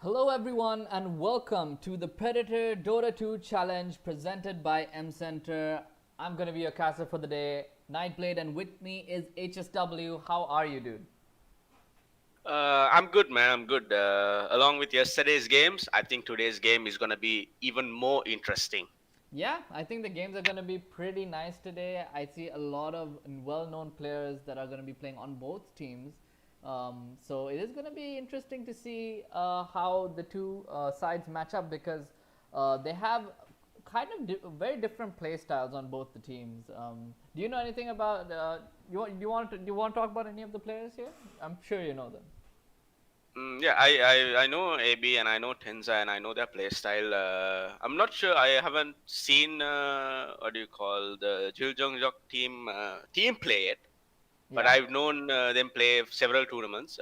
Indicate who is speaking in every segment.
Speaker 1: Hello everyone and welcome to the Predator Dota 2 challenge presented by mCENTRE. I'm gonna be your caster for the day, Nightblade, and with me is HSW. How are you, dude?
Speaker 2: I'm good, man. I'm good. Along with yesterday's games, I think today's game is gonna be even more interesting.
Speaker 1: Yeah, I think the games are gonna be pretty nice today. I see a lot of well-known players that are gonna be playing on both teams. So it is gonna be interesting to see how the two sides match up because they have kind of very different play styles on both the teams. Do you know anything about? Do you want to talk about any of the players here? I'm sure you know them.
Speaker 2: Yeah, I know AB and I know Tenza and I know their play style. I'm not sure. I haven't seen what do you call the Jil Jung Juk team play it, but
Speaker 1: Yeah.
Speaker 2: I've known them play several tournaments.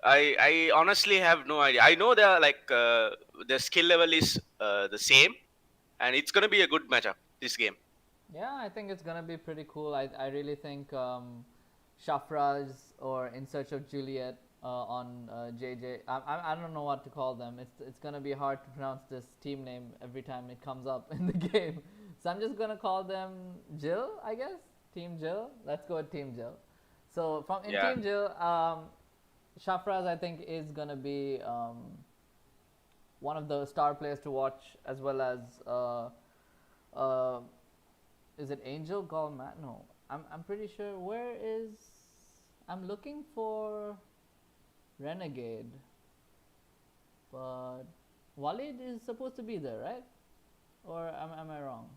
Speaker 2: I honestly have no idea. I know they're like the skill level is the same, and it's gonna be a good matchup this game.
Speaker 1: Yeah, I think it's gonna be pretty cool. I really think Shafraz or In Search of Juliet on JJ. I don't know what to call them. It's gonna be hard to pronounce this team name every time it comes up in the game. So I'm just gonna call them Jill, I guess. Team Jill. Let's go with Team Jill. So from in
Speaker 2: Yeah.
Speaker 1: Team Jill, Shafraz I think is gonna be one of the star players to watch, as well as uh, is it Angel Golmat? No, I'm pretty sure. Where is? I'm looking for Renegade, but Walid is supposed to be there, right? Or am I wrong?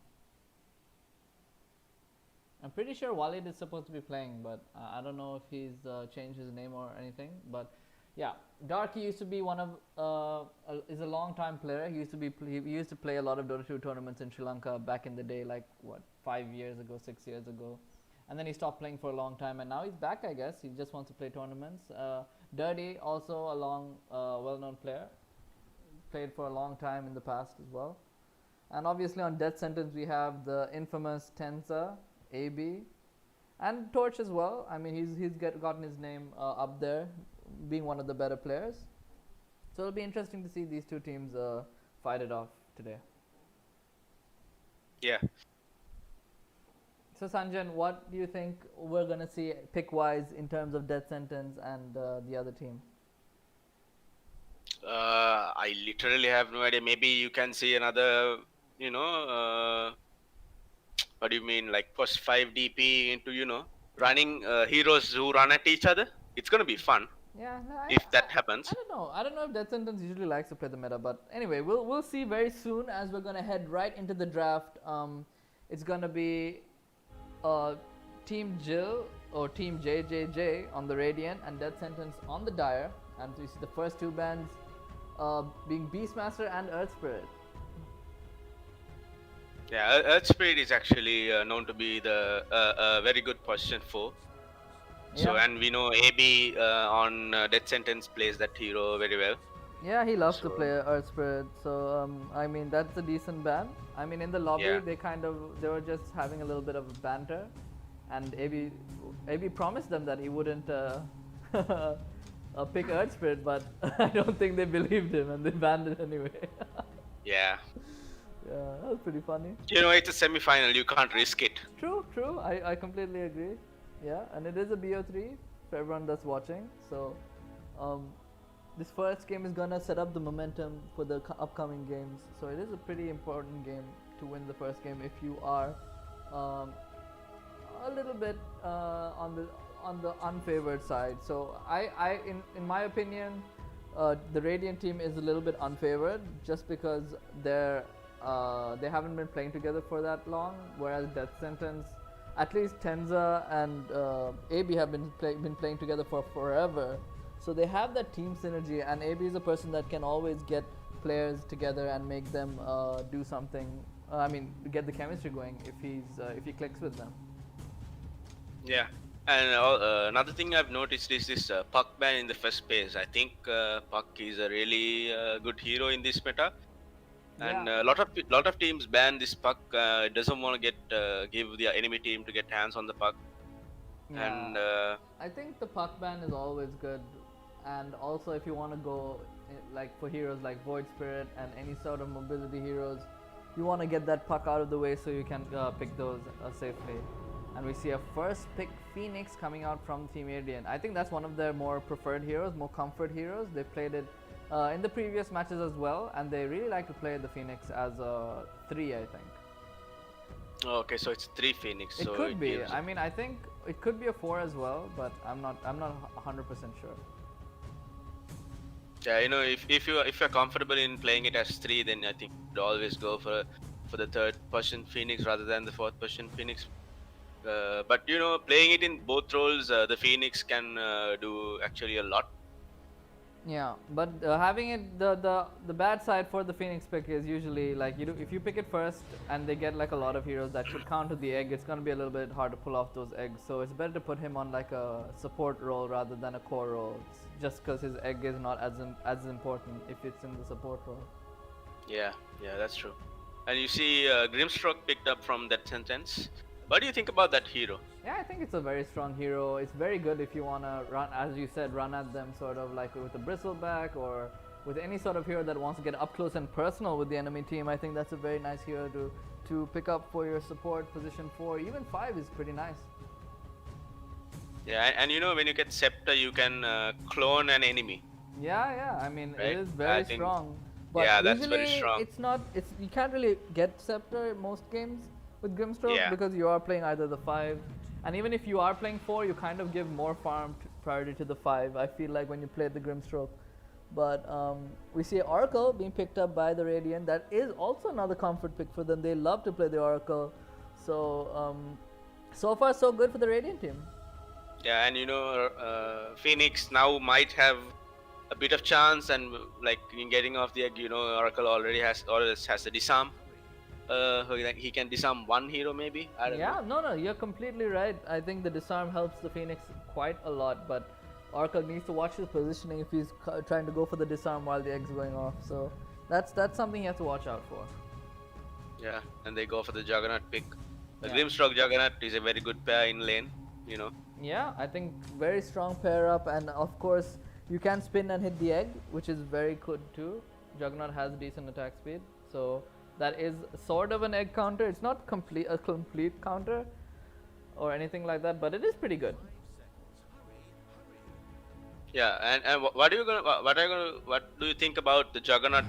Speaker 1: I'm pretty sure Walid is supposed to be playing, but I don't know if he's changed his name or anything. But yeah, Darky used to be one of is a long time player. He used to play a lot of Dota 2 tournaments in Sri Lanka back in the day, like what 5 years ago, 6 years ago, and then he stopped playing for a long time, and now he's back. I guess he just wants to play tournaments. Dirty, also a long, well-known player, played for a long time in the past as well. And obviously on Death Sentence we have the infamous Tenza, AB, and Torch as well. I mean gotten his name up there, being one of the better players. So it'll be interesting to see these two teams fight it off today.
Speaker 2: Yeah.
Speaker 1: So Sanjan, what do you think we're gonna see pick wise in terms of Death Sentence and the other team?
Speaker 2: I literally have no idea. Maybe you can see another, what do you mean, like plus 5 DP into, running heroes who run at each other. It's gonna be fun
Speaker 1: Yeah, no,
Speaker 2: if that happens.
Speaker 1: I don't know. I don't know if Death Sentence usually likes to play the meta, but anyway, we'll see very soon as we're gonna head right into the draft. It's gonna be Team Jill or Team JJJ on the Radiant and Death Sentence on the Dire, and so you see the first two bands being Beastmaster and Earth Spirit.
Speaker 2: Yeah, Earth Spirit is actually known to be the very good position for. So,
Speaker 1: Yeah,
Speaker 2: and we know AB on Death Sentence plays that hero very well.
Speaker 1: yeah, he loves to
Speaker 2: So,
Speaker 1: play Earth Spirit. So I mean that's a decent ban. I mean in the lobby
Speaker 2: yeah.
Speaker 1: they were just having a little bit of banter, and AB promised them that he wouldn't pick Earth Spirit, but I don't think they believed him and they banned it anyway.
Speaker 2: Yeah.
Speaker 1: Yeah, that was pretty funny.
Speaker 2: It's a semi-final. You can't risk it.
Speaker 1: True, true. I completely agree. Yeah, and it is a BO3 for everyone that's watching. So, um, this first game is gonna set up the momentum for the upcoming games. So it is a pretty important game to win the first game if you are um, a little bit on the unfavored side. So in my opinion, the Radiant team is a little bit unfavored just because they haven't been playing together for that long, whereas Death Sentence, at least Tenza and AB have been playing together for forever. So they have that team synergy, and AB is a person that can always get players together and make them do something. I mean, get the chemistry going if he clicks with them.
Speaker 2: Yeah. And another thing I've noticed is this Puck ban in the first phase. I think Puck is a really good hero in this meta,
Speaker 1: Yeah.
Speaker 2: and a lot of teams ban this Puck. It doesn't want to get give the enemy team to get hands on the Puck,
Speaker 1: Yeah,
Speaker 2: and
Speaker 1: I think the puck ban is always good. and also if you want to go like for heroes like Void Spirit and any sort of mobility heroes, you want to get that puck out of the way so you can pick those safely. And we see a first pick Phoenix coming out from Team Radiant. I think that's one of their more preferred heroes, more comfort heroes. They played it in the previous matches as well, and they really like to play the Phoenix as a 3, I think.
Speaker 2: Okay, so it's 3 Phoenix.
Speaker 1: It
Speaker 2: so
Speaker 1: could be.
Speaker 2: gives-
Speaker 1: I mean, I think it could be a 4 as well, but I'm not 100% sure.
Speaker 2: Yeah, if you're comfortable in playing it as 3, then I think you'd always go for the third person Phoenix rather than the fourth person Phoenix. But playing it in both roles, the Phoenix can do actually a lot.
Speaker 1: Yeah, but having it the bad side for the Phoenix pick is usually like if you pick it first and they get like a lot of heroes that should counter the egg, it's gonna be a little bit hard to pull off those eggs. So it's better to put him on like a support role rather than a core role, just because his egg is not as important if it's in the support role.
Speaker 2: Yeah, that's true. And you see, Grimstroke picked up from that sentence. What do you think about that hero?
Speaker 1: Yeah, I think it's a very strong hero. It's very good if you wanna run, as you said, run at them sort of like with a bristleback or with any sort of hero that wants to get up close and personal with the enemy team. I think that's a very nice hero to pick up for your support position 4. Even 5 is pretty nice.
Speaker 2: Yeah, and when you get Scepter, you can clone an enemy.
Speaker 1: Yeah. I mean,
Speaker 2: Right?
Speaker 1: it is very
Speaker 2: I think-
Speaker 1: strong. But
Speaker 2: yeah, that's
Speaker 1: usually
Speaker 2: very strong.
Speaker 1: it's you can't really get Scepter in most games with Grimstroke
Speaker 2: Yeah.
Speaker 1: because you are playing either the 5, and even if you are playing 4, you kind of give more farm priority to the 5. I feel like when you play the Grimstroke. But we see Oracle being picked up by the Radiant. That is also another comfort pick for them. They love to play the Oracle. So so far so good for the Radiant team.
Speaker 2: Yeah, and Phoenix now might have a bit of chance, and like in getting off the egg, Oracle already has a disarm. He can disarm one hero maybe. I don't know.
Speaker 1: No, you're completely right. I think the disarm helps the Phoenix quite a lot, but Oracle needs to watch his positioning if he's trying to go for the disarm while the egg's going off. So that's something he has to watch out for.
Speaker 2: Yeah, and they go for the Juggernaut pick. The
Speaker 1: Yeah.
Speaker 2: Grimstroke Juggernaut is a very good pair in lane.
Speaker 1: Yeah, I think very strong pair up, and of course you can spin and hit the egg, which is very good too. Juggernaut has decent attack speed, so that is sort of an egg counter. It's not a complete counter or anything like that, but it is pretty good.
Speaker 2: Yeah, and what do you think about the Juggernaut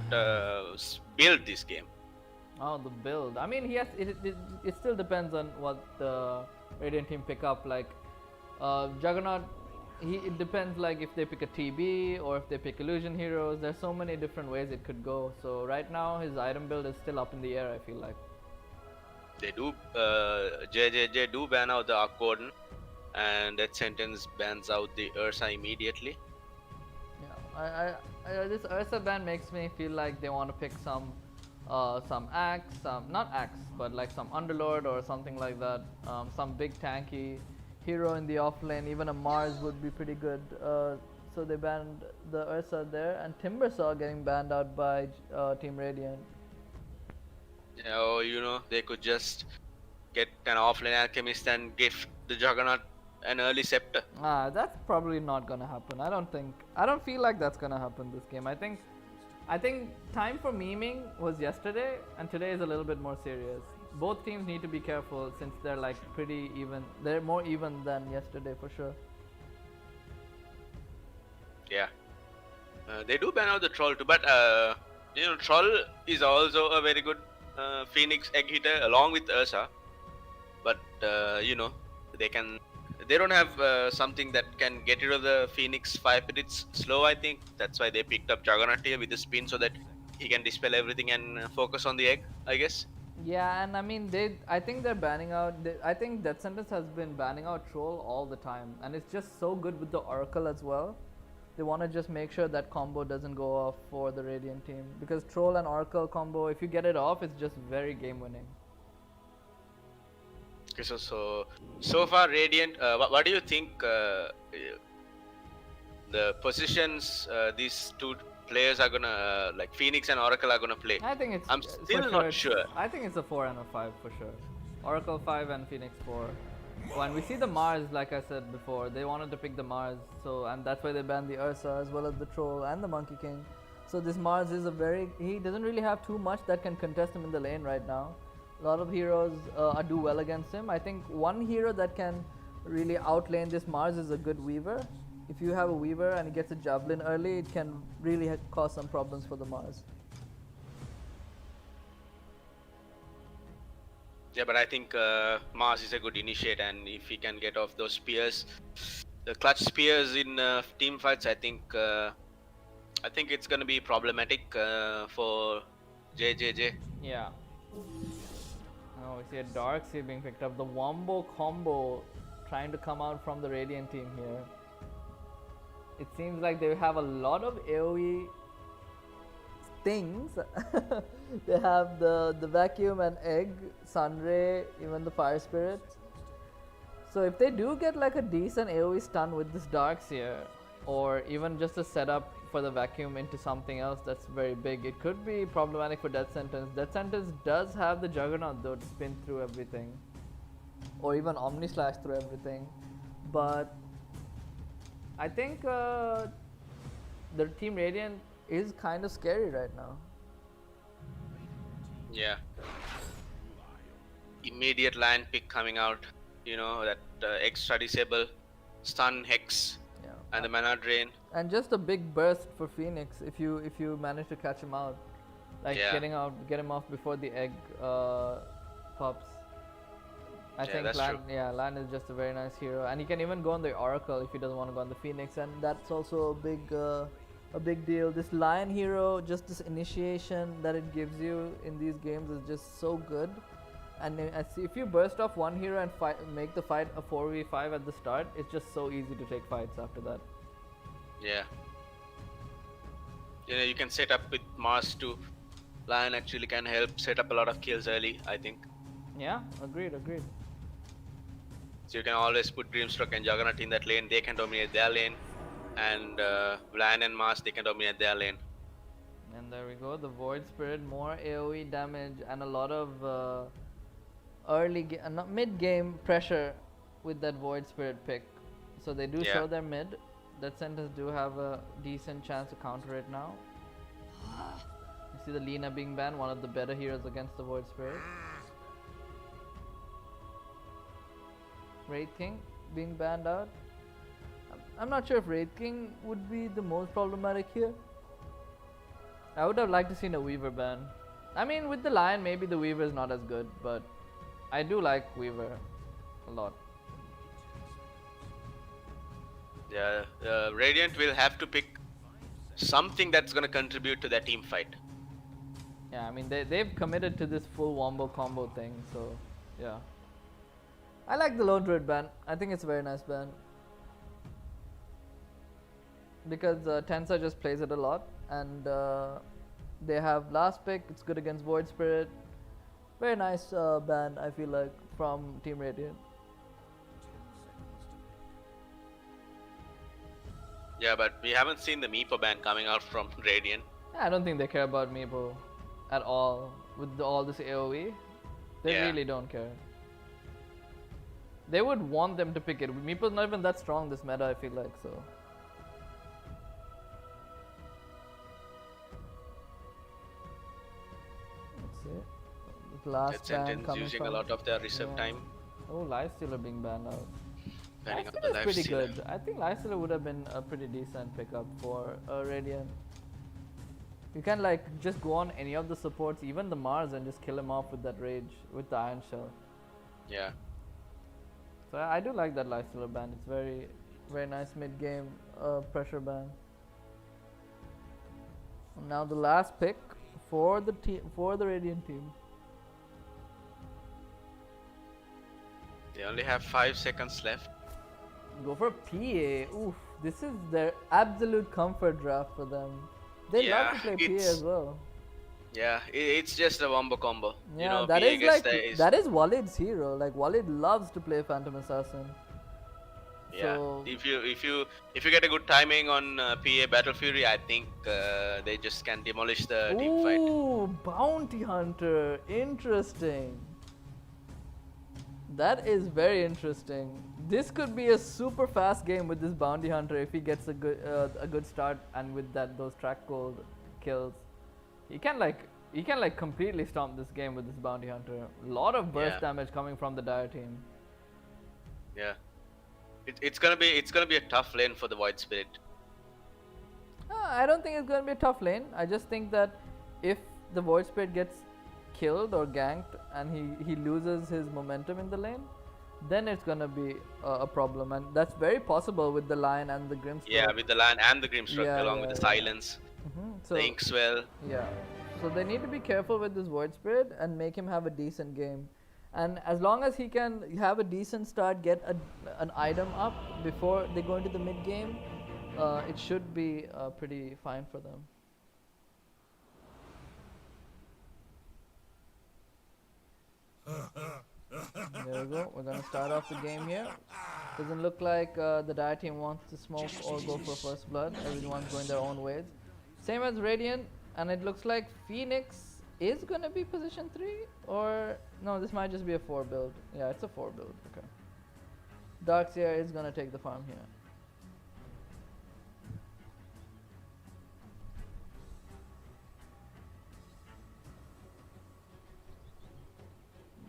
Speaker 2: build this game?
Speaker 1: Oh, the build. I mean, it still depends on what the Radiant team pick up. Like Juggernaut, it depends like if they pick a TB or if they pick illusion heroes. There's so many different ways it could go. So right now his item build is still up in the air, I feel like.
Speaker 2: They do JJJ do ban out the Arcorden, and that sentence bans out the Ursa immediately.
Speaker 1: Yeah, this Ursa ban makes me feel like they want to pick some axe, not axe, but like some Underlord or something like that. Some big tanky hero in the offlane. Even a Mars would be pretty good. So they banned the Ursa there, and Timbersaw getting banned out by Team Radiant.
Speaker 2: Yeah, or they could just get an offlane alchemist and gift the Juggernaut an early scepter.
Speaker 1: That's probably not gonna happen. I don't feel like that's gonna happen this game. I think time for memeing was yesterday, and today is a little bit more serious. Both teams need to be careful since they're like pretty even. They're more even than yesterday for sure.
Speaker 2: Yeah, they do ban out the Troll too, but Troll is also a very good Phoenix egg hitter along with Ursa. But they don't have something that can get rid of the Phoenix 5 minutes slow. I think that's why they picked up Juggernaut here with the spin, so that he can dispel everything and focus on the egg, I guess.
Speaker 1: Yeah, and I mean I think they're banning out. I think Death Sentence has been banning out Troll all the time, and it's just so good with the Oracle as well. They want to just make sure that combo doesn't go off for the Radiant team, because Troll and Oracle combo, if you get it off, it's just very game winning.
Speaker 2: Okay, so far Radiant, what do you think the positions these two players are gonna like Phoenix and Oracle are gonna play?
Speaker 1: I think it's.
Speaker 2: I'm
Speaker 1: for
Speaker 2: still not sure.
Speaker 1: I think it's a 4 and a 5 for sure. Oracle 5 and Phoenix 4. Oh, and we see the Mars, like I said before, they wanted to pick the Mars, so and that's why they banned the Ursa as well as the Troll and the Monkey King. So this Mars is he doesn't really have too much that can contest him in the lane right now. A lot of heroes do well against him. I think one hero that can really outlane this Mars is a good Weaver. If you have a Weaver and he gets a Javelin early, it can really cause some problems for the Mars.
Speaker 2: Yeah, but I think Mars is a good initiate, and if he can get off those spears, the clutch spears in team fights, I think it's gonna be problematic for JJJ.
Speaker 1: Yeah. Oh, we see a Darkseid being picked up. The Wombo combo trying to come out from the Radiant team here. It seems like they have a lot of AoE things. They have the vacuum and egg, Sunray, even the fire spirit. So if they do get like a decent AoE stun with this Darkseer, or even just a setup for the vacuum into something else that's very big, it could be problematic for Death Sentence. Death Sentence does have the Juggernaut though to spin through everything, or even Omni Slash through everything. But I think the Team Radiant is kind of scary right now.
Speaker 2: Yeah. Immediate line pick coming out. You know, that extra disable, stun, hex,
Speaker 1: Yeah.
Speaker 2: and the mana drain.
Speaker 1: And just a big burst for Phoenix if you manage to catch him out, like
Speaker 2: Yeah.
Speaker 1: get him off before the egg pops. I
Speaker 2: Yeah,
Speaker 1: think
Speaker 2: that's
Speaker 1: Lan,
Speaker 2: true.
Speaker 1: yeah, Lan is just a very nice hero, and he can even go on the Oracle if he doesn't want to go on the Phoenix, and that's also a big deal. This Lion hero, just this initiation that it gives you in these games is just so good. And I see if you burst off one hero and make the fight a 4v5 at the start, it's just so easy to take fights after that.
Speaker 2: Yeah. You know, you can set up with Mars too. Lion actually can help set up a lot of kills early, I think.
Speaker 1: Yeah, agreed.
Speaker 2: So you can always put Dreamstroke and Juggernaut in that lane. They can dominate their lane, and Lion and Mars, they can dominate their lane.
Speaker 1: And there we go, the Void Spirit, more AoE damage and a lot of mid-game pressure with that Void Spirit pick. So they do show their mid. That Sentence do have a decent chance to counter it now. You see the Lina being banned, one of the better heroes against the Void Spirit. Wraith King being banned out. I'm not sure if Wraith King would be the most problematic here. I would have liked to seen a Weaver ban. I mean, with the Lion, maybe the Weaver is not as good, but I do like Weaver a lot.
Speaker 2: Yeah, Radiant will have to pick something that's gonna contribute to their team fight.
Speaker 1: Yeah, I mean, they've committed to this full Wombo combo thing, so yeah. I like the Lone Druid ban. I think it's a very nice ban. Because Tensa just plays it a lot, and they have last pick, it's good against Void Spirit. Very nice ban, I feel like, from Team Radiant.
Speaker 2: Yeah, but we haven't seen the Meepo ban coming out from Radiant.
Speaker 1: I don't think they care about Meepo at all with all this AoE. They really don't care. They would want them to pick it. Meepo's not even that strong this meta, I feel like, so. Let's see. Last ban coming
Speaker 2: using
Speaker 1: from,
Speaker 2: a lot of their reserve time.
Speaker 1: Oh, Lifestealer being banned out.
Speaker 2: Banning up the
Speaker 1: Lifestealer is pretty
Speaker 2: Lifestealer.
Speaker 1: good. I think Lifestealer would have been a pretty decent pickup for Radiant. You can like just go on any of the supports, even the Mars, and just kill him off with that rage, with the Iron Shell.
Speaker 2: Yeah.
Speaker 1: So I do like that Lifestealer ban. It's very, very nice mid-game pressure ban. Now the last pick for the Radiant team.
Speaker 2: They only have 5 seconds left.
Speaker 1: Go for PA. Oof, this is their absolute comfort draft for them. They love to play PA as well.
Speaker 2: Yeah, it's just a wombo combo.
Speaker 1: Yeah,
Speaker 2: you know,
Speaker 1: that
Speaker 2: PA
Speaker 1: is
Speaker 2: gets
Speaker 1: like that is Walid's hero. Like Walid loves to play Phantom Assassin.
Speaker 2: Yeah,
Speaker 1: So,
Speaker 2: if you get a good timing on PA Battle Fury, I think they just can demolish the team fight.
Speaker 1: Ooh, Bounty Hunter. Interesting. That is very interesting. This could be a super fast game with this bounty hunter if he gets a good start, and with those track gold kills, he can like completely stomp this game with this bounty hunter. A lot of burst damage coming from the Dire team.
Speaker 2: Yeah, it's gonna be a tough lane for the Void Spirit.
Speaker 1: I don't think it's gonna be a tough lane. I just think that if the Void Spirit gets killed or ganked and he loses his momentum in the lane, then it's gonna be a problem, and that's very possible with the Lion and the Grimstroke.
Speaker 2: Yeah, with the Lion and the Grimstroke, along with the Silence,
Speaker 1: so,
Speaker 2: the Inkswell.
Speaker 1: Yeah, so they need to be careful with this Void Spirit and make him have a decent game. And as long as he can have a decent start, get an item up before they go into the mid game, it should be pretty fine for them. There we go. We're gonna start off the game here. Doesn't look like the Dire team wants to smoke or go for first blood. Everyone's going their own ways. Same as Radiant, and it looks like Phoenix is gonna be position 3, or no, this might just be a 4 build. Yeah, it's a 4 build. Okay. Darkseer is gonna take the farm here.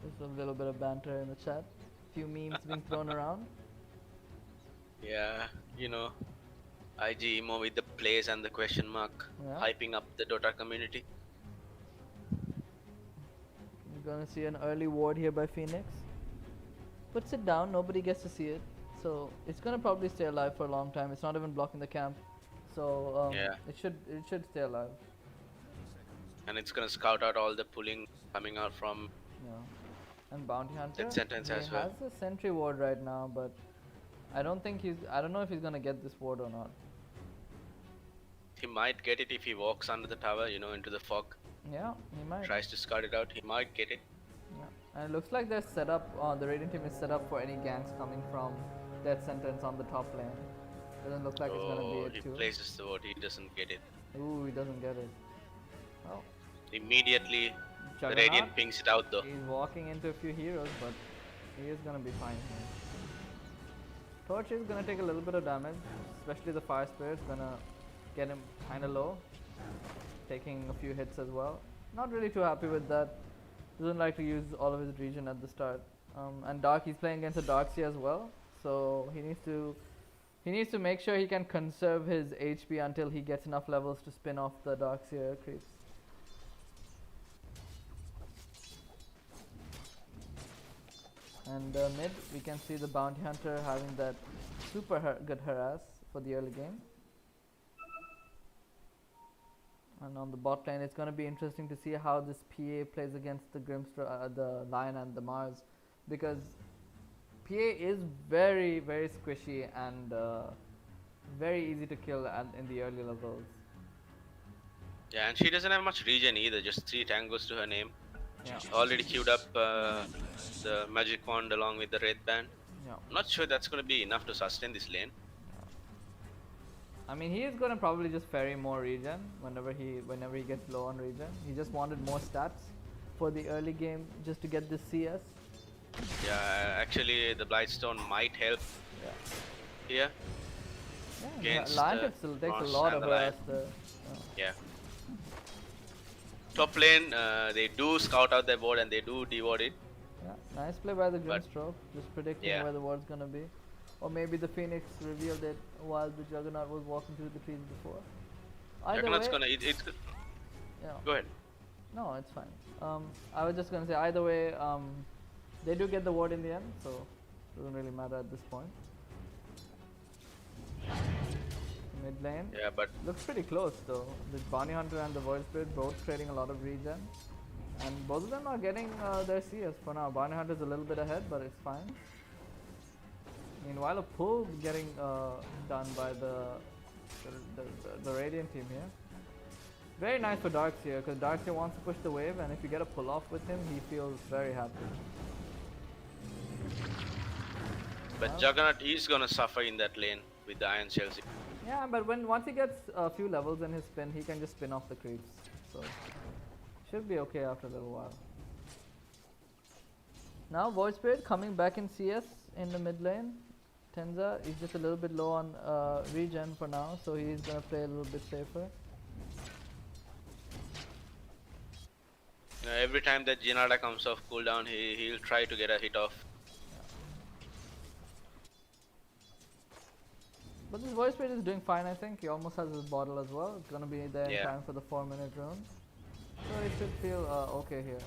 Speaker 1: Just a little bit of banter in the chat. Few memes being thrown around.
Speaker 2: Yeah, you know, IG emo with the plays and the question mark, hyping up the Dota community.
Speaker 1: You're gonna see an early ward here by Phoenix. Puts it down, nobody gets to see it. So it's gonna probably stay alive for a long time. It's not even blocking the camp. So it should stay alive.
Speaker 2: And it's gonna scout out all the pulling coming out from
Speaker 1: and Bounty Hunter.
Speaker 2: that sentence as well.
Speaker 1: He has a sentry ward right now, but I don't know if he's gonna get this ward or not.
Speaker 2: He might get it if he walks under the tower, you know, into the fog.
Speaker 1: Yeah, he might.
Speaker 2: Tries to scout it out, he might get it.
Speaker 1: Yeah, and it looks like they're set up, the Radiant team is set up for any ganks coming from that sentence on the top lane. Doesn't look like it's gonna be it too.
Speaker 2: He places the ward, he doesn't get it.
Speaker 1: Ooh, he doesn't get it. Well,
Speaker 2: immediately
Speaker 1: Juggernaut,
Speaker 2: the Radiant pings it out though.
Speaker 1: He's walking into a few heroes, but he is gonna be fine here. Torch is gonna take a little bit of damage, especially the Fire Spirit's gonna get him kinda low, taking a few hits as well. Not really too happy with that. Doesn't like to use all of his regen at the start. And he's playing against a Darkseer as well, so he needs to make sure he can conserve his HP until he gets enough levels to spin off the Darkseer creeps. And mid, we can see the Bounty Hunter having that super good harass for the early game. And on the bot lane, it's going to be interesting to see how this PA plays against the the Lion and the Mars, because PA is very, very squishy and very easy to kill in the early levels.
Speaker 2: Yeah, and she doesn't have much regen either, just 3 tangos to her name. Yeah. Already queued up the magic wand along with the red band.
Speaker 1: Yeah.
Speaker 2: I'm not sure that's going to be enough to sustain this lane.
Speaker 1: I mean, he is going to probably just ferry more regen whenever he gets low on regen. He just wanted more stats for the early game just to get this CS.
Speaker 2: Yeah, actually the Blightstone might help here.
Speaker 1: Yeah, Lion still takes a lot of harass there.
Speaker 2: Yeah. Top lane, they do scout out their ward and they do deward it.
Speaker 1: Yeah, nice play by the Grimstroke, just predicting where the ward's gonna be. Or maybe the Phoenix revealed it while the Juggernaut was walking through the trees before.
Speaker 2: Juggernaut's gonna it's good.
Speaker 1: Yeah.
Speaker 2: Go ahead.
Speaker 1: No, it's fine. I was just gonna say either way, they do get the ward in the end, so it doesn't really matter at this point. Mid lane.
Speaker 2: Yeah, but
Speaker 1: looks pretty close though. The Bounty Hunter and the Void Spirit both trading a lot of regen, and both of them are getting their CS for now. Bounty Hunter is a little bit ahead, but it's fine. Meanwhile, a pull getting done by the Radiant team here. Very nice for Darkseer, because Darkseer wants to push the wave, and if you get a pull off with him, he feels very happy.
Speaker 2: But Juggernaut is gonna suffer in that lane with the Iron Shells.
Speaker 1: Yeah, but once he gets a few levels in his spin, he can just spin off the creeps. So should be okay after a little while. Now Void Spirit coming back in CS in the mid lane. Tenza is just a little bit low on regen for now, so he's gonna play a little bit safer.
Speaker 2: Every time that Jinada comes off cooldown, he'll try to get a hit off.
Speaker 1: But this Void Spirit is doing fine, I think. He almost has his bottle as well. It's gonna be there in time for the 4-minute rune. So he should feel okay here.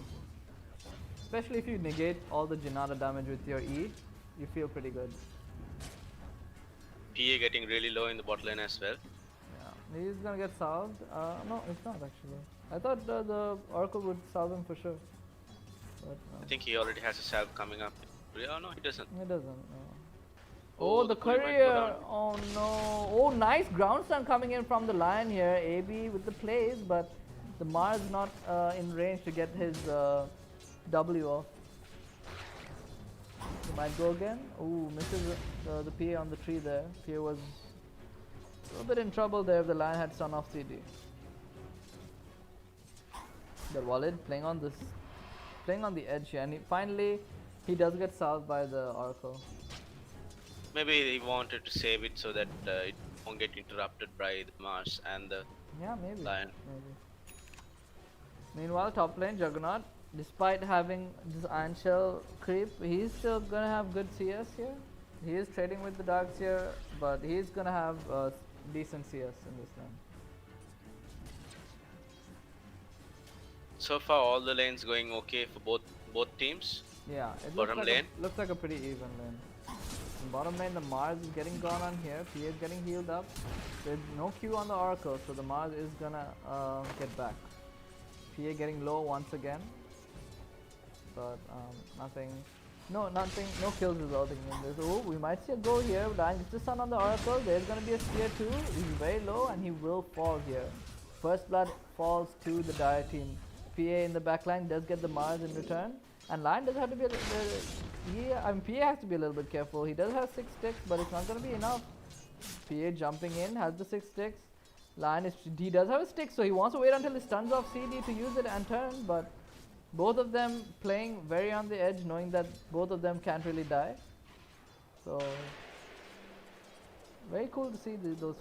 Speaker 1: Especially if you negate all the Jinada damage with your E, you feel pretty good.
Speaker 2: PA getting really low in the bot lane as well.
Speaker 1: Yeah, he's gonna get salved. No, it's not actually. I thought the Oracle would salve him for sure. But,
Speaker 2: I think he already has a salve coming up. Oh no, he doesn't.
Speaker 1: He doesn't, no. Oh, the courier! Oh no! Oh, nice ground stun coming in from the Lion here. AB with the plays, but the Mars not in range to get his W off. He might go again. Ooh, misses the PA on the tree there. PA was a little bit in trouble there if the Lion had stun off CD. The Wallet playing on the edge here, and finally he does get salved by the Oracle.
Speaker 2: Maybe he wanted to save it so that it won't get interrupted by the Mars and the Lion.
Speaker 1: Maybe. Meanwhile, top lane Juggernaut, despite having this Iron Shell creep, he's still gonna have good CS here. He is trading with the Darks here, but he's gonna have decent CS in this lane.
Speaker 2: So far, all the lanes going okay for both teams.
Speaker 1: Yeah, it
Speaker 2: bottom lane
Speaker 1: looks like a pretty even lane. In bottom lane, the Mars is getting gone on here. PA is getting healed up. There's no Q on the Oracle, so the Mars is gonna get back. PA getting low once again, but nothing, no kills resulting in this. Oh, we might see a go here. Lion gets the stun on the Oracle. There's gonna be a spear too. He's very low and he will fall here. First blood falls to the Dire team. PA in the backline does get the Mars in return, and Lion does have to be PA has to be a little bit careful. He does have 6 sticks, but it's not going to be enough. PA jumping in, has the 6 sticks. Lion he does have a stick, so he wants to wait until he stuns off CD to use it and turn, but both of them playing very on the edge, knowing that both of them can't really die. So very cool to see those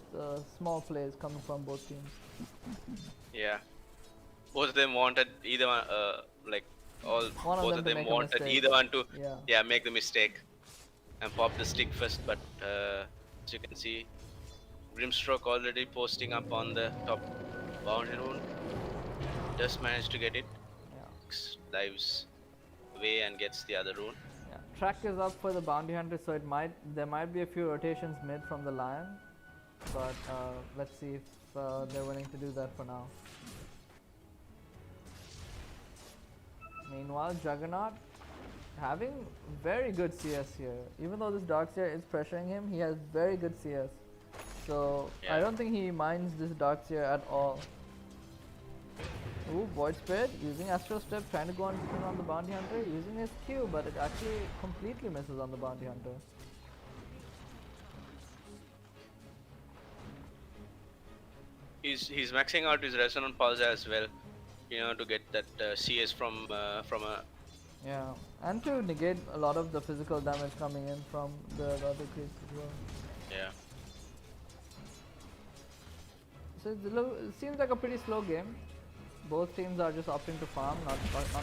Speaker 1: small plays coming from both teams.
Speaker 2: Yeah, both of them wanted either one, both of them wanted either one to make the mistake and pop the stick first, but as you can see, Grimstroke already posting up on the top boundary rune. Just managed to get it. Dives away and gets the other rune.
Speaker 1: Track is up for the bounty hunter, so there might be a few rotations mid from the Lion, but let's see if they're willing to do that for now. Meanwhile, Juggernaut having very good CS here. Even though this Darkseer is pressuring him, he has very good CS. So I don't think he minds this Darkseer at all. Ooh, Void Spirit using Astral Step, trying to go on the Bounty Hunter, using his Q, but it actually completely misses on the Bounty Hunter.
Speaker 2: He's maxing out his Resonant Pulse as well, you know, to get that CS from a...
Speaker 1: Yeah, and to negate a lot of the physical damage coming in from the other creeps as well.
Speaker 2: Yeah.
Speaker 1: So it seems like a pretty slow game. Both teams are just opting to farm, not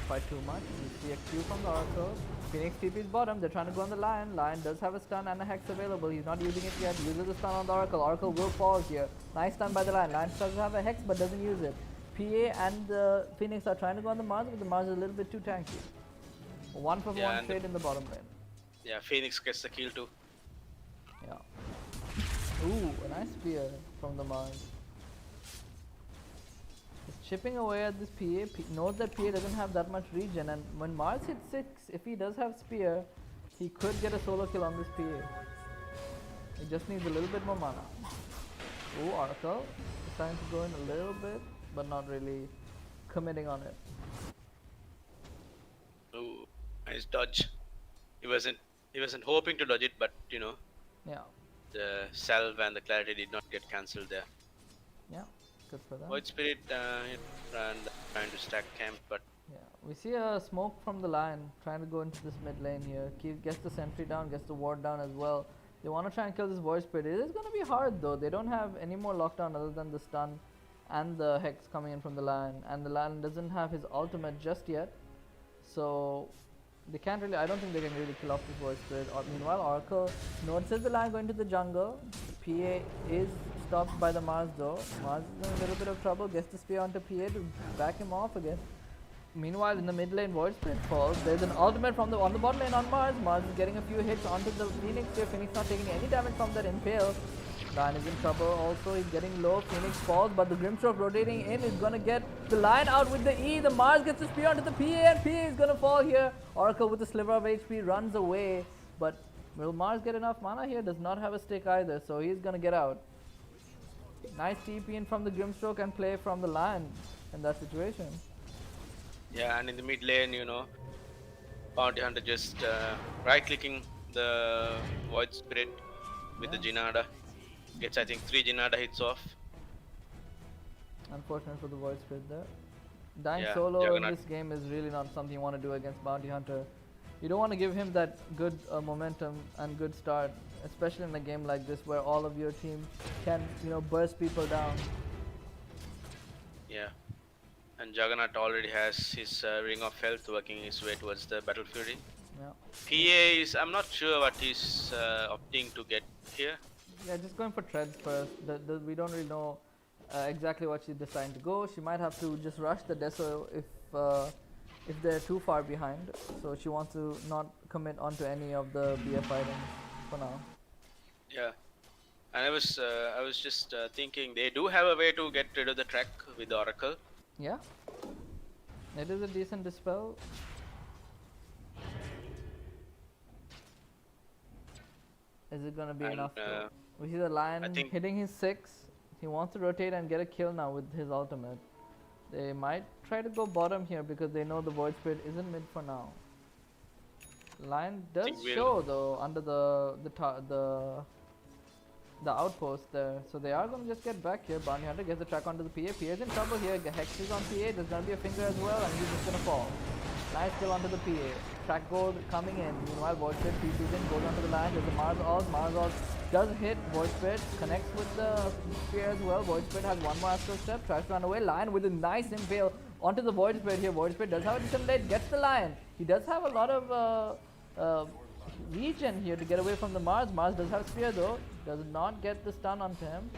Speaker 1: fight too much. You see a Q from the Oracle. Phoenix TP's bottom, they're trying to go on the Lion. Lion does have a stun and a Hex available. He's not using it yet. Uses the stun on the Oracle. Oracle will fall here. Nice stun by the Lion. Lion does have a Hex but doesn't use it. PA and the Phoenix are trying to go on the Mars, but the Mars is a little bit too tanky. 1 for 1 trade in the bottom lane.
Speaker 2: Yeah, Phoenix gets the kill too.
Speaker 1: Yeah. Ooh, a nice spear from the Mars. Chipping away at this PA, knows that PA doesn't have that much regen, and when Mars hits 6, if he does have spear, he could get a solo kill on this PA. He just needs a little bit more mana. Ooh, Oracle is trying to go in a little bit, but not really committing on it.
Speaker 2: Ooh, nice dodge. He wasn't hoping to dodge it, but you know.
Speaker 1: Yeah.
Speaker 2: The salve and the clarity did not get cancelled there.
Speaker 1: Yeah. Good for that.
Speaker 2: Void Spirit and trying to stack camp, but
Speaker 1: We see a smoke from the line trying to go into this mid lane here. Gets the sentry down, gets the ward down as well. They want to try and kill this void spirit. It is going to be hard though. They don't have any more lockdown other than the stun and the hex coming in from the line. And the line doesn't have his ultimate just yet. So they can't really, I don't think they can really kill off this void spirit. Meanwhile, Oracle notices the line going to the jungle. PA is stopped by the Mars though. Mars is in a little bit of trouble, gets the spear onto PA to back him off again. Meanwhile, in the mid lane, Void Spirit falls. There's an ultimate from on the bot lane on Mars. Mars is getting a few hits onto the Phoenix here. Phoenix not taking any damage from that impale. Lion is in trouble also. He's getting low. Phoenix falls, but the Grimstroke rotating in is gonna get the Lion out with the E. The Mars gets the spear onto the PA, and PA is gonna fall here. Oracle with a sliver of HP runs away, but will Mars get enough mana here? Does not have a stick either, so he's gonna get out. Nice TP in from the Grimstroke and play from the Lion in that situation.
Speaker 2: Yeah, and in the mid lane, you know, Bounty Hunter just right-clicking the Void Spirit with the Jinada. Gets, I think, 3 Jinada hits off.
Speaker 1: Unfortunate for the Void Spirit there. Dying
Speaker 2: Yeah,
Speaker 1: solo
Speaker 2: Juggernaut.
Speaker 1: in this game is really not something you want to do against Bounty Hunter. You don't want to give him that good momentum and good start, especially in a game like this where all of your team can, you know, burst people down.
Speaker 2: Yeah. And Juggernaut already has his Ring of Health working his way towards the Battle Fury.
Speaker 1: Yeah.
Speaker 2: PA is, I'm not sure what he's opting to get here.
Speaker 1: Yeah, just going for treads first. We don't really know exactly what she's deciding to go. She might have to just rush the Deso if they're too far behind. So she wants to not commit onto any of the BF items for now.
Speaker 2: Yeah. And I was just thinking they do have a way to get rid of the track with the Oracle.
Speaker 1: Yeah, it is a decent dispel. Is it gonna be enough? We see the Lion hitting his 6. He wants to rotate and get a kill now with his ultimate. They might try to go bottom here because they know the Void Spirit isn't mid for now. Lion does show though under the outpost there, so they are going to just get back here. Bounty Hunter gets the track onto the PA. PA is in trouble here. Hex is on PA. There's going to be a finger as well, and he's just going to fall. Nice kill onto the PA. Track gold coming in. Meanwhile, Void Spirit PC's in, goes onto the line. There's a Mars ult. Mars ult does hit. Void Spirit connects with the spear as well. Void Spirit has one more astral step. Tries to run away. Lion with a nice impale onto the Void Spirit here. Void Spirit does have a disseminate. Gets the Lion. He does have a lot of regen here to get away from the Mars. Mars does have spear though. Does not get the stun onto him.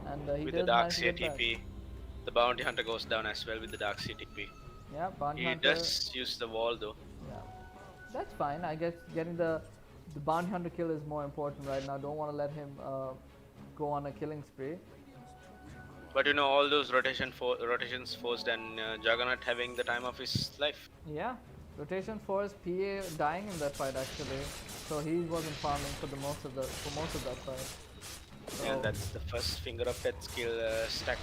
Speaker 1: And he
Speaker 2: with
Speaker 1: does
Speaker 2: the Dark
Speaker 1: manage to
Speaker 2: Seer
Speaker 1: get back.
Speaker 2: TP. The Bounty Hunter goes down as well with the Dark Seer TP.
Speaker 1: Yeah, Bounty
Speaker 2: He
Speaker 1: Hunter.
Speaker 2: does use the wall though.
Speaker 1: Yeah, that's fine. I guess getting the Bounty Hunter kill is more important right now. Don't want to let him go on a killing spree.
Speaker 2: But you know, all those rotations forced and Juggernaut having the time of his life.
Speaker 1: Yeah, rotation force, PA dying in that fight actually. So he wasn't farming for most of that fight. So
Speaker 2: And that's the first Finger of Death skill stack.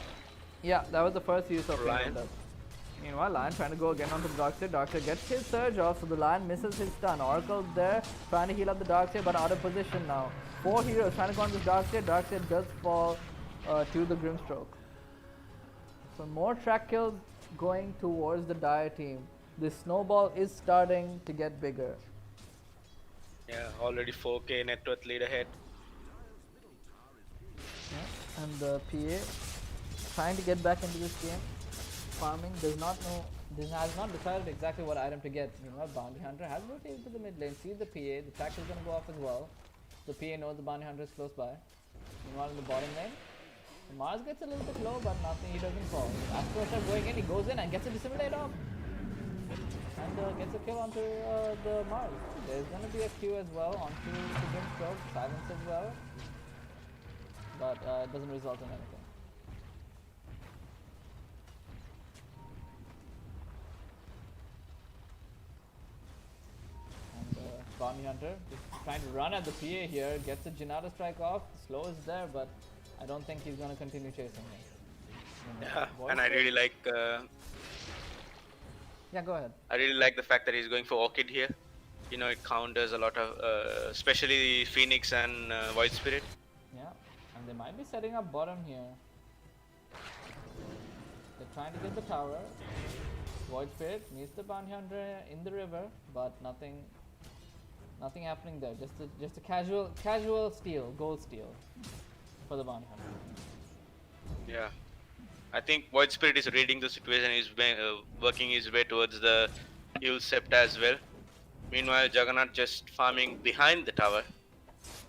Speaker 1: yeah, that was the first use of
Speaker 2: Lion.
Speaker 1: Finger of Death. Meanwhile, Lion trying to go again onto the Darkseer. Darkseer gets his surge off, so the Lion misses his stun. Oracle's there, trying to heal up the Darkseer, but out of position now. 4 heroes trying to go on this Darkseer. Darkseer does fall to the Grimstroke. So more track kills going towards the Dire team. This snowball is starting to get bigger.
Speaker 2: Yeah, already 4k net worth lead ahead.
Speaker 1: Yeah. And the PA trying to get back into this game. Farming has not decided exactly what item to get. Meanwhile, Bounty Hunter has rotated to the mid lane, sees the PA, the track is going to go off as well. The PA knows the Bounty Hunter is close by. Meanwhile, in the bottom lane, Mars gets a little bit low, but nothing, he doesn't fall. Astro Step going in, he goes in and gets a disseminate off. And gets a kill onto the Mars. There's going to be a Q as well onto the Grimstroke, silence as well. But it doesn't result in anything. Bounty Hunter just trying to run at the PA here, gets a Jinada strike off, slow is there, but I don't think he's going to continue chasing him.
Speaker 2: Yeah, and I really like
Speaker 1: yeah, go ahead.
Speaker 2: I really like the fact that he's going for Orchid here. You know, it counters a lot of, especially Phoenix and Void Spirit.
Speaker 1: Yeah, and they might be setting up bottom here. They're trying to get the tower. Void Spirit meets the Bounty Hunter in the river, but nothing happening there. Just a casual steal, gold steal for the Bounty Hunter.
Speaker 2: Yeah. I think Void Spirit is reading the situation. He's working his way towards the Evil Sept as well. Meanwhile, Juggernaut just farming behind the tower,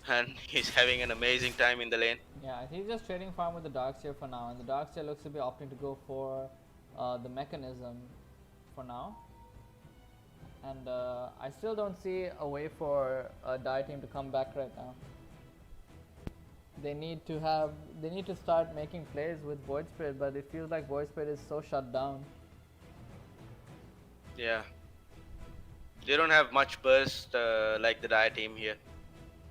Speaker 2: and he's having an amazing time in the lane.
Speaker 1: Yeah, he's just trading farm with the Darkseer for now, and the Darkseer looks to be opting to go for the mechanism for now. And I still don't see a way for Dire team to come back right now. They need to start making plays with Void Spirit, but it feels like Void Spirit is so shut down.
Speaker 2: Yeah. They don't have much burst like the Dire team here.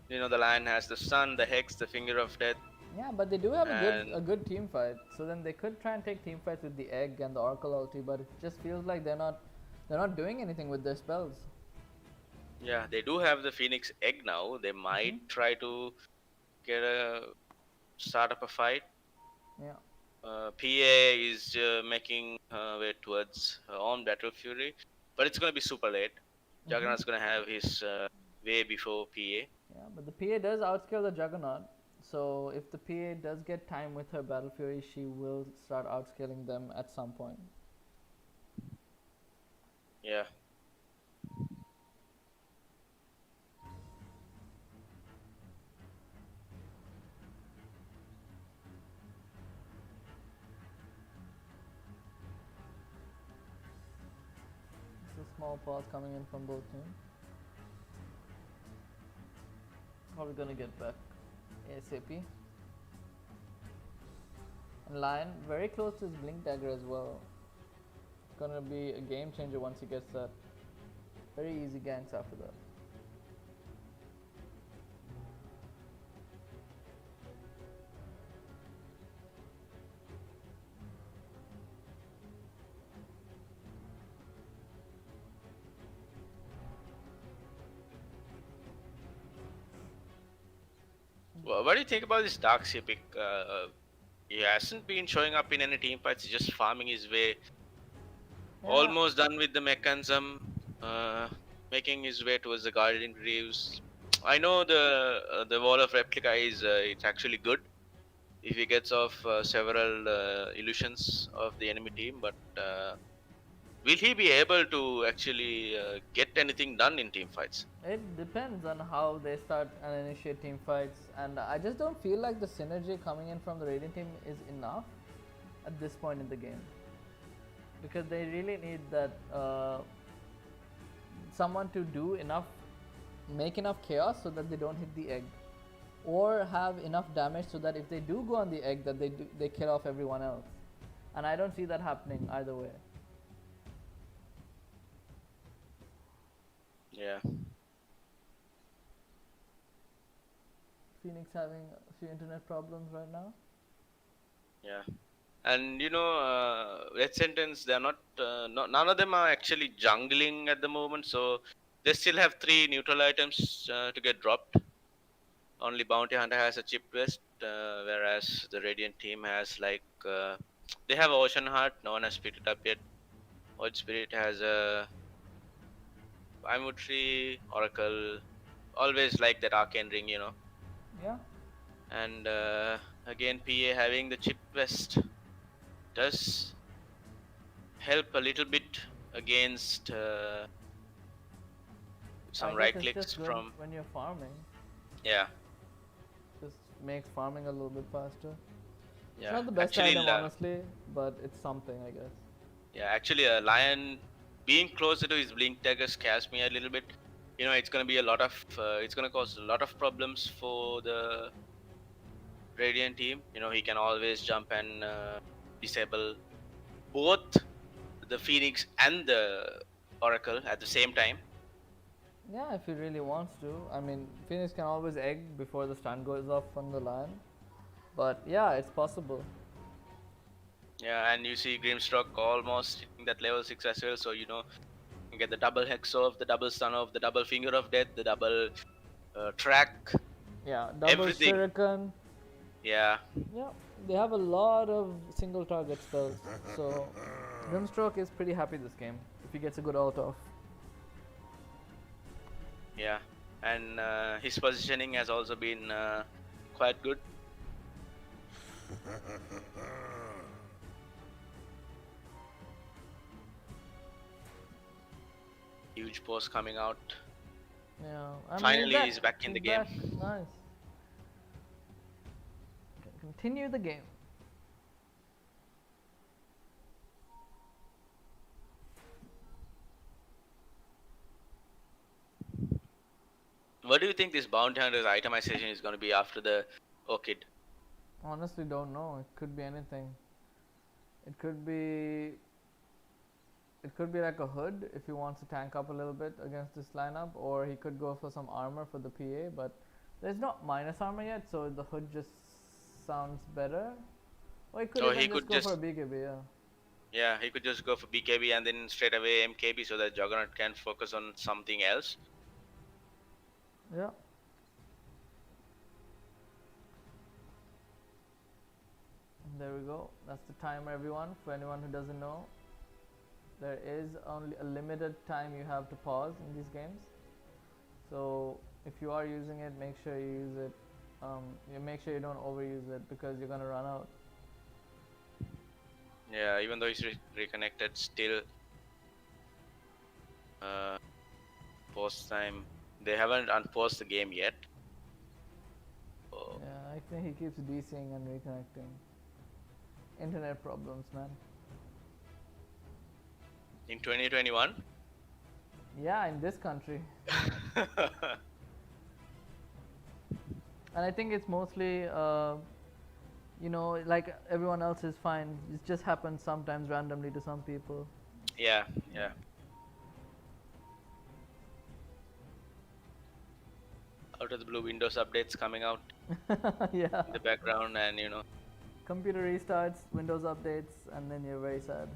Speaker 2: You know, the Lion has the Sun, the Hex, the Finger of Death.
Speaker 1: Yeah, but they do have a good team fight. So then they could try and take team fights with the Egg and the Oracle ulti, but it just feels like they're not doing anything with their spells.
Speaker 2: Yeah, they do have the Phoenix Egg now. They might try to start up a fight.
Speaker 1: Yeah.
Speaker 2: PA is making way towards on Battle Fury, but it's gonna be super late. Juggernaut's gonna have his way before PA.
Speaker 1: Yeah, but the PA does outscale the Juggernaut. So if the PA does get time with her Battle Fury, she will start outscaling them at some point.
Speaker 2: Yeah.
Speaker 1: It's a small pause coming in from both teams. Probably gonna get back ASAP. And Lion very close to his Blink Dagger as well. It's gonna be a game changer once he gets that. Very easy ganks after that.
Speaker 2: Well, what do you think about this Darkseer pick? He hasn't been showing up in any team fights. He's just farming his way. Yeah. Almost done with the mechanism. Making his way towards the Guardian Greaves. I know the wall of replica is it's actually good if he gets off several illusions of the enemy team, but will he be able to actually get anything done in team fights?
Speaker 1: It depends on how they start and initiate team fights, and I just don't feel like the synergy coming in from the Radiant team is enough at this point in the game, because they really need that someone to do enough, make enough chaos so that they don't hit the egg, or have enough damage so that if they do go on the egg, that they kill off everyone else, and I don't see that happening either way.
Speaker 2: Yeah.
Speaker 1: Phoenix having a few internet problems right now.
Speaker 2: Yeah. And you know, Red Sentence, they're not, none of them are actually jungling at the moment, so they still have 3 neutral items to get dropped. Only Bounty Hunter has a chip vest, whereas the Radiant team has like, they have Ocean Heart, no one has picked it up yet. Void Spirit has a Tree, Oracle, always like that Arcane Ring, you know.
Speaker 1: Yeah.
Speaker 2: And again, PA having the chip vest does help a little bit against some right clicks from
Speaker 1: when you're farming.
Speaker 2: Yeah.
Speaker 1: Just makes farming a little bit faster.
Speaker 2: Yeah.
Speaker 1: It's not the best item, honestly, but it's something, I guess.
Speaker 2: Yeah, actually, a Lion being closer to his Blink Dagger scares me a little bit. You know, it's gonna be a lot of, it's gonna cause a lot of problems for the Radiant team. You know, he can always jump and disable both the Phoenix and the Oracle at the same time.
Speaker 1: Yeah, if he really wants to. I mean, Phoenix can always egg before the stun goes off on the Lion. But yeah, it's possible.
Speaker 2: Yeah, and you see Grimstroke almost hitting that level 6 as well, so you know, you get the double hex off, the double stun off, the double finger of death, the double track.
Speaker 1: Yeah, double shuriken.
Speaker 2: Yeah.
Speaker 1: Yeah, they have a lot of single target spells. So Grimstroke is pretty happy this game if he gets a good ult off.
Speaker 2: Yeah, and his positioning has also been quite good. Huge post coming out.
Speaker 1: Yeah, I mean,
Speaker 2: Finally, he's back in the game.
Speaker 1: Nice. Continue the game.
Speaker 2: What do you think this bounty hunter's itemization is going to be after the Orchid?
Speaker 1: Honestly, don't know. It could be anything. It could be. It could be like a hood if he wants to tank up a little bit against this lineup, or he could go for some armor for the PA. But there's not minus armor yet, so the hood just sounds better. Or he could even just go for a BKB, yeah.
Speaker 2: Yeah, he could just go for BKB and then straight away MKB so that Juggernaut can focus on something else.
Speaker 1: Yeah. There we go. That's the timer, everyone. For anyone who doesn't know, there is only a limited time you have to pause in these games. So if you are using it, make sure you use it. You make sure you don't overuse it because you're gonna run out.
Speaker 2: Yeah, even though he's reconnected, still post time. They haven't unpaused the game yet.
Speaker 1: Oh. Yeah, I think he keeps DCing and reconnecting. Internet problems, man.
Speaker 2: In 2021?
Speaker 1: Yeah, in this country. And I think it's mostly, you know, like everyone else is fine. It just happens sometimes randomly to some people.
Speaker 2: Yeah, yeah. Out of the blue, Windows updates coming out.
Speaker 1: Yeah.
Speaker 2: In the background, and you know.
Speaker 1: Computer restarts, Windows updates, and then you're very sad.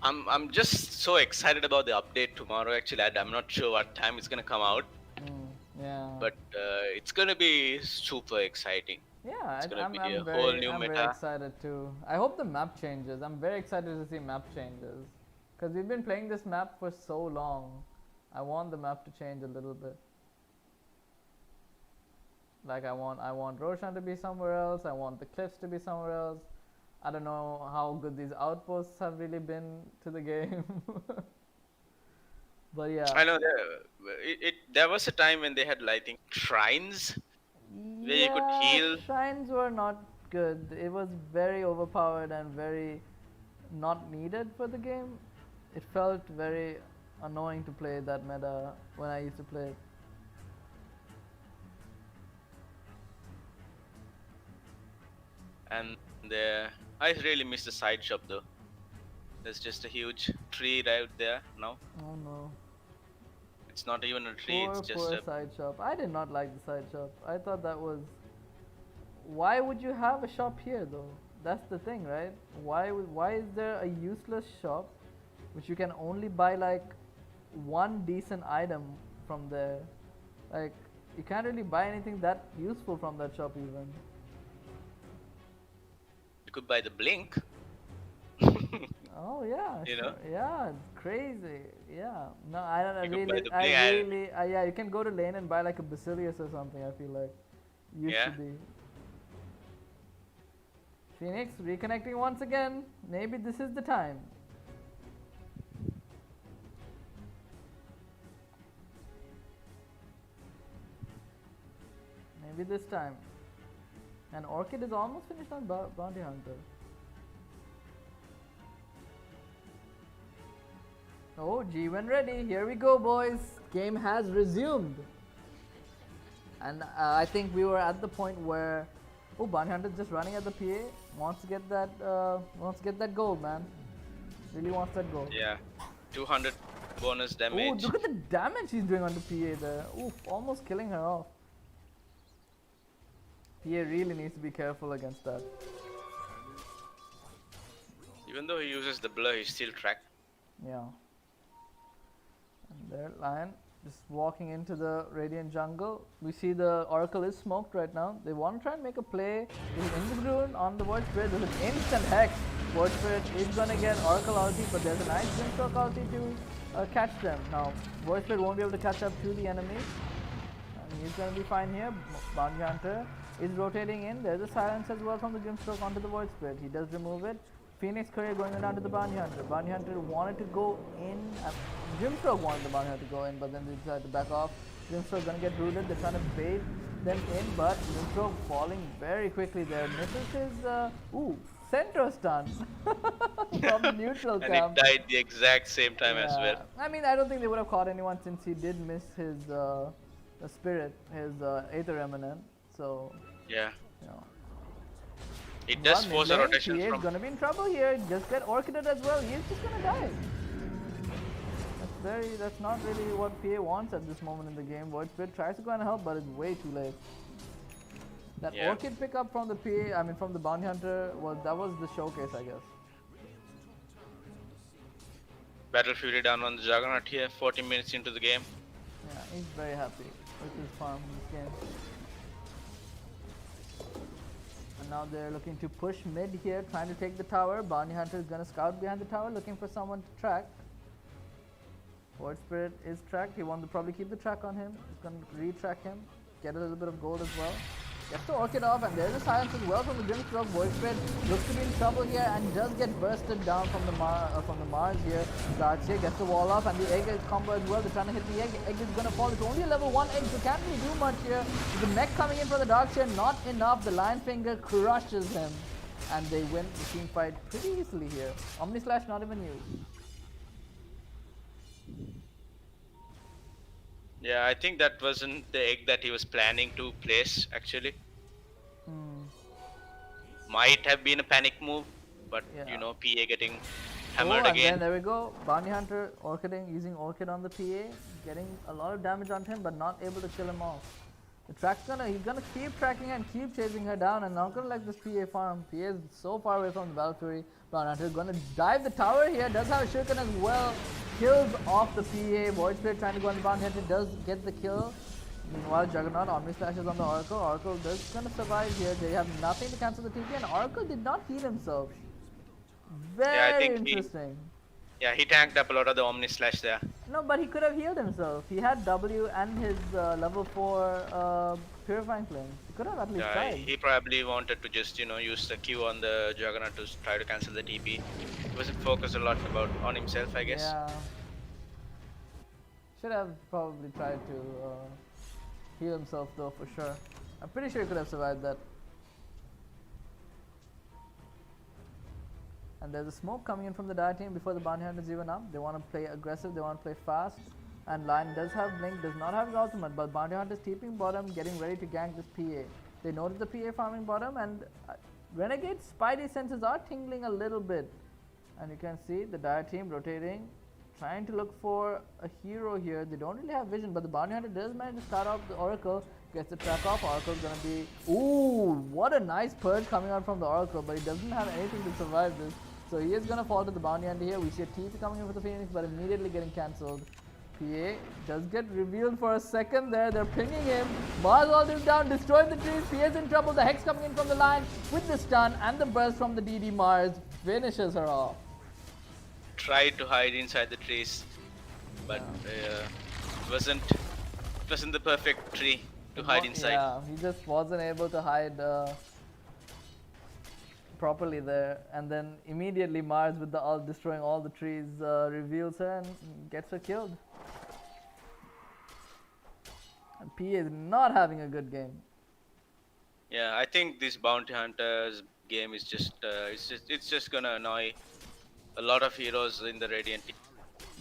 Speaker 2: I'm just so excited about the update tomorrow. Actually, I'm not sure what time it's gonna come out.
Speaker 1: Yeah.
Speaker 2: But it's gonna be super exciting.
Speaker 1: Yeah,
Speaker 2: it's gonna
Speaker 1: I'm
Speaker 2: be
Speaker 1: very,
Speaker 2: a whole new
Speaker 1: I'm
Speaker 2: meta.
Speaker 1: very excited too. I hope the map changes. I'm very excited to see map changes. Because we've been playing this map for so long. I want the map to change a little bit. Like I want Roshan to be somewhere else. I want the cliffs to be somewhere else. I don't know how good these outposts have really been to the game. But yeah.
Speaker 2: I know there was a time when they had, I think, shrines where you could heal.
Speaker 1: Shrines were not good. It was very overpowered and very not needed for the game. It felt very annoying to play that meta when I used to play it.
Speaker 2: And I really miss the side shop though. There's just a huge tree right there now.
Speaker 1: Oh no.
Speaker 2: It's not even a tree, it's just a
Speaker 1: side shop. I did not like the side shop. I thought that was... Why would you have a shop here though? That's the thing, right? Why is there a useless shop which you can only buy like one decent item from there? Like, you can't really buy anything that useful from that shop even.
Speaker 2: You could buy the blink.
Speaker 1: Oh yeah,
Speaker 2: you know?
Speaker 1: Yeah, it's crazy. Yeah, no, I don't
Speaker 2: you
Speaker 1: really, yeah, you can go to lane and buy like a Basilius or something. I feel like used to be. Phoenix reconnecting once again. Maybe this is the time. Maybe this time. And Orchid is almost finished on Bounty Hunter. Oh, G when ready. Here we go, boys. Game has resumed. And I think we were at the point where, oh, Bounty Hunter's just running at the PA. Wants to get that gold, man. Really wants that gold.
Speaker 2: Yeah, 200 bonus damage.
Speaker 1: Oh, look at the damage he's doing on the PA there. Oof, almost killing her off. PA really needs to be careful against that.
Speaker 2: Even though he uses the blur, he's still tracked.
Speaker 1: Yeah. Here, Lion just walking into the Radiant jungle. We see the Oracle is smoked right now. They want to try and make a play. There's an Invisible on the Void Spirit. There's an instant Hex. Void Spirit is going to get Oracle ulti, but there's a nice Grimstroke ulti to catch them. Now, Void Spirit won't be able to catch up to the enemy. And he's going to be fine here. Bounty Hunter is rotating in. There's a silence as well from the Grimstroke onto the Void Spirit. He does remove it. Phoenix Courier going down to the Bounty Hunter. Bounty Hunter wanted to go in. Grimstroke wanted the Bounty Hunter to go in, but then they decided to back off. Grimstroke gonna get rooted. They're trying to bait them in, but Grimstroke falling very quickly there. Misses his center stun from the neutral
Speaker 2: And
Speaker 1: camp.
Speaker 2: it died the exact same time as well.
Speaker 1: I mean, I don't think they would have caught anyone since he did miss his spirit, his Aether Eminent. So
Speaker 2: Yeah.
Speaker 1: you know.
Speaker 2: It does force a rotation
Speaker 1: He is
Speaker 2: from.
Speaker 1: gonna be in trouble here. Just get orchided as well. He is just gonna die. That's not really what PA wants at this moment in the game. Void Spirit tries to go and help, but it's way too late. That orchid pickup from the PA, I mean from the Bounty Hunter, was the showcase, I guess.
Speaker 2: Battle Fury down on the Juggernaut here, 40 minutes into the game.
Speaker 1: Yeah, he's very happy with his farm in this game. And now they're looking to push mid here, trying to take the tower. Bounty Hunter is gonna scout behind the tower, looking for someone to track. Void Spirit is tracked. He wants to probably keep the track on him. He's gonna retrack him, get a little bit of gold as well. Gets the orchid off, and there's a silence as well from the Grimstroke. Void Spirit looks to be in trouble here and does get bursted down from the Mars here. Darkseer gets the wall off, and the egg is combo as well. They're trying to hit the egg. Egg is gonna fall. It's only a level 1 egg, so can't really do much here. The mech coming in for the Darkseer, not enough. The Lion Finger crushes him, and they win the team fight pretty easily here. Omni Slash not even used.
Speaker 2: Yeah, I think that wasn't the egg that he was planning to place actually. Might have been a panic move, but you know, PA getting hammered
Speaker 1: and
Speaker 2: again.
Speaker 1: then there we go. Bounty Hunter orchiding, using orchid on the PA, getting a lot of damage on him, but not able to kill him off. The track's he's gonna keep tracking her and keep chasing her down, and not gonna let this PA farm. PA is so far away from the Battle Fury. Bounty Hunter is gonna dive the tower here, does have a shuriken as well. Kills off the PA. Void Spirit trying to go on the Bounty Hunter, does get the kill. Meanwhile, Juggernaut, Omni Slashes on the Oracle. Oracle does gonna survive here. They have nothing to cancel the TP, and Oracle did not heal himself. Very interesting.
Speaker 2: He tanked up a lot of the Omni Slash there.
Speaker 1: No, but he could have healed himself. He had W and his level 4 Purifying Flame. He could have at least tried.
Speaker 2: He probably wanted to just, you know, use the Q on the Juggernaut to try to cancel the TP. He wasn't focused a lot on himself, I guess.
Speaker 1: Yeah. Should have probably tried to heal himself though, for sure. I'm pretty sure he could have survived that. And there's a smoke coming in from the Dire team before the Bounty Hunter is even up. They want to play aggressive, they want to play fast. And Lion does have Blink, does not have his ultimate, but Bounty Hunter is TPing bottom, getting ready to gank this PA. They notice the PA farming bottom, and Renegade's Spidey senses are tingling a little bit. And you can see the Dire team rotating, trying to look for a hero here. They don't really have vision, but the Bounty Hunter does manage to start off the Oracle, gets the track off. Oracle's gonna be... Ooh, what a nice purge coming out from the Oracle, but he doesn't have anything to survive this. So he is gonna fall to the Bounty Hunter here. We see a TP coming in for the Phoenix, but immediately getting cancelled. PA does get revealed for a second there. They're pinging him. Mars all this down, destroyed the trees. PA's in trouble. The Hex coming in from the line with the stun, and the burst from the DD Mars finishes her off.
Speaker 2: Tried to hide inside the trees, but it wasn't the perfect tree to hide inside.
Speaker 1: Yeah, he just wasn't able to hide properly there, and then immediately Mars with the ult destroying all the trees reveals her and gets her killed. And PA is not having a good game.
Speaker 2: Yeah, I think this Bounty Hunters game is just it's just gonna annoy a lot of heroes in the Radiant team.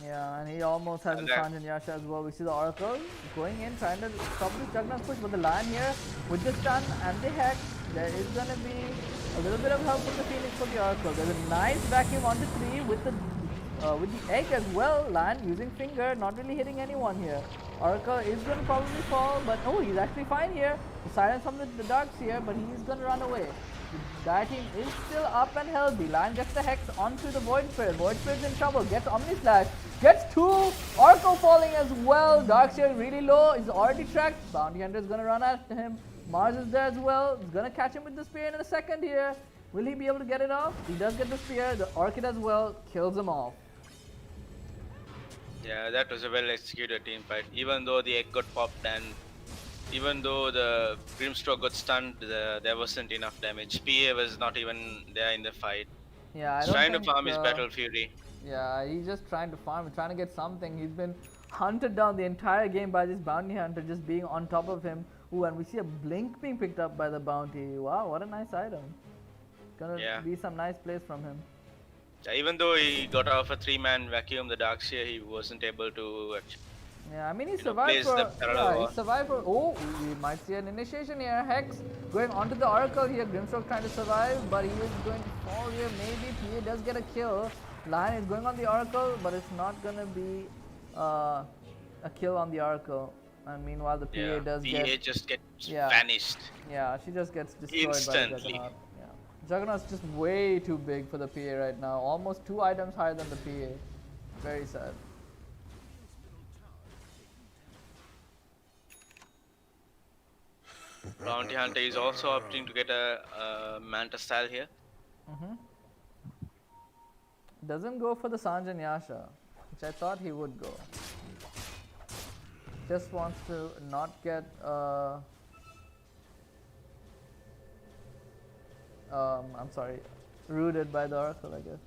Speaker 1: Yeah, and he almost has a Sanjan Yasha as well. We see the Oracle going in, trying to stop this Juggernaut push, but the Lion here with the stun and the Hex, there is gonna be a little bit of help from the Phoenix for the Oracle. There's a nice vacuum on the tree with the egg as well. Lion using finger, not really hitting anyone here. Oracle is gonna probably fall, but oh, he's actually fine here. The silence from the Darks here, but he's gonna run away. The Dire team is still up and healthy. Lion gets the Hex onto the Void Spirit. Void Spirit's in trouble, gets Omni Slash, gets 2. Oracle falling as well. Darkseer really low. He's already tracked. Bounty Hunter is going to run after him. Mars is there as well. He's going to catch him with the spear in a second here. Will he be able to get it off? He does get the spear. The Orchid as well kills him off.
Speaker 2: Yeah, that was a well executed team fight. Even though the egg got popped and even though the Grimstroke got stunned, there wasn't enough damage. PA was not even there in the fight.
Speaker 1: Yeah,
Speaker 2: He's trying to farm his Battle Fury.
Speaker 1: Yeah, he's just trying to farm, trying to get something. He's been hunted down the entire game by this bounty hunter just being on top of him. Ooh, and we see a blink being picked up by the bounty. Wow, what a nice item. Gonna be some nice plays from him.
Speaker 2: Yeah, even though he got off a 3-man vacuum, the Darkseer, he wasn't able to actually.
Speaker 1: Yeah, I mean he survived he survived for. Oh, we might see an initiation here. Hex going onto the Oracle here. Grimstroke trying to survive, but he is going to fall here. Maybe PA does get a kill. Lion is going on the Oracle, but it's not gonna be a kill on the Oracle. And meanwhile, the PA does
Speaker 2: PA just gets vanished.
Speaker 1: Yeah, she just gets destroyed
Speaker 2: instantly.
Speaker 1: by the Juggernaut. Yeah, Juggernaut's just way too big for the PA right now. Almost 2 items higher than the PA. Very sad.
Speaker 2: Bounty Hunter is also opting to get a Manta style here.
Speaker 1: Doesn't go for the Sanj and Yasha, which I thought he would go. Just wants to not get I'm sorry, rooted by the Oracle, I guess.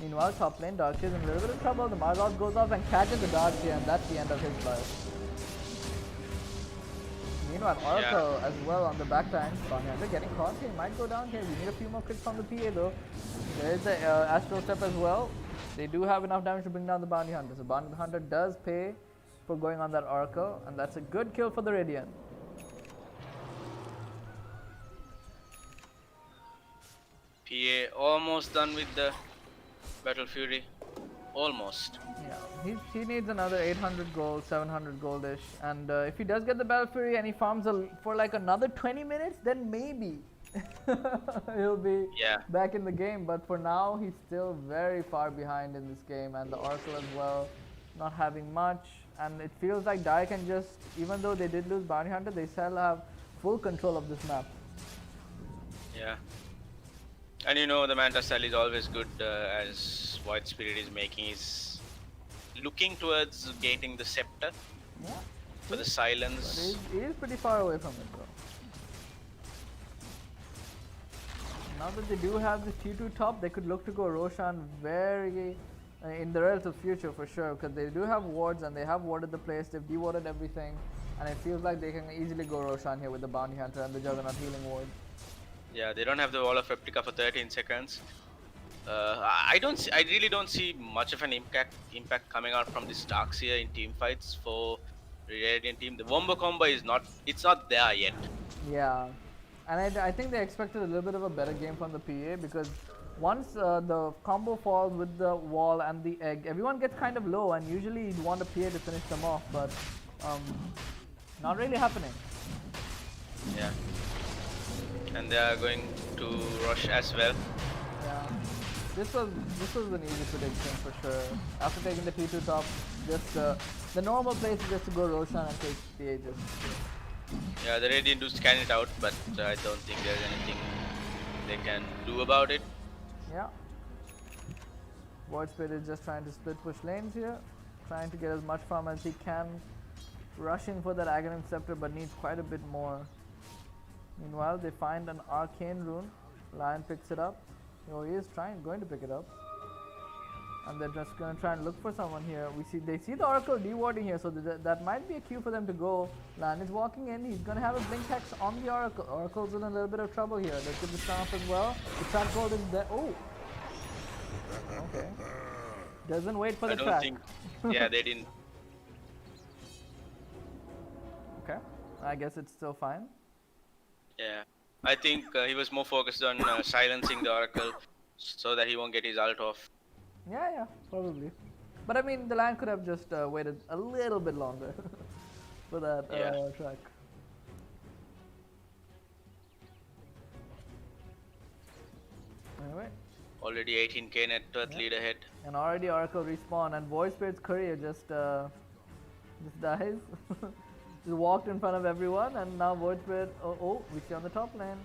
Speaker 1: Meanwhile, top lane, Darkseer is in a little bit of trouble. The Margos goes off and catches the Darkseer, and that's the end of his life. Meanwhile, Oracle as well on the back line. Bounty Hunter getting caught here. He might go down here. We need a few more crits from the PA though. There is the Astral Step as well. They do have enough damage to bring down the Bounty Hunter. So Bounty Hunter does pay for going on that Oracle, and that's a good kill for the Radiant.
Speaker 2: PA almost done with the Battle Fury. Almost.
Speaker 1: Yeah, he needs another 800 gold, 700 goldish, and if he does get the Battle Fury and he farms for like another 20 minutes, then maybe he'll be back in the game. But for now, he's still very far behind in this game, and the Oracle as well, not having much. And it feels like Dai can just, even though they did lose Bounty Hunter, they still have full control of this map.
Speaker 2: Yeah. And you know, the Manta style is always good as White Spirit is making. He's looking towards gating the scepter for the silence.
Speaker 1: But he is pretty far away from it though. Now that they do have this T2 top, they could look to go Roshan very in the relative future for sure, because they do have wards and they have warded the place, they've dewarded everything, and it feels like they can easily go Roshan here with the Bounty Hunter and the Juggernaut healing ward.
Speaker 2: Yeah, they don't have the Wall of Replica for 13 seconds. I really don't see much of an impact coming out from this Darkseer in team fights for Radiant team. The Wombo combo is not there yet.
Speaker 1: Yeah, and I think they expected a little bit of a better game from the PA, because once the combo falls with the wall and the egg, everyone gets kind of low, and usually you'd want a PA to finish them off, but not really happening.
Speaker 2: Yeah. And they are going to rush as well.
Speaker 1: Yeah, this was an easy prediction for sure. After taking the T2 top, just the normal place is just to go Roshan and take the Aegis.
Speaker 2: Yeah, the Radiant do scan it out, but I don't think there's anything they can do about it.
Speaker 1: Yeah. Void Spirit is just trying to split push lanes here, trying to get as much farm as he can, rushing for that Aghanim Scepter, but needs quite a bit more. Meanwhile, they find an Arcane Rune. Lion picks it up. Oh, he is going to pick it up. And they're just going to try and look for someone here. They see the Oracle dewarding here, so that might be a cue for them to go. Lion is walking in. He's going to have a Blink Hex on the Oracle. Oracle's in a little bit of trouble here. They could be off as well. The trap gold is there. Oh! Okay. Doesn't wait for the trap.
Speaker 2: Yeah, they didn't.
Speaker 1: Okay. I guess it's still fine.
Speaker 2: Yeah, I think he was more focused on silencing the Oracle so that he won't get his ult off.
Speaker 1: Yeah, probably. But I mean, the Lion could have just waited a little bit longer for that track. Anyway.
Speaker 2: Already 18k net worth lead ahead.
Speaker 1: And already Oracle respawn, and Void Spirit's courier just Just dies. Just walked in front of everyone, and now Void Spirit. Oh, we see on the top lane.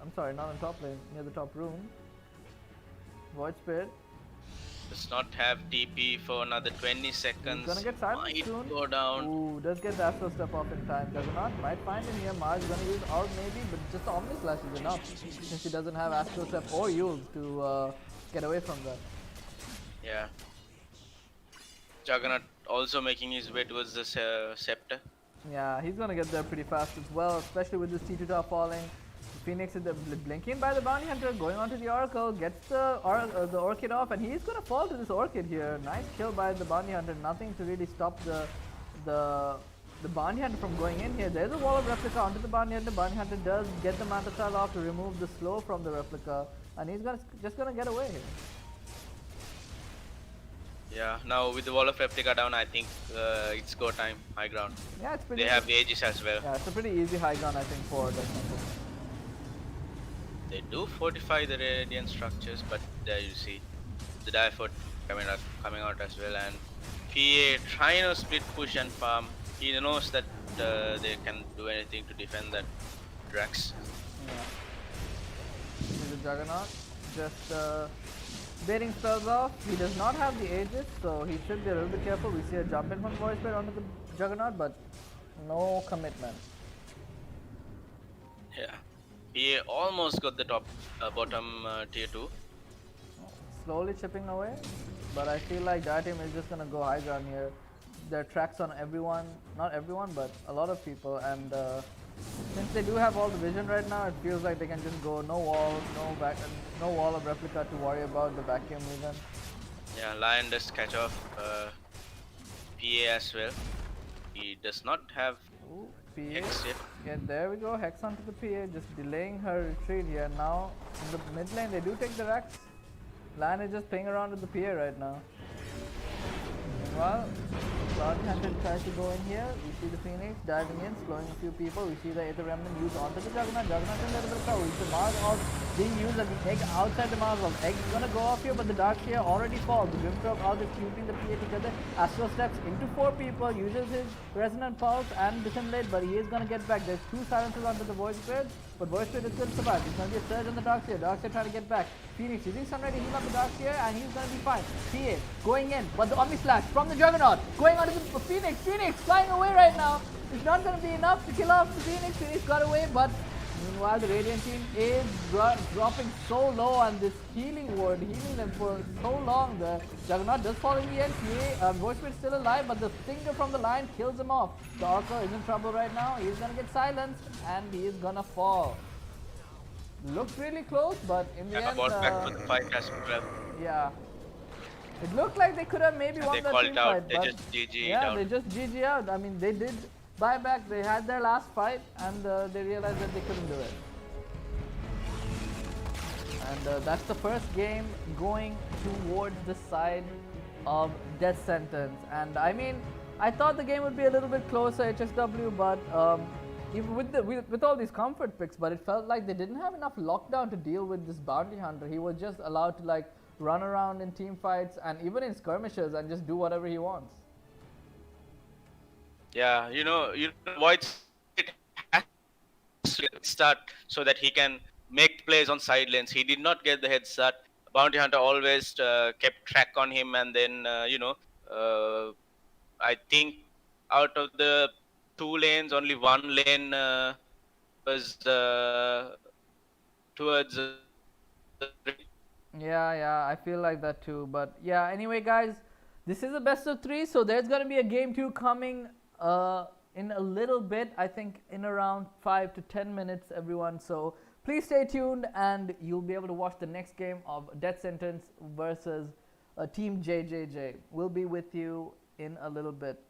Speaker 1: I'm sorry, not on top lane, near the top room. Void Spirit.
Speaker 2: Does not have TP for another 20 seconds.
Speaker 1: He's gonna get silenced
Speaker 2: Might
Speaker 1: soon.
Speaker 2: go down.
Speaker 1: Ooh, does get the Astro Step off in time. Juggernaut might find him here. Mars gonna use Ult maybe, but just the Omni Slash is enough since he doesn't have Astro Step or Yules to get away from that.
Speaker 2: Yeah. Juggernaut also making his way towards the scepter.
Speaker 1: Yeah, he's gonna get there pretty fast as well, especially with this T2 top falling. Phoenix is blinking by the Bounty Hunter, going onto the Oracle, gets the Orchid off, and he's gonna fall to this Orchid here. Nice kill by the Bounty Hunter, nothing to really stop the Bounty Hunter from going in here. There's a wall of Replica onto the Bounty Hunter. Bounty Hunter does get the Manta Child off to remove the slow from the Replica, and he's just gonna get away here.
Speaker 2: Yeah, now with the wall of replica down, I think it's go time, high ground.
Speaker 1: Yeah, it's pretty.
Speaker 2: They have Aegis as well.
Speaker 1: Yeah, it's a pretty easy high ground, I think, for them.
Speaker 2: They do fortify the radiant structures, but there you see the Dive coming out as well, and PA trying to split push and farm. He knows that they can do anything to defend that Drax.
Speaker 1: Yeah. He's a Juggernaut. Just baiting spells off. He does not have the Aegis, so he should be a little bit careful. We see a jump in from Voice Blade onto the Juggernaut, but no commitment.
Speaker 2: Yeah. He almost got the bottom tier 2.
Speaker 1: Slowly chipping away, but I feel like that team is just gonna go high ground here. There are tracks on everyone, not everyone, but a lot of people, and since they do have all the vision right now, it feels like they can just go no wall, no wall of replica to worry about the vacuum even.
Speaker 2: Yeah, Lion does catch off PA as well. He does not have
Speaker 1: PA.
Speaker 2: Hex yet.
Speaker 1: Yeah, there we go. Hex onto the PA, just delaying her retreat here. Now, in the mid lane, they do take the racks. Lion is just playing around with the PA right now. Meanwhile, Bounty Hunter tries to go in here. We see the Phoenix diving in, slowing a few people. We see the Aether Remnant used onto the Juggernaut. Juggernaut in a little bit of cover. We see the Mars out being used as the egg outside the Mars. Egg is gonna go off here, but the Dark Sphere already falls. The Grimstroke out is keeping the PA together. Astro steps into 4 people, uses his Resonant Pulse and Dissimulate, but he is gonna get back. There's 2 silences onto the Void Spirit, but Void Spirit is going to survive. There's gonna be a surge on the Dark Sphere. Dark Sphere trying to get back. Phoenix using Sunray to heal up the Dark Sphere, and he's gonna be fine. PA going in, but the Omni Slash from the Juggernaut going onto the Phoenix. Phoenix flying away right now. It's not gonna be enough to kill off the Phoenix. Phoenix got away, but meanwhile the Radiant team is dropping so low on this healing ward, healing them for so long. The Juggernaut does fall in the end. Void Spirit still alive, but the Stinger from the line kills him off. The Oracle is in trouble right now. He's gonna get silenced, and he is gonna fall. Looks really close, but in the end,
Speaker 2: back for the fight as well.
Speaker 1: yeah. It looked like they could have maybe won that team fight,
Speaker 2: they
Speaker 1: but
Speaker 2: just GG
Speaker 1: yeah,
Speaker 2: out.
Speaker 1: they just GG out. I mean, they did buy back. They had their last fight, and they realized that they couldn't do it. And that's the first game going towards the side of Death Sentence. And I mean, I thought the game would be a little bit closer, HSW, but even with all these comfort picks, but it felt like they didn't have enough lockdown to deal with this Bounty Hunter. He was just allowed to like run around in team fights and even in skirmishes and just do whatever he wants.
Speaker 2: Yeah, Void has to start so that he can make plays on side lanes. He did not get the head start. Bounty Hunter always kept track on him, and then I think out of the 2 lanes, only 1 lane was towards.
Speaker 1: Yeah, I feel like that too. But yeah, anyway, guys, this is a best of 3, so there's gonna be a game 2 coming in a little bit. I think in around 5 to 10 minutes, everyone. So please stay tuned, and you'll be able to watch the next game of Death Sentence versus Team JJJ. We'll be with you in a little bit.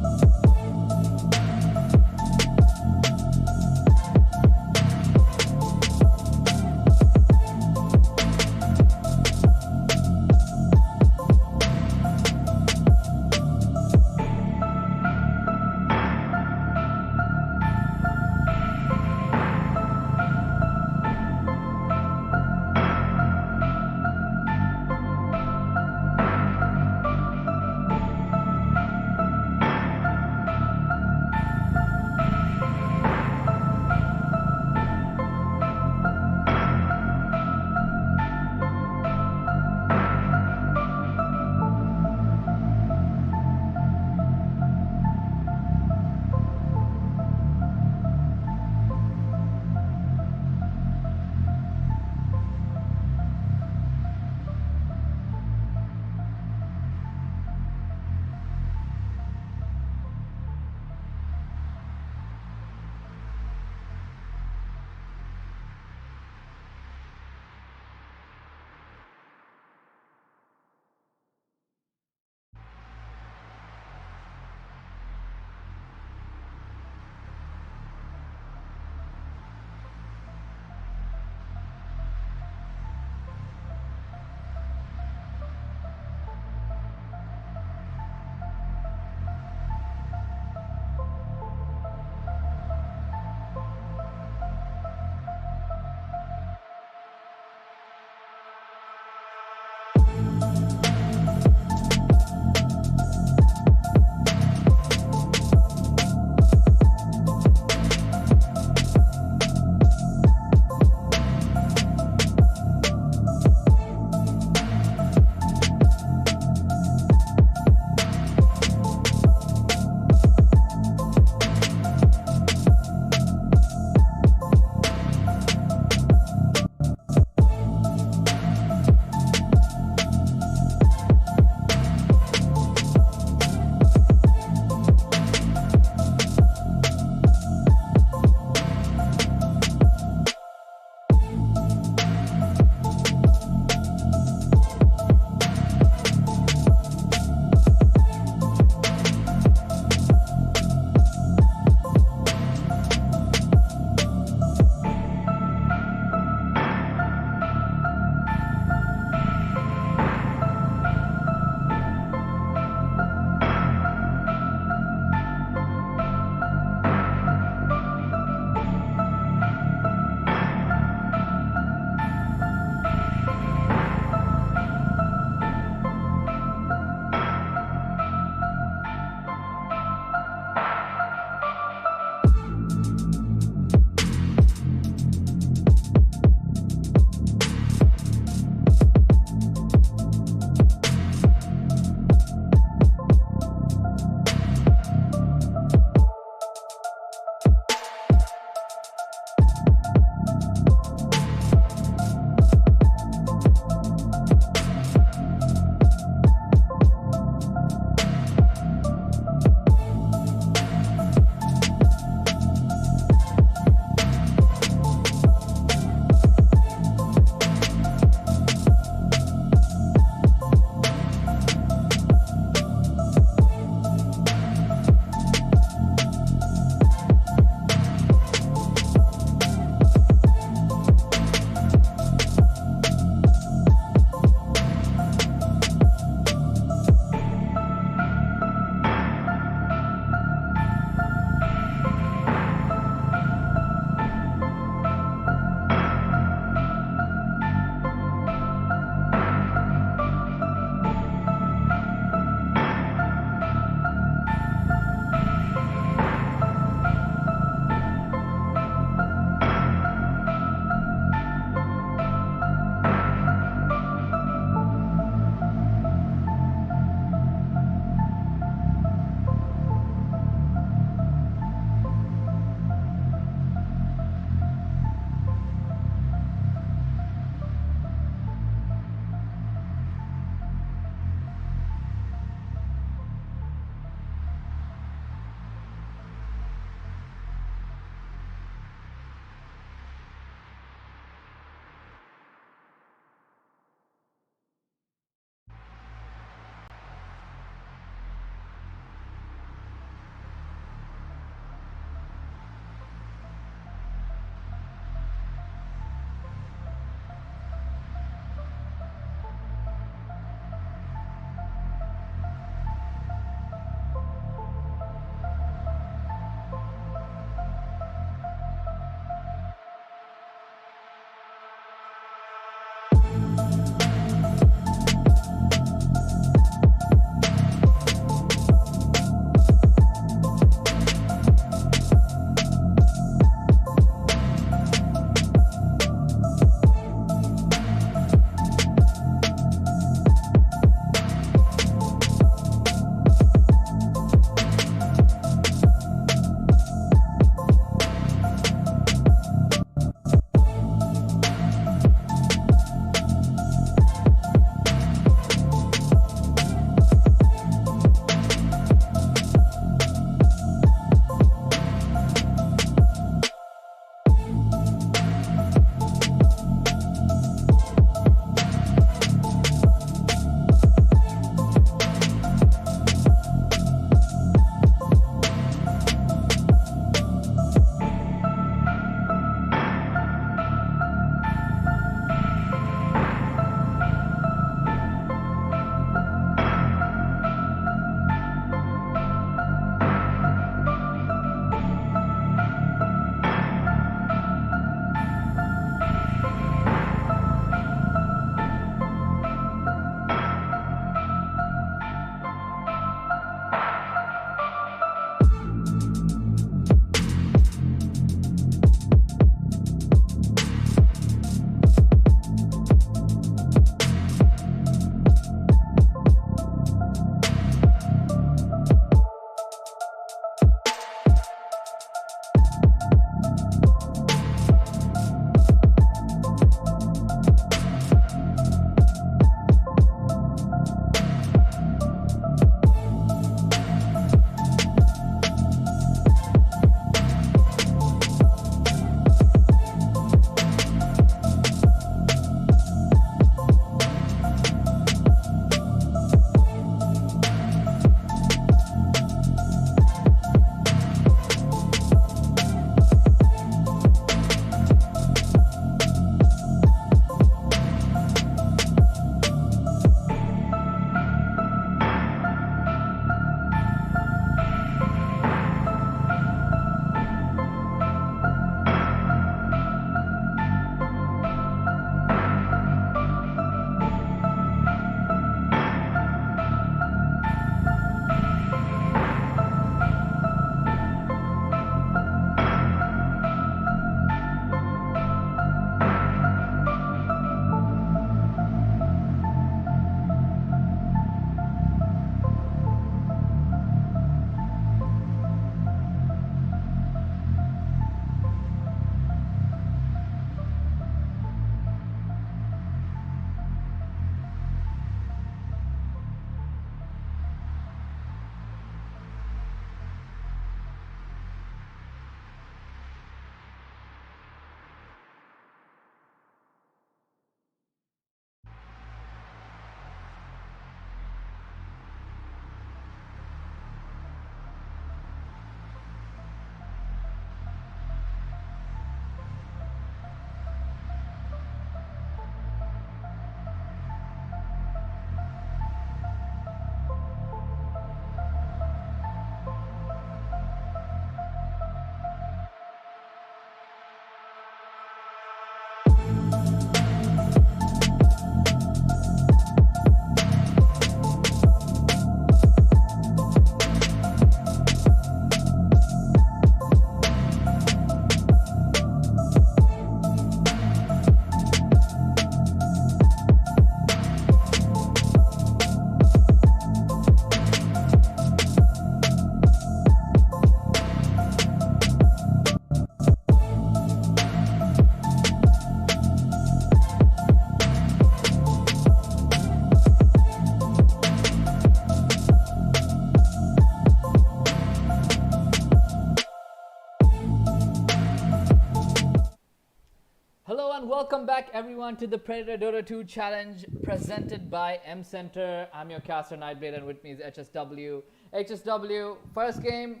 Speaker 1: welcome back everyone to the Predator Dota 2 challenge presented by mCENTRE. I'm your caster Nightblade and with me is HSW. HSW, first game,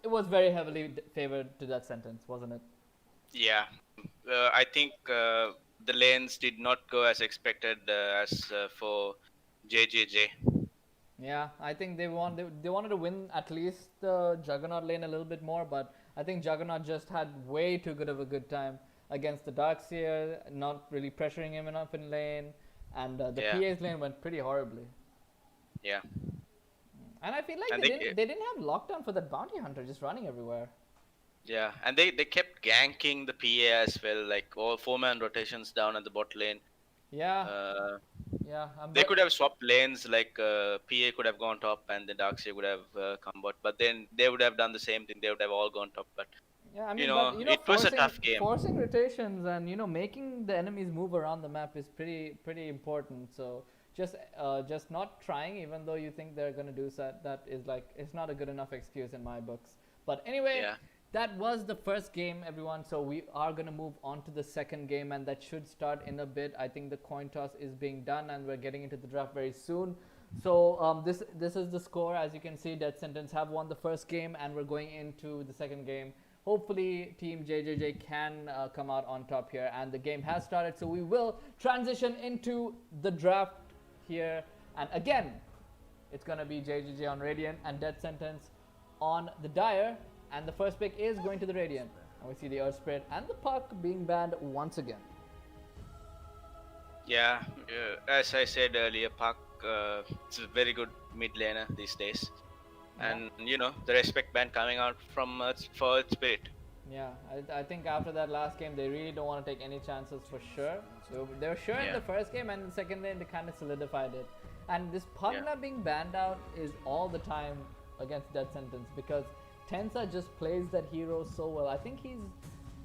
Speaker 1: it was very heavily favored to that sentence, wasn't it?
Speaker 2: Yeah, I think the lanes did not go as expected as for JJJ.
Speaker 1: Yeah, I think they wanted to win at least the Juggernaut lane a little bit more, but I think Juggernaut just had way too good of a good time against the Darkseer, not really pressuring him enough in lane, and the
Speaker 2: Yeah,
Speaker 1: PA's lane went pretty horribly.
Speaker 2: yeah,
Speaker 1: And I feel like
Speaker 2: and
Speaker 1: they didn't have lockdown for that bounty hunter just running everywhere.
Speaker 2: yeah, and they kept ganking the PA as well, like all 4-man rotations down at the bot lane.
Speaker 1: Yeah,
Speaker 2: Uh,
Speaker 1: yeah.
Speaker 2: they could have swapped lanes, like PA could have gone top and the Darkseer would have come bot, but then they would have done the same thing. They would have all gone top, but
Speaker 1: Yeah, I mean, but
Speaker 2: it was a
Speaker 1: forcing
Speaker 2: tough game.
Speaker 1: forcing rotations and making the enemies move around the map is pretty important. So just not trying, even though you think they're gonna do that is like it's not a good enough excuse in my books. But anyway,
Speaker 2: Yeah,
Speaker 1: that was the first game, everyone. So we are gonna move on to the second game, and that should start in a bit. I think the coin toss is being done, and we're getting into the draft very soon. So this is the score. As you can see, Death Sentence have won the first game, and we're going into the second game. Hopefully, Team JJJ can come out on top here, and the game has started. So we will transition into the draft here, and again, it's gonna be JJJ on Radiant and Death Sentence on the Dire, and the first pick is going to the Radiant. And we see the Earth Spirit and the Puck being banned once again.
Speaker 2: yeah. As I said earlier, Park it's a very good mid laner these days. And the respect band coming out from for Spirit.
Speaker 1: Yeah, I think after that last game, they really don't want to take any chances for sure. So they were sure in the first game, and in the second lane, they kind of solidified it. And this Pugna being banned out is all the time against Death Sentence, because Tensa just plays that hero so well. I think he's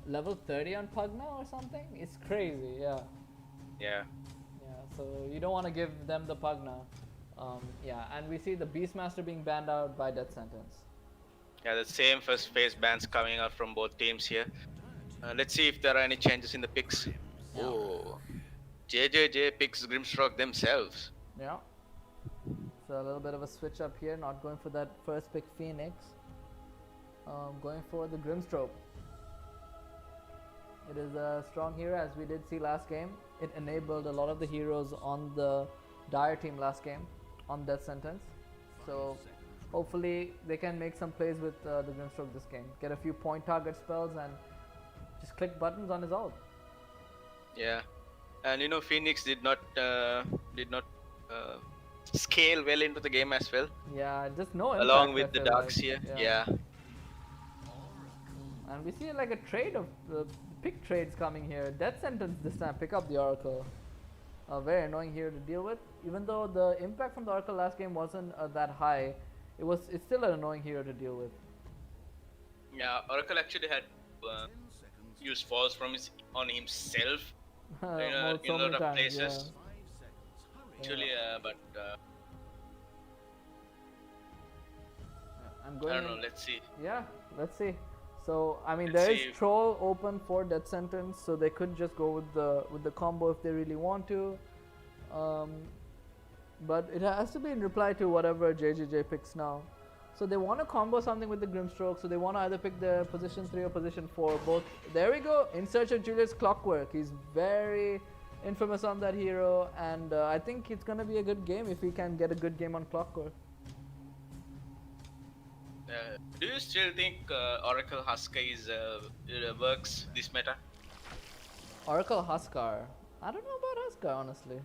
Speaker 1: level 30 on Pugna or something. It's crazy, yeah.
Speaker 2: Yeah.
Speaker 1: Yeah, so you don't want to give them the Pugna. Yeah, and we see the Beastmaster being banned out by Death Sentence.
Speaker 2: Yeah, the same first phase bans coming out from both teams here. Let's see if there are any changes in the picks.
Speaker 1: Yeah.
Speaker 2: Oh, JJJ picks Grimstroke themselves.
Speaker 1: Yeah. So a little bit of a switch up here, not going for that first pick Phoenix. Going for the Grimstroke. It is a strong hero, as we did see last game. It enabled a lot of the heroes on the Dire team last game on Death Sentence. So hopefully they can make some plays with the Grimstroke this game. Get a few point target spells and just click buttons on his ult.
Speaker 2: Yeah, and Phoenix did not scale well into the game as well.
Speaker 1: Yeah, just no impact,
Speaker 2: along with
Speaker 1: I
Speaker 2: the
Speaker 1: feel like.
Speaker 2: Darkseer. Yeah.
Speaker 1: And we see like a trade of pick trades coming here. Death Sentence this time pick up the Oracle. Very annoying here to deal with. Even though the impact from the Oracle last game wasn't that high, it's still an annoying hero to deal with.
Speaker 2: Yeah, Oracle actually had used falls from on himself in a lot of places.
Speaker 1: Yeah.
Speaker 2: Actually, but
Speaker 1: I'm going.
Speaker 2: I don't know. Let's see.
Speaker 1: Yeah, let's see. So I mean,
Speaker 2: Let's
Speaker 1: there is
Speaker 2: see.
Speaker 1: Troll open for Death Sentence, so they could just go with the combo if they really want to. But it has to be in reply to whatever JJJ picks now. So they want to combo something with the Grimstroke, so they want to either pick the position 3 or position 4. Both. There we go. In search of Julius Clockwork. He's very infamous on that hero, and I think it's gonna be a good game if we can get a good game on Clockwork.
Speaker 2: Do you still think Oracle Husker works this meta?
Speaker 1: Oracle Huskar. I don't know about Huskar, honestly.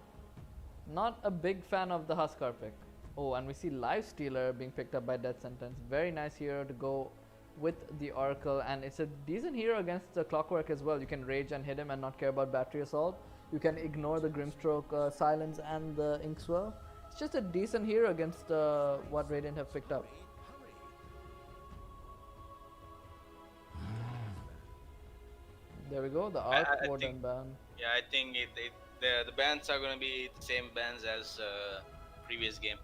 Speaker 1: Not a big fan of the Huskar pick. Oh, and we see Lifestealer being picked up by Death Sentence. Very nice hero to go with the Oracle, and it's a decent hero against the Clockwork as well. You can rage and hit him and not care about Battery Assault. You can ignore the Grimstroke Silence and the Inkswell. It's just a decent hero against what Radiant have picked up. There we go, the Arc Warden ban.
Speaker 2: Yeah, I think the bans are gonna be the same bans as previous game.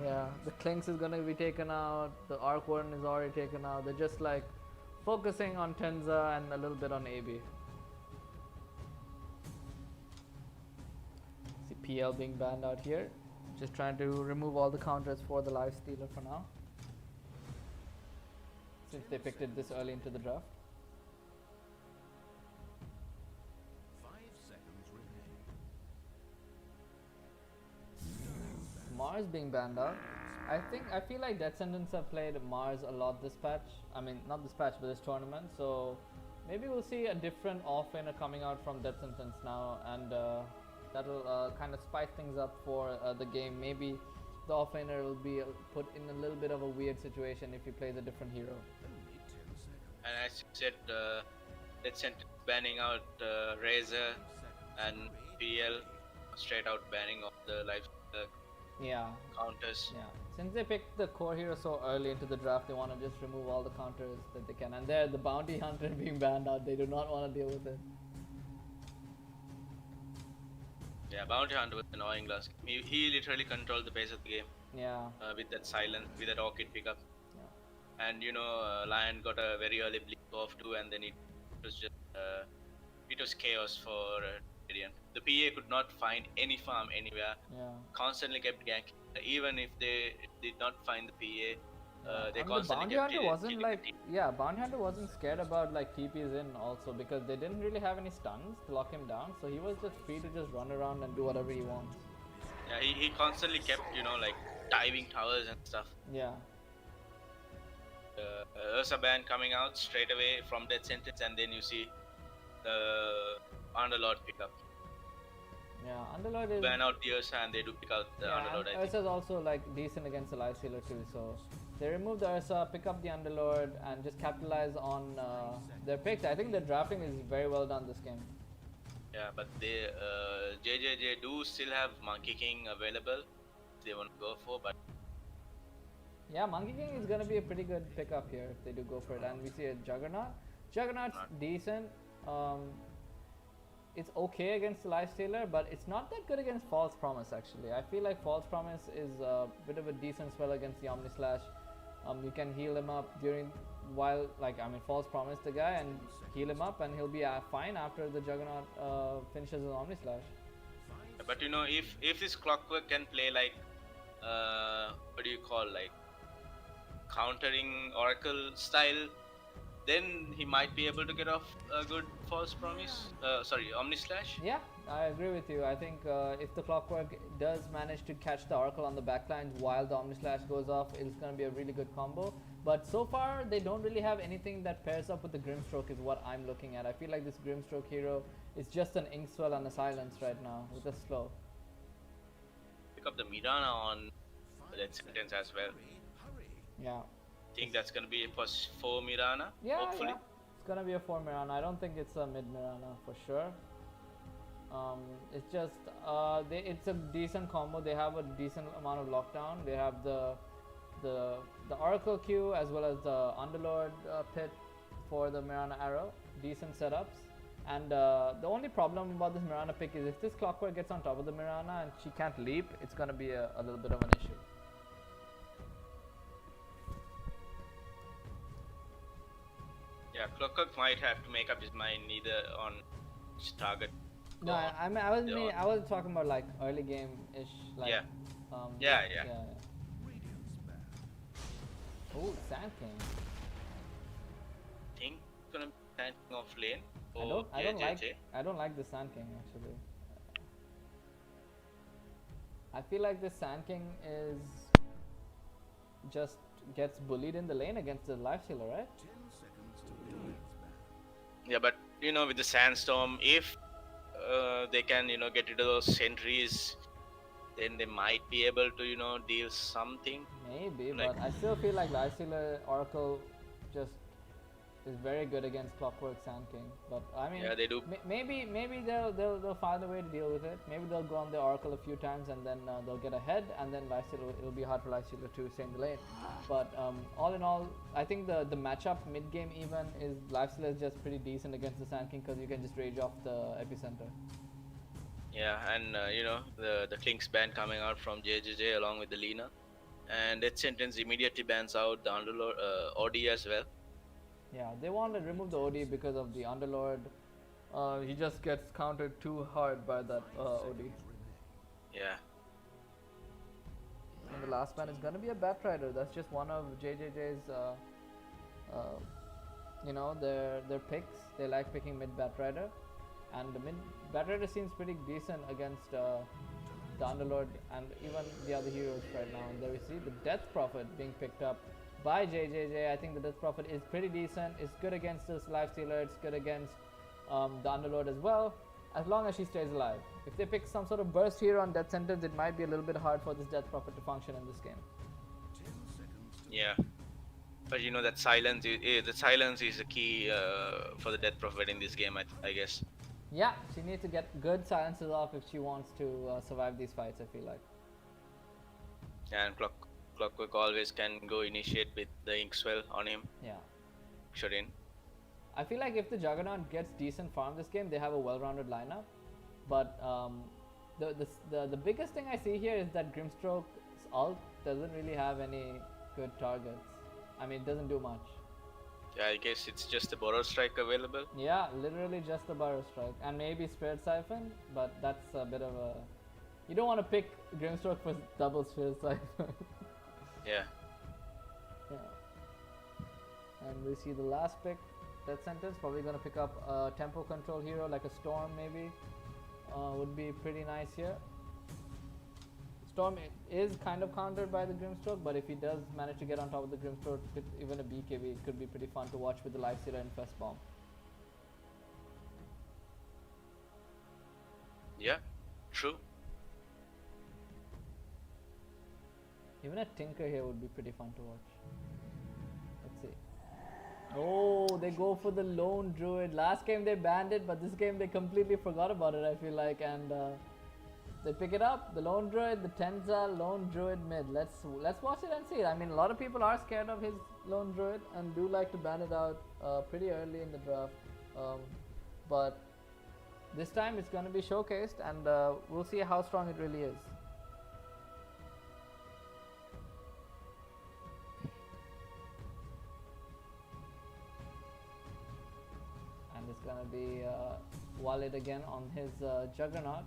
Speaker 1: Yeah, the Clinks is gonna be taken out, the Arc Warden is already taken out. They're just like focusing on Tenza and a little bit on AB. PL being banned out here. Just trying to remove all the counters for the life stealer for now, since they picked it this early into the draft.
Speaker 3: 5 seconds remaining.
Speaker 1: Mars being banned out. I feel like Death Sentence have played Mars a lot this patch. I mean, not this patch, but this tournament. So maybe we'll see a different offlaner coming out from Death Sentence now, and that'll kind of spice things up for the game. Maybe the offlaner will be put in a little bit of a weird situation if he plays a different hero.
Speaker 3: Only 10 seconds.
Speaker 2: And as you said, it's banning out Razor and PL, straight out banning of the life
Speaker 1: Yeah.
Speaker 2: counters.
Speaker 1: Yeah, since they picked the core hero so early into the draft, they want to just remove all the counters that they can. And there, the bounty hunter being banned out, they do not want to deal with it.
Speaker 2: Yeah, Bounty Hunter was annoying last game. He literally controlled the pace of the game
Speaker 1: Yeah,
Speaker 2: with that silence, with that orchid pickup.
Speaker 1: yeah,
Speaker 2: And Lion got a very early blink off too, and then it was just it was chaos for Radiant. The PA could not find any farm anywhere.
Speaker 1: yeah.
Speaker 2: Constantly kept ganking. Even if they did not find the PA, they
Speaker 1: And the
Speaker 2: constantly
Speaker 1: bounty
Speaker 2: kept
Speaker 1: hunter
Speaker 2: killing
Speaker 1: wasn't
Speaker 2: the
Speaker 1: like,
Speaker 2: team.
Speaker 1: yeah, bounty hunter wasn't scared about like TPs in also, because they didn't really have any stuns to lock him down, so he was just free to just run around and do whatever he wants.
Speaker 2: Yeah, he constantly kept like diving towers and stuff.
Speaker 1: Yeah,
Speaker 2: Ursa ban coming out straight away from Death Sentence, and then you see the Underlord pick up.
Speaker 1: yeah. Underlord is.
Speaker 2: Ban out the Ursa, and they do pick out the Underlord, I think.
Speaker 1: Ursa's also like decent against the life stealer too, so they remove the Ursa, pick up the Underlord, and just capitalize on their picks. I think their drafting is very well done this game.
Speaker 2: Yeah, but they JJJ do still have Monkey King available if they want to go for, but
Speaker 1: Yeah, Monkey King is gonna be a pretty good pickup here if they do go for it. And we see a Juggernaut. Juggernaut's decent. It's okay against the Lifestealer, but it's not that good against False Promise actually. I feel like False Promise is a bit of a decent spell against the Omni Slash. You can heal him up False Promise the guy and heal him up, and he'll be fine after the Juggernaut finishes his Omni Slash.
Speaker 2: but if this Clockwork can play like what do you call, like countering Oracle style, then he might be able to get off a good False Promise. Omni Slash.
Speaker 1: Yeah, I agree with you. I think if the Clockwork does manage to catch the Oracle on the backlines while the Omni Slash goes off, it's going to be a really good combo. But so far, they don't really have anything that pairs up with the Grimstroke is what I'm looking at. I feel like this Grimstroke hero is just an Inkswell and a Silence right now with a slow.
Speaker 2: Pick up the Mirana on that sentence as well.
Speaker 1: Yeah.
Speaker 2: Think that's gonna be a plus 4 Mirana,
Speaker 1: Yeah,
Speaker 2: hopefully.
Speaker 1: yeah. It's gonna be a 4 Mirana. I don't think it's a mid Mirana for sure. It's just it's a decent combo. They have a decent amount of lockdown. They have the Oracle Q as well as the Underlord pit for the Mirana arrow. Decent setups. And the only problem about this Mirana pick is if this Clockwork gets on top of the Mirana and she can't leap, it's gonna be a little bit of an issue.
Speaker 2: Yeah, Clockwork might have to make up his mind either on which target.
Speaker 1: No, I was talking about like early game ish. Like,
Speaker 2: Yeah.
Speaker 1: yeah.
Speaker 3: Radiant's back.
Speaker 1: Oh, Sand King.
Speaker 2: Think it's gonna be standing off lane
Speaker 1: I
Speaker 2: for
Speaker 1: don't like the Sand King actually. I feel like the Sand King is just gets bullied in the lane against the Lifestealer, right?
Speaker 3: 10 seconds to Radiant's back.
Speaker 2: Yeah, but with the Sandstorm, if they can get rid of those sentries, then they might be able to deal something.
Speaker 1: Maybe,
Speaker 2: Like-
Speaker 1: but I still feel like Lifestealer Oracle just is very good against Clockwork Sand King. But I mean,
Speaker 2: Yeah, they do.
Speaker 1: maybe they'll find a way to deal with it. Maybe they'll go on the Oracle a few times and then they'll get ahead, and then Lifestealer it'll be hard for Lifestealer to stay in the lane. But all in all, I think the matchup mid game even is Lifestealer is just pretty decent against the Sand King because you can just rage off the epicenter.
Speaker 2: Yeah, and the Klinks ban coming out from JJJ along with the Lina, and that sentence immediately bans out the Underlord OD as well.
Speaker 1: Yeah, they want to remove the OD because of the Underlord. He just gets countered too hard by that OD.
Speaker 2: Yeah.
Speaker 1: And the last man is gonna be a Batrider. That's just one of JJJ's, their picks. They like picking mid Batrider, and the mid Batrider seems pretty decent against the Underlord and even the other heroes right now. And there we see the Death Prophet being picked up by JJJ. I think the Death Prophet is pretty decent. It's good against this Lifestealer. It's good against the Underlord as well, as long as she stays alive. If they pick some sort of burst hero on death sentence, it might be a little bit hard for this Death Prophet to function in this game.
Speaker 3: 10 seconds to
Speaker 2: Yeah. But you know that the silence is the key for the Death Prophet in this game, I guess.
Speaker 1: Yeah, she needs to get good silences off if she wants to survive these fights, I feel like.
Speaker 2: And Clockwork always can go initiate with the Inkswell on him.
Speaker 1: Yeah.
Speaker 2: Shut-in.
Speaker 1: I feel like if the Juggernaut gets decent farm this game, they have a well-rounded lineup. But the biggest thing I see here is that Grimstroke's ult doesn't really have any good targets. I mean, it doesn't do much.
Speaker 2: Yeah, I guess it's just the Borrow Strike available.
Speaker 1: Yeah, literally just the Burrow Strike. And maybe Spirit Siphon, but that's a bit of a... You don't want to pick Grimstroke for double Spirit Siphon.
Speaker 2: Yeah.
Speaker 1: Yeah. And we see the last pick, Death Sentence, probably going to pick up a tempo control hero like a Storm maybe. Would be pretty nice here. Storm is kind of countered by the Grimstroke, but if he does manage to get on top of the Grimstroke with even a BKB, it could be pretty fun to watch with the Lifestealer and Fest Bomb.
Speaker 2: Yeah, true.
Speaker 1: Even a Tinker here would be pretty fun to watch. Let's see. Oh, they go for the Lone Druid. Last game they banned it, but this game they completely forgot about it, I feel like, and they pick it up. The Lone Druid, the Tenza, Lone Druid mid. Let's watch it and see it. I mean, a lot of people are scared of his Lone Druid and do like to ban it out pretty early in the draft. But this time it's going to be showcased, and we'll see how strong it really is. And it's going to be Walid again on his Juggernaut.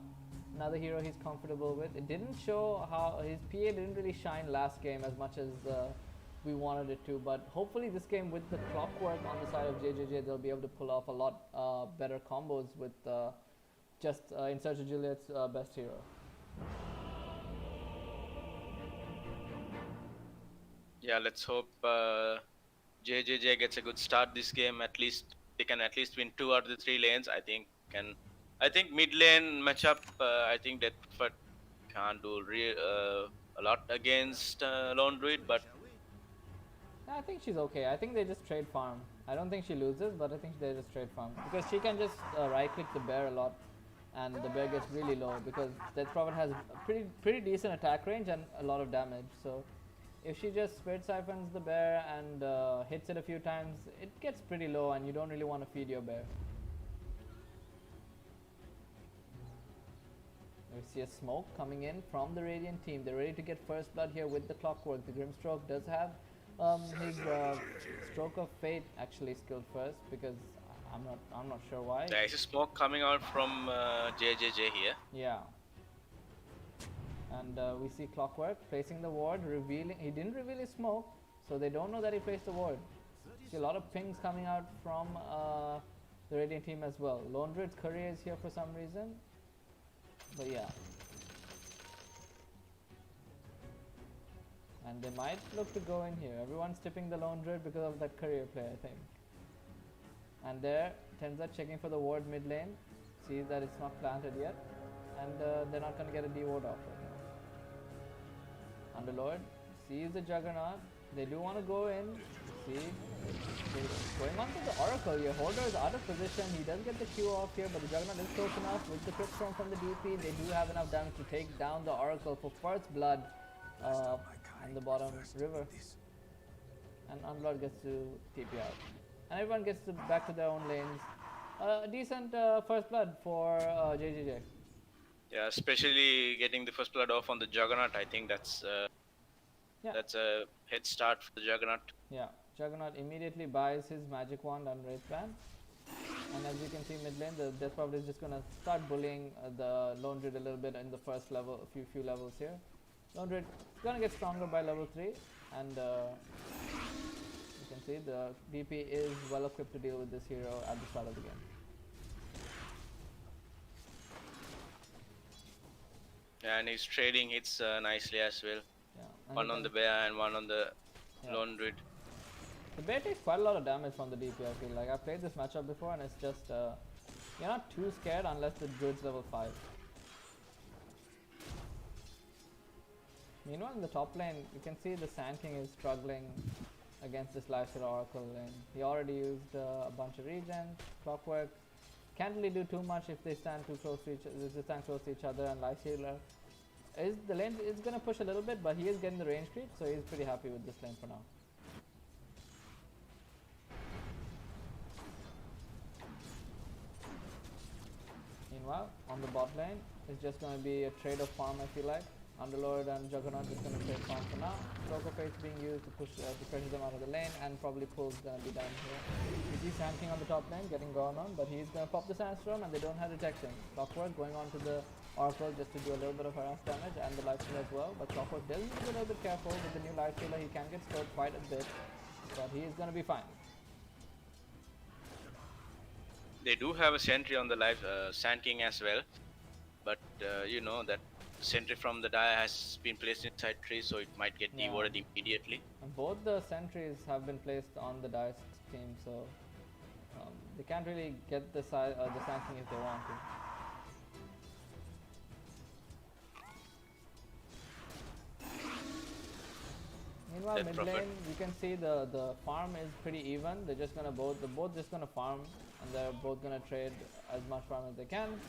Speaker 1: Another hero he's comfortable with. It didn't show how his PA didn't really shine last game as much as we wanted it to, but hopefully this game with the Clockwork on the side of JJJ, they'll be able to pull off a lot better combos with just in search of Juliet's best hero.
Speaker 2: Yeah, let's hope JJJ gets a good start this game. At least they can at least win 2 out of the 3 lanes. I think mid lane matchup. I think that can't do a lot against Lone Druid, but
Speaker 1: I think she's okay. I think they just trade farm. I don't think she loses, but I think they just trade farm because she can just right click the bear a lot, and the bear gets really low because Death Prophet has a pretty decent attack range and a lot of damage. So if she just Spirit Siphons the bear and hits it a few times, it gets pretty low, and you don't really want to feed your bear. We see a smoke coming in from the Radiant team. They're ready to get first blood here with the Clockwork. The Grimstroke does have his Stroke of Fate actually skilled first because I'm not sure why.
Speaker 2: there is a smoke coming out from JJJ here.
Speaker 1: Yeah. And we see Clockwork placing the ward, revealing. He didn't reveal his smoke, so they don't know that he placed the ward. See a lot of pings coming out from the Radiant team as well. Lone Druid's career is here for some reason. But yeah. And they might look to go in here. Everyone's tipping the Lone Druid because of that career play, I think. And there, Tenza checking for the ward mid lane. Sees that it's not planted yet. And they're not going to get a D ward off right now. Underlord sees the Juggernaut. They do want to go in. See, going on to the Oracle here. Holder is out of position. He does get the Q off here, but the Juggernaut is close enough with the Crypt Storm from the DP. They do have enough damage to take down the Oracle for first blood on the bottom river. And Underlord gets to TP out. And everyone gets back to their own lanes. Decent first blood for JJJ.
Speaker 2: Yeah, especially getting the first blood off on the Juggernaut. I think that's a head start for the Juggernaut.
Speaker 1: Yeah, Juggernaut immediately buys his magic wand and Wraith Band. And as you can see mid lane, the Death Prophet is just gonna start bullying the Lone Druid a little bit in the first level, few levels here. Lone Druid is gonna get stronger by level 3, and you can see the DP is well equipped to deal with this hero at the start of the game.
Speaker 2: And he's trading hits nicely as well.
Speaker 1: Yeah. And
Speaker 2: One
Speaker 1: you
Speaker 2: on
Speaker 1: can-
Speaker 2: the bear and one on the
Speaker 1: Yeah.
Speaker 2: Lone Druid.
Speaker 1: The bear takes quite a lot of damage from the DP, I feel like. I've played this matchup before and it's just, you're not too scared unless the druid's level 5. Meanwhile in the top lane, you can see the Sand King is struggling against this Lifesteal Oracle lane. He already used a bunch of regen, clockwork. Can't really do too much if they stand too close to each other, and Lifestealer the lane is gonna push a little bit, but he is getting the range creep, so he's pretty happy with this lane for now. Meanwhile, on the bot lane, it's just going to be a trade of farm, I feel like. Underlord and Juggernaut is going to trade farm for now. Local Fate's being used to push to pressure them out of the lane, and probably Pull's going to be down here. We see Sand King on the top lane getting gone on, but he's going to pop the Sandstorm and they don't have detection. Clockwork going on to the Oracle just to do a little bit of harass damage, and the Lifestealer as well. But Clockwork does need to be a little bit careful with the new Lifestealer. He can get slowed quite a bit, but he is going to be fine.
Speaker 2: They do have a sentry on the Sand King as well, but you know that sentry from the die has been placed inside tree, so it might get
Speaker 1: Yeah.
Speaker 2: devoured immediately.
Speaker 1: And both the sentries have been placed on the dice team, so they can't really get the Sand King if they want to. Meanwhile,
Speaker 2: Death
Speaker 1: mid
Speaker 2: Prophet.
Speaker 1: lane, you can see the farm is pretty even. They're both just gonna farm, and they're both gonna trade as much farm as they can.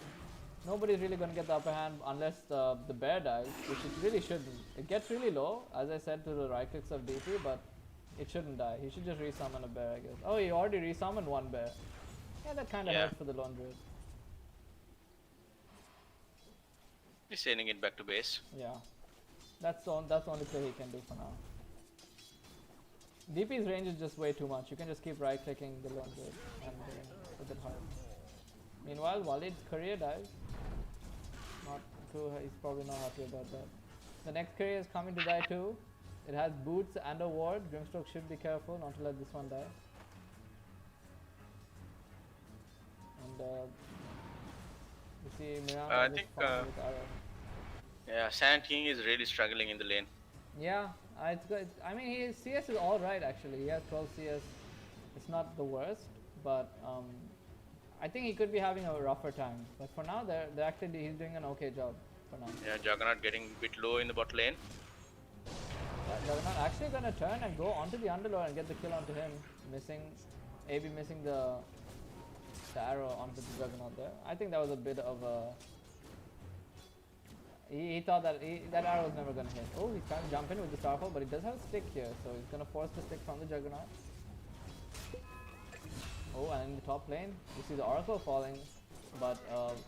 Speaker 1: Nobody's really gonna get the upper hand unless the bear dies, which it really shouldn't. It gets really low, as I said, to the right clicks of DP, but it shouldn't die. He should just resummon a bear, I guess. Oh, he already resummoned one bear. Yeah, that kind of
Speaker 2: Yeah.
Speaker 1: hurts for the Lone Druid.
Speaker 2: He's sending it back to base.
Speaker 1: Yeah, that's the only play he can do for now. DP's range is just way too much. You can just keep right clicking the Lone Druid and it's a bit hard. Meanwhile, Walid's career dies. He's probably not happy about that. The next career is coming to die too. It has boots and a ward. Grimstroke should be careful not to let this one die. And you see Miranda
Speaker 2: I
Speaker 1: just
Speaker 2: think,
Speaker 1: farming with arrow.
Speaker 2: Yeah, Sand King is really struggling in the lane.
Speaker 1: Yeah, it's good. I mean, his CS is alright actually. He has 12 CS. It's not the worst, but I think he could be having a rougher time. But for now, he's doing an okay job for now.
Speaker 2: Yeah, Juggernaut getting a bit low in the bot lane.
Speaker 1: Yeah, Juggernaut actually gonna turn and go onto the Underlord and get the kill onto him, missing the arrow onto the Juggernaut there. I think that was a bit of a. He thought that that arrow was never gonna hit. Oh, he's trying to jump in with the Starfall, but he does have a stick here, so he's gonna force the stick from the Juggernaut. Oh, and in the top lane, you see the Oracle falling, but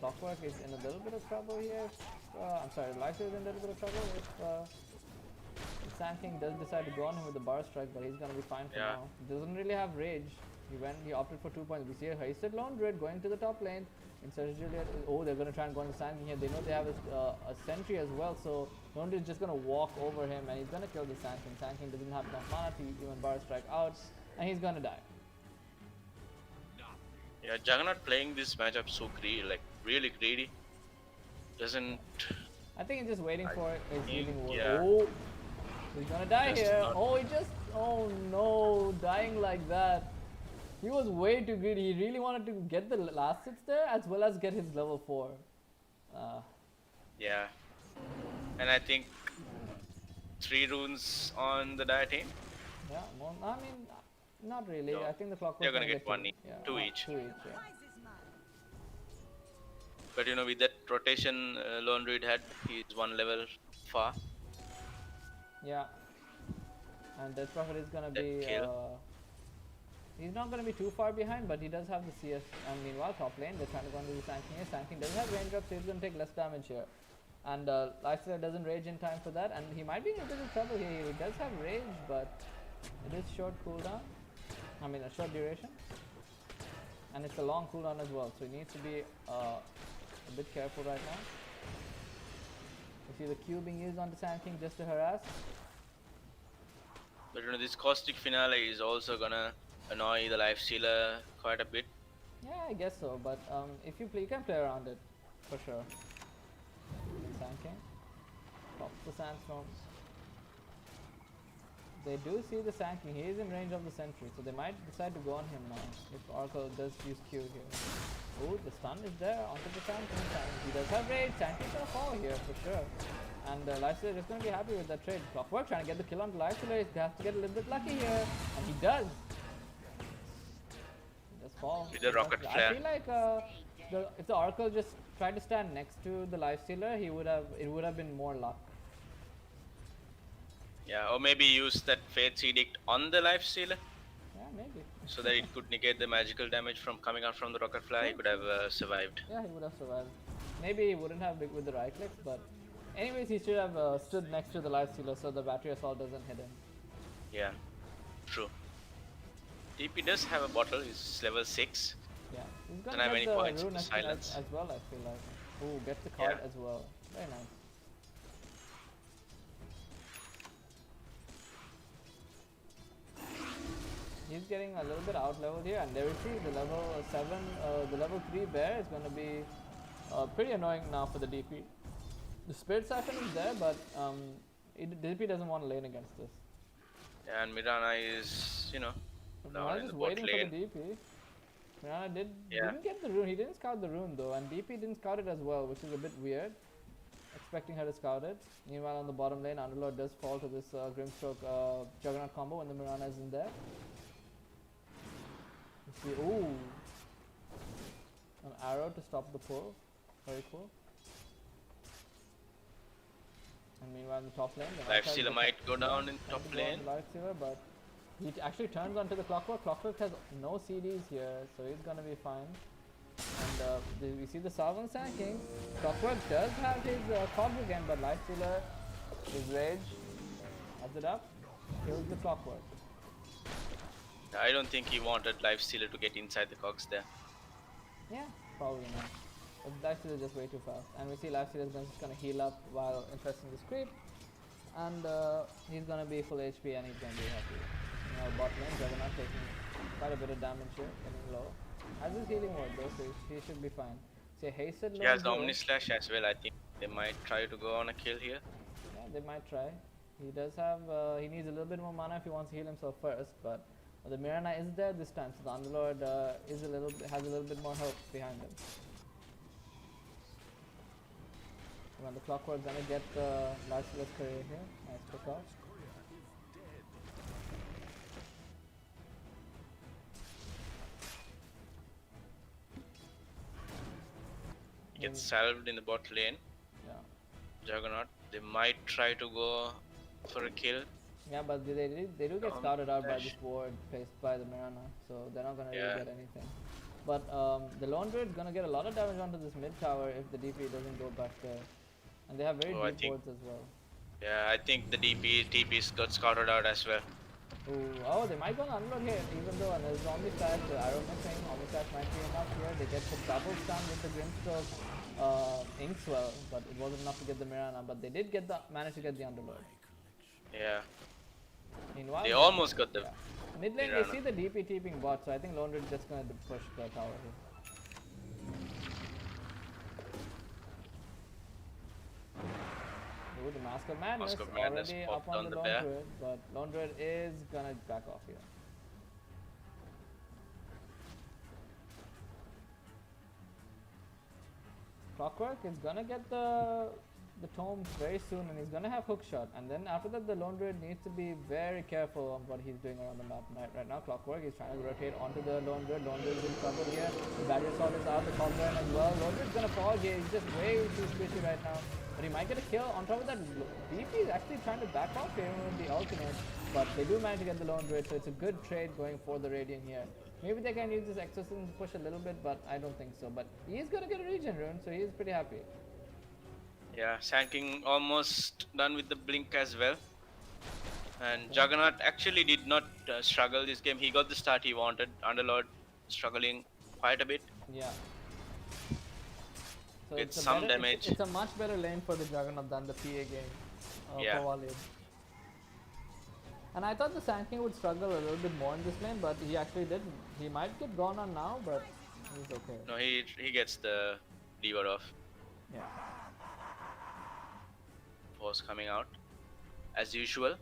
Speaker 1: Clockwork is in a little bit of trouble here. I'm sorry, Lifestealer is in a little bit of trouble if Sand King does decide to go on him with the bar strike, but he's gonna be fine for
Speaker 2: Yeah.
Speaker 1: now. He doesn't really have rage. He opted for 2 points. We see a hasted Lone Druid going to the top lane. Instead Juliet, oh, they're gonna try and go on the Sand King here. They know they have a sentry as well, so Lone Druid is just gonna walk over him and he's gonna kill the Sand King. Sand King doesn't have enough mana to even bar strike out, and he's gonna die.
Speaker 2: Yeah, Juggernaut playing this matchup so really greedy. Doesn't.
Speaker 1: I think he's just waiting for it. He's
Speaker 2: think,
Speaker 1: using wood.
Speaker 2: yeah.
Speaker 1: Oh, he's gonna die
Speaker 2: Just
Speaker 1: here.
Speaker 2: not-
Speaker 1: Oh no, dying like that. He was way too greedy. He really wanted to get the last hits there as well as get his level 4.
Speaker 2: Yeah. And I think 3 runes on the die team.
Speaker 1: Yeah, well, I mean, not really.
Speaker 2: No.
Speaker 1: I think the clock.
Speaker 2: They're gonna get 1
Speaker 1: two.
Speaker 2: each,
Speaker 1: Yeah,
Speaker 2: 2 each.
Speaker 1: 2 each. Yeah.
Speaker 2: But you know, with that rotation Lone Druid had, he's 1 level far.
Speaker 1: Yeah. And Death Prophet is gonna
Speaker 2: That
Speaker 1: be.
Speaker 2: kill.
Speaker 1: He's not gonna be too far behind, but he does have the CS. And meanwhile, top lane, they're trying to go into the Sand King here. Sand King doesn't have range up, so he's gonna take less damage here. And Lifestealer doesn't rage in time for that, and he might be in a bit of trouble here. He does have rage, but it is short cooldown. I mean, a short duration. and it's a long cooldown as well, so he needs to be a bit careful right now. You see the Q being used on the Sand King just to harass.
Speaker 2: But you know, this caustic finale is also gonna annoy the lifestealer quite a bit.
Speaker 1: Yeah, I guess so, but if you play, you can play around it for sure. Sand King pops the Sandstorm. They do see the Sand King. He is in range of the sentry, so they might decide to go on him now if Oracle does use Q here. Oh, the stun is there onto the Sand King. He does have rage. Sand King's gonna fall here for sure. And Lifestealer is gonna be happy with that trade. Clockwork trying to get the kill on the Lifestealer. He has to get a little bit lucky here, and he does. He does fall.
Speaker 2: With the rocket flare.
Speaker 1: I feel like if the Oracle just tried to stand next to the Lifestealer, it would have been more luck.
Speaker 2: Yeah, or maybe use that Fate's Edict on the lifestealer
Speaker 1: Yeah, maybe.
Speaker 2: so that it could negate the magical damage from coming out from the rocket fly. He could have survived.
Speaker 1: Yeah, he would have survived. Maybe he wouldn't have with the right clicks, but anyways, he should have stood next to the Lifestealer so the battery assault doesn't hit him.
Speaker 2: Yeah, true. DP does have a bottle. He's level 6.
Speaker 1: Yeah, he's
Speaker 2: Don't
Speaker 1: gonna
Speaker 2: have
Speaker 1: get
Speaker 2: any
Speaker 1: the
Speaker 2: points
Speaker 1: rune
Speaker 2: for
Speaker 1: as
Speaker 2: silence.
Speaker 1: well, I feel like. Ooh, gets the card
Speaker 2: Yeah.
Speaker 1: as well. Very nice. He's getting a little bit out leveled here, and there we see the level 7, the level 3 bear is going to be pretty annoying now for the DP. The Spirit Siphon is there, but DP doesn't want to lane against this.
Speaker 2: Yeah, and Mirana is, you know, down
Speaker 1: Mirana's
Speaker 2: in the
Speaker 1: just
Speaker 2: bot
Speaker 1: waiting
Speaker 2: lane.
Speaker 1: for the DP. Mirana
Speaker 2: Yeah.
Speaker 1: didn't get the rune, he didn't scout the rune though, and DP didn't scout it as well, which is a bit weird. Expecting her to scout it. Meanwhile on the bottom lane, Underlord does fall to this Grimstroke Juggernaut combo when the Mirana isn't there. You see, ooh, an arrow to stop the pull, very cool. And meanwhile in the top lane, the
Speaker 2: Lifestealer might go down in top lane.
Speaker 1: Lifestealer, but he actually turns onto the Clockwork. Clockwork has no CDs here, so he's gonna be fine. And we see the Salve on Sand King. Clockwork does have his cogs again, but Lifestealer, his rage, adds it up, kills the Clockwork.
Speaker 2: I don't think he wanted Lifestealer to get inside the cogs there.
Speaker 1: Yeah, probably not. But Lifestealer is just way too fast. And we see Lifestealer is just gonna heal up while infesting this creep. And he's gonna be full HP and he's gonna be happy. Now bot lane, Juggernaut taking quite a bit of damage here, getting low. Has his healing ward though, so he should be fine. See, hasted
Speaker 2: He
Speaker 1: low
Speaker 2: has the
Speaker 1: here.
Speaker 2: Omni Slash as well. I think they might try to go on a kill here.
Speaker 1: Yeah, they might try. He does have, he needs a little bit more mana if he wants to heal himself first, but the Mirana is there this time, so the Underlord has a little bit more help behind him. When the Clockwork's gonna get the Lifestealer's career here, nice pick off.
Speaker 2: He gets salved in the bot lane.
Speaker 1: Yeah.
Speaker 2: Juggernaut. They might try to go for a kill.
Speaker 1: Yeah, but they do get scouted out by
Speaker 2: Dash.
Speaker 1: this ward placed by the Mirana, so they're not gonna
Speaker 2: Yeah.
Speaker 1: really get anything. But the Lone Druid's gonna get a lot of damage onto this mid tower if the DP doesn't go back there. And they have very
Speaker 2: Oh, I
Speaker 1: deep
Speaker 2: think-
Speaker 1: wards as well.
Speaker 2: Yeah, I think the TP's got scouted out as well.
Speaker 1: Ooh, oh, they might go on Unload here, even though and there's Omni Slash, the arrow missing, Omni Slash might be enough here. They get the double stun with the Grimstroke Inkswell, but it wasn't enough to get the Mirana, but they did manage to get the Underlord.
Speaker 2: Yeah.
Speaker 1: Meanwhile,
Speaker 2: They almost got the
Speaker 1: yeah. Mid lane,
Speaker 2: Mirana.
Speaker 1: they see the DP TPing bot, so I think Lone Druid's just gonna push the tower here. Ooh, the Mask of Madness,
Speaker 2: Mask of Madness
Speaker 1: already
Speaker 2: popped
Speaker 1: up on
Speaker 2: on
Speaker 1: the
Speaker 2: the
Speaker 1: Lone
Speaker 2: bear.
Speaker 1: Druid, but Lone Druid is gonna back off here. Clockwork is gonna get the tomes very soon, and he's gonna have hookshot. And then after that, the Lone Druid needs to be very careful on what he's doing around the map. Right now, Clockwork is trying to rotate onto the Lone Druid. Lone Druid is in trouble here. The barrier assault is out. The Cogburn as well. Lone Druid's gonna fall here. He's just way too squishy right now. But he might get a kill. On top of that, DP is actually trying to back off here with the ultimate. But they do manage to get the Lone Druid, so it's a good trade going for the Radiant here. Maybe they can use this Exorcism to push a little bit, but I don't think so. But he's gonna get a regen rune, so he's pretty happy.
Speaker 2: Yeah, Sand King almost done with the blink as well. And Juggernaut actually did not struggle this game. He got the start he wanted. Underlord struggling quite a bit.
Speaker 1: Yeah. So
Speaker 2: Get
Speaker 1: it's a
Speaker 2: some
Speaker 1: better,
Speaker 2: damage.
Speaker 1: it's a much better lane for the Juggernaut than the PA game
Speaker 2: Yeah.
Speaker 1: for Walid. And I thought the Sand King would struggle a little bit more in this lane, but he actually didn't. He might get gone on now, but he's okay.
Speaker 2: No, he gets the lever off.
Speaker 1: Yeah.
Speaker 2: Force coming out as usual.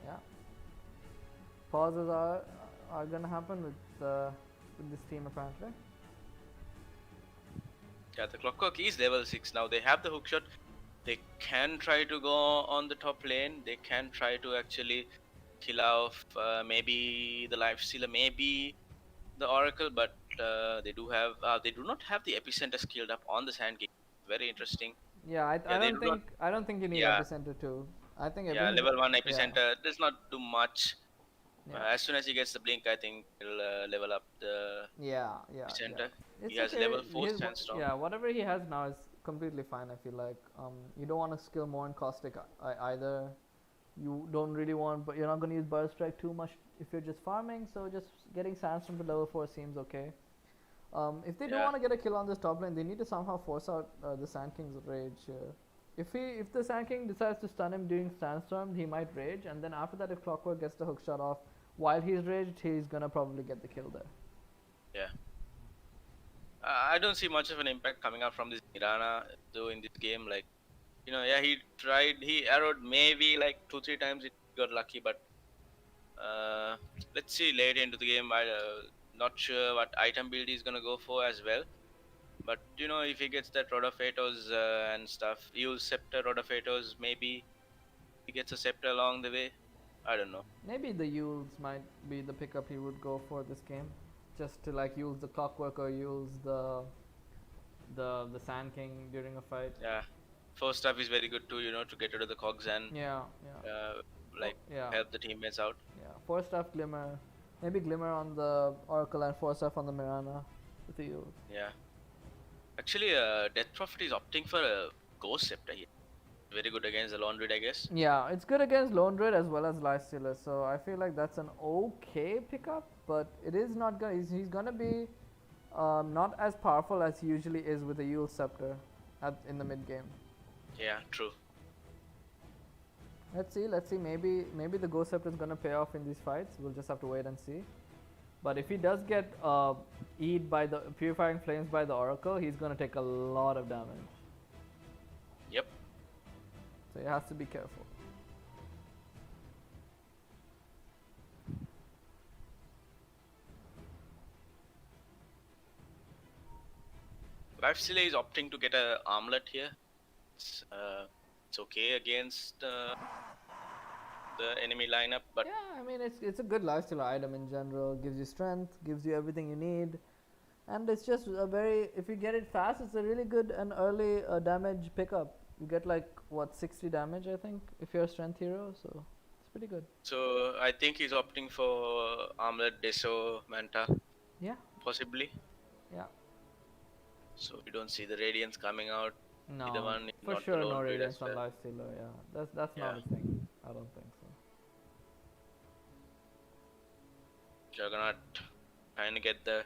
Speaker 1: Yeah. Pauses are gonna happen with this team apparently.
Speaker 2: Yeah, the Clockwork is level 6 now. They have the hookshot. They can try to go on the top lane. They can try to actually kill off maybe the Lifestealer, maybe the Oracle, but they do not have the epicenter skilled up on the Sand King. Very interesting.
Speaker 1: Yeah, I
Speaker 2: they
Speaker 1: don't
Speaker 2: do not.
Speaker 1: think you need
Speaker 2: Yeah.
Speaker 1: epicenter too. I think
Speaker 2: Yeah,
Speaker 1: everything.
Speaker 2: level 1
Speaker 1: Yeah.
Speaker 2: epicenter does not do much.
Speaker 1: Yeah.
Speaker 2: As soon as he gets the blink, I think he'll level up the
Speaker 1: Yeah.
Speaker 2: epicenter.
Speaker 1: It's
Speaker 2: He has
Speaker 1: okay.
Speaker 2: level 4
Speaker 1: His-
Speaker 2: sandstorm.
Speaker 1: Yeah, whatever he has now is completely fine. I feel like you don't want to skill more in caustic either. You don't really want, but you're not going to use burst strike too much if you're just farming. So just getting sandstorm to level 4 seems okay. If they do
Speaker 2: Yeah.
Speaker 1: want to get a kill on this top lane, they need to somehow force out the Sand King's rage. If the Sand King decides to stun him during sandstorm, he might rage, and then after that, if Clockwork gets the hook shot off while he's raged, he's gonna probably get the kill there.
Speaker 2: Yeah. I don't see much of an impact coming out from this Mirana though in this game. Like, yeah, he arrowed maybe like 2-3 times. It got lucky, but let's see later into the game. I not sure what item build he's gonna go for as well. But if he gets that Rod of Atos and stuff, use Scepter, Rod of Atos, maybe he gets a Scepter along the way. I don't know.
Speaker 1: Maybe the Yules might be the pickup he would go for this game, just to like use the Clockwork or use the Sand King during a fight.
Speaker 2: Yeah, first stuff is very good too. To get rid of the cogs and
Speaker 1: Yeah. Yeah.
Speaker 2: help the teammates out.
Speaker 1: Yeah. 4 stuff Glimmer, maybe Glimmer on the Oracle and 4 stuff on the Mirana with the Yules.
Speaker 2: Yeah. Actually, Death Prophet is opting for a Ghost Scepter here. Very good against the Lone Druid, I guess.
Speaker 1: Yeah, it's good against Lone Druid as well as Lifestealer, so I feel like that's an okay pickup, but it is not gonna. He's gonna be not as powerful as he usually is with the Yule Scepter in the mid game.
Speaker 2: Yeah, true.
Speaker 1: Let's see. Maybe the Ghost Scepter is gonna pay off in these fights. We'll just have to wait and see. But if he does get E'd by the Purifying Flames by the Oracle, he's gonna take a lot of damage.
Speaker 2: Yep.
Speaker 1: So he has to be careful.
Speaker 2: Lifestealer is opting to get a armlet here. It's okay against the enemy lineup, but
Speaker 1: Yeah, I mean it's a good lifestealer item in general. Gives you strength, gives you everything you need, and it's just a very. If you get it fast, it's a really good and early damage pickup. You get like what 60 damage, I think, if you're a strength hero. So it's pretty good.
Speaker 2: so I think he's opting for armlet, Deso, Manta,
Speaker 1: Yeah,
Speaker 2: possibly.
Speaker 1: yeah.
Speaker 2: So we don't see the Radiance coming out.
Speaker 1: No,
Speaker 2: Either one,
Speaker 1: for
Speaker 2: not the
Speaker 1: sure no
Speaker 2: Lone Druid
Speaker 1: radiance
Speaker 2: as
Speaker 1: on
Speaker 2: well.
Speaker 1: lifestealer. Yeah, that's not
Speaker 2: Yeah.
Speaker 1: a thing. I don't think so.
Speaker 2: Juggernaut trying to get the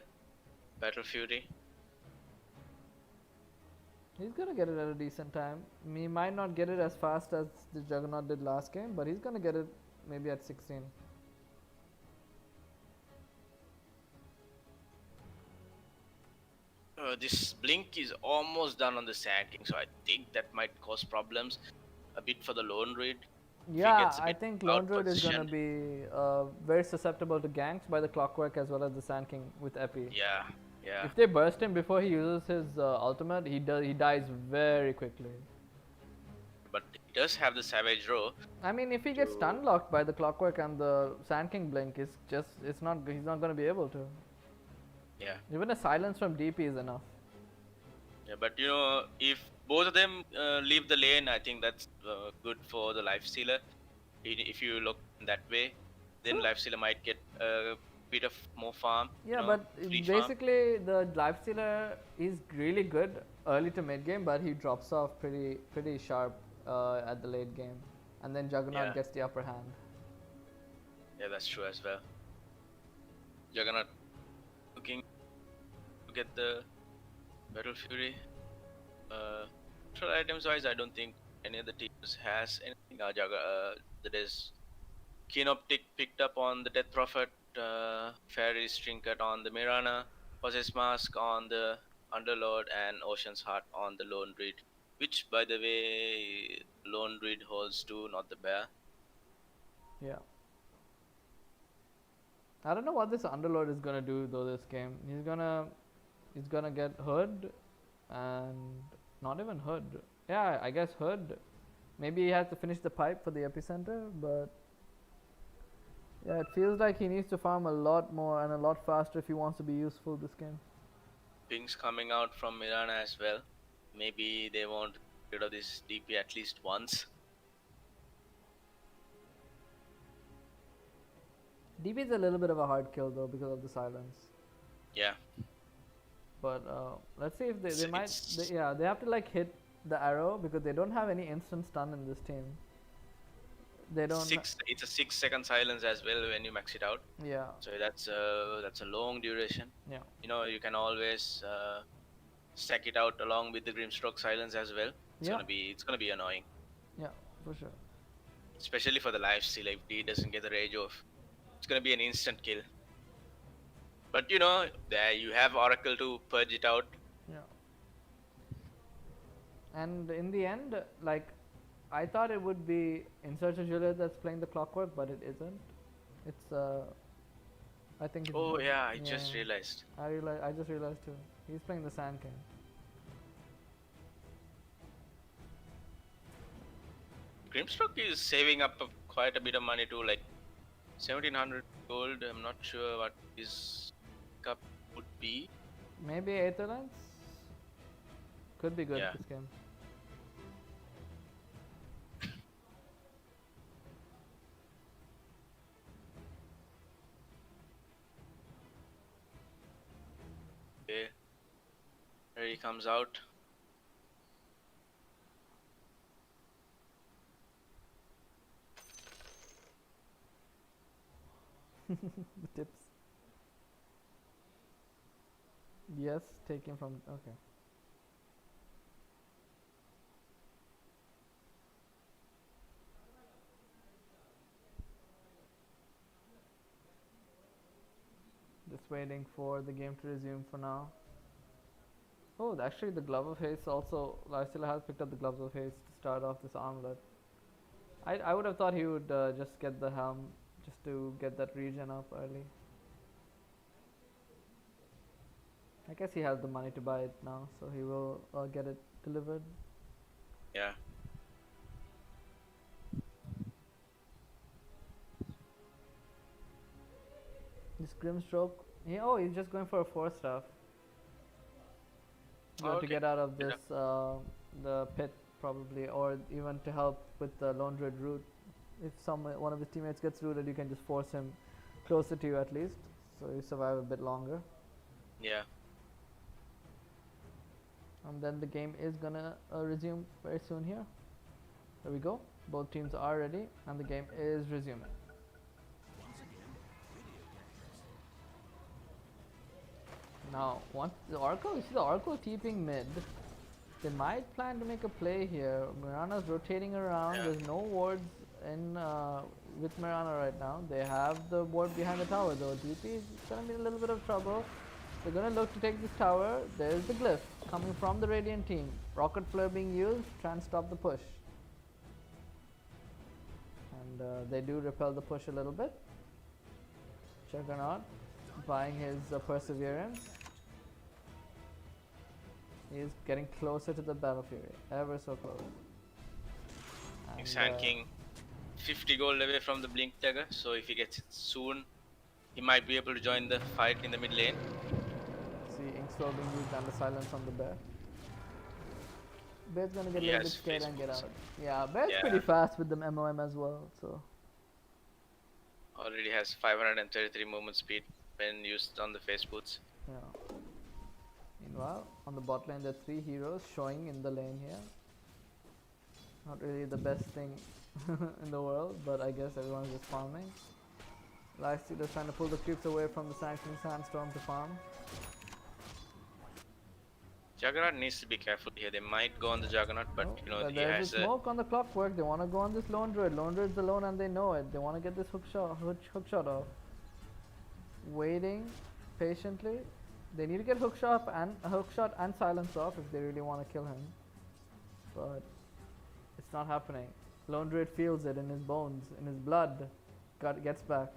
Speaker 2: Battle Fury.
Speaker 1: He's gonna get it at a decent time. He might not get it as fast as the Juggernaut did last game, but he's gonna get it maybe at 16.
Speaker 2: This blink is almost done on the Sand King, so I think that might cause problems a bit for the Lone Druid.
Speaker 1: Yeah,
Speaker 2: gets a
Speaker 1: I
Speaker 2: bit
Speaker 1: think Lone Druid is gonna
Speaker 2: outpositioned.
Speaker 1: be very susceptible to ganks by the Clockwork as well as the Sand King with Epi.
Speaker 2: Yeah, yeah.
Speaker 1: If they burst him before he uses his ultimate, he dies very quickly.
Speaker 2: But he does have the Savage Row.
Speaker 1: I mean, if he gets
Speaker 2: So-
Speaker 1: stun locked by the Clockwork and the Sand King blink, he's not gonna be able to.
Speaker 2: Yeah,
Speaker 1: Even a silence from DP is enough.
Speaker 2: yeah. But if both of them leave the lane, I think that's good for the Lifestealer. If you look that way, then
Speaker 1: Sure.
Speaker 2: Lifestealer might get a bit of more farm.
Speaker 1: Yeah, but
Speaker 2: free farm.
Speaker 1: basically the Lifestealer is really good early to mid game, but he drops off pretty sharp at the late game, and then Juggernaut
Speaker 2: Yeah.
Speaker 1: gets the upper hand.
Speaker 2: Yeah, that's true as well. Juggernaut looking to get the Battle Fury. Neutral items wise, I don't think any of the teams has anything. That is Kinoptic picked up on the Death Prophet, Fairy's Trinket on the Mirana, Possess Mask on the Underlord, and Ocean's Heart on the Lone Druid. Which, by the way, Lone Druid holds too, not the bear.
Speaker 1: Yeah. I don't know what this Underlord is gonna do though this game. He's gonna get hood and not even hood. Yeah, I guess hood. Maybe he has to finish the pipe for the epicenter, but yeah, it feels like he needs to farm a lot more and a lot faster if he wants to be useful this game.
Speaker 2: Pings coming out from Mirana as well. Maybe they want to get rid of this DP at least once.
Speaker 1: DB is a little bit of a hard kill though because of the silence.
Speaker 2: Yeah.
Speaker 1: But let's see if they
Speaker 2: It's-
Speaker 1: might. They have to like hit the arrow because they don't have any instant stun in this team. They don't.
Speaker 2: It's a 6-second silence as well when you max it out.
Speaker 1: Yeah.
Speaker 2: So that's a long duration.
Speaker 1: Yeah.
Speaker 2: You know, you can always stack it out along with the Grimstroke silence as well. It's gonna be annoying,
Speaker 1: Yeah, for sure.
Speaker 2: especially for the lifesteal. If he doesn't get the rage off, it's gonna be an instant kill. But you know, there you have Oracle to purge it out.
Speaker 1: Yeah. And in the end, like, I thought it would be In Search of Juliet that's playing the Clockwork, but it isn't. It's I think. It's
Speaker 2: Oh yeah, I just realized.
Speaker 1: I just realized too. He's playing the Sand King.
Speaker 2: Grimstroke is saving up quite a bit of money too, like 1700 gold. I'm not sure what his cup would be.
Speaker 1: Maybe Aetherlance? Could be good
Speaker 2: Yeah.
Speaker 1: this game.
Speaker 2: Okay. There he comes out.
Speaker 1: The tips. Yes, taken from. Okay. Just waiting for the game to resume for now. Oh, actually, the Glove of Haste also. Lysila has picked up the Gloves of Haste to start off this armlet. I would have thought he would just get the helm just to get that regen up early. I guess he has the money to buy it now, so he will get it delivered.
Speaker 2: Yeah.
Speaker 1: This Grimstroke. He's just going for a 4-staff. To
Speaker 2: Okay.
Speaker 1: get out of
Speaker 2: Yeah.
Speaker 1: this, the pit probably, or even to help with the Lone Druid route. If one of his teammates gets rooted, you can just force him closer to you at least, so you survive a bit longer.
Speaker 2: Yeah.
Speaker 1: And then the game is gonna resume very soon here. There we go. Both teams are ready, and the game is resuming. Now, once the Oracle, you see the Oracle keeping mid. They might plan to make a play here. Mirana's rotating around.
Speaker 2: Yeah.
Speaker 1: There's no wards in with Mirana right now. They have the ward behind the tower though. DP is gonna be in a little bit of trouble. They're gonna look to take this tower. There's the glyph coming from the Radiant team. Rocket flare being used, trying to stop the push. And they do repel the push a little bit. Juggernaut buying his perseverance. He is getting closer to the Battle Fury, ever so close. And,
Speaker 2: Sand King 50 gold away from the Blink Dagger, so if he gets it soon, he might be able to join the fight in the mid lane.
Speaker 1: See Inkswell being used and the silence on the bear. Bear's gonna get a
Speaker 2: He
Speaker 1: little bit
Speaker 2: has
Speaker 1: scared and get
Speaker 2: Facebooks.
Speaker 1: out. Yeah, Bear's
Speaker 2: Yeah.
Speaker 1: pretty fast with the MOM as well, so.
Speaker 2: Already has 533 movement speed when used on the face boots.
Speaker 1: Yeah. Meanwhile, on the bot lane, there are 3 heroes showing in the lane here. Not really the best thing in the world, but I guess everyone's just farming. Lifesteal is trying to pull the creeps away from the Sanctioning Sandstorm to farm.
Speaker 2: Juggernaut needs to be careful here. They might go on the Juggernaut, but
Speaker 1: Oh,
Speaker 2: you know
Speaker 1: but
Speaker 2: he
Speaker 1: there's a
Speaker 2: has a
Speaker 1: smoke on the clockwork. They want to go on this lone druid. Lone druid's alone and they know it. They want to get this hook shot off. Waiting patiently. They need to get hook shot and silence off if they really want to kill him. But it's not happening. Lone druid feels it in his bones, in his blood. Gets back.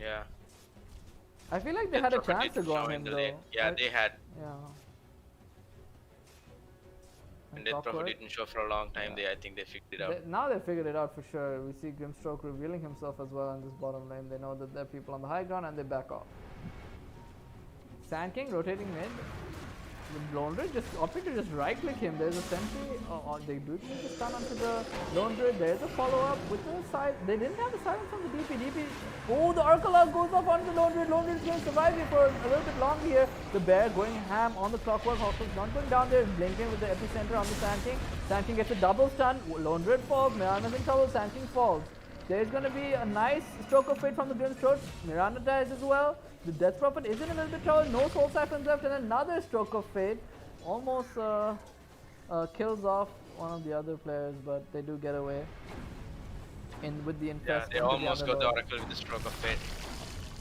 Speaker 2: yeah.
Speaker 1: I feel like they
Speaker 2: Death
Speaker 1: had a
Speaker 2: Prophet
Speaker 1: chance to
Speaker 2: didn't
Speaker 1: go
Speaker 2: show
Speaker 1: on
Speaker 2: in
Speaker 1: him
Speaker 2: the
Speaker 1: though.
Speaker 2: lane. Yeah,
Speaker 1: Right?
Speaker 2: they had.
Speaker 1: Yeah.
Speaker 2: And Death Prophet
Speaker 1: Clockwork.
Speaker 2: didn't show for a long time.
Speaker 1: Yeah.
Speaker 2: I think they figured it out.
Speaker 1: Now they figured it out for sure. We see Grimstroke revealing himself as well in this bottom lane. They know that there are people on the high ground and they back off. Sand King rotating mid. The Lone Druid just opting to just right click him. There's a sentry. They do need to stun onto the Lone Druid. There's a follow up with the side. They didn't have the silence on the DP. Oh, the Arcala goes off onto the Lone Druid. Lone Druid is going to survive here for a little bit longer here. The bear going ham on the clockwork. Hawkins not going down there. Blinking with the epicenter on the Sand King. Sand King gets a double stun. Lone Druid falls. Mirana's in trouble. Sand King falls. There's going to be a nice stroke of fate from the Grimstroke. Miranda dies as well. The Death Prophet is in a little bit trouble. No soul siphons left, and another stroke of fate. Almost kills off one of the other players, but they do get away. With the infest.
Speaker 2: Yeah, they
Speaker 1: into the
Speaker 2: almost got the
Speaker 1: Underlord.
Speaker 2: Oracle with the stroke of fate.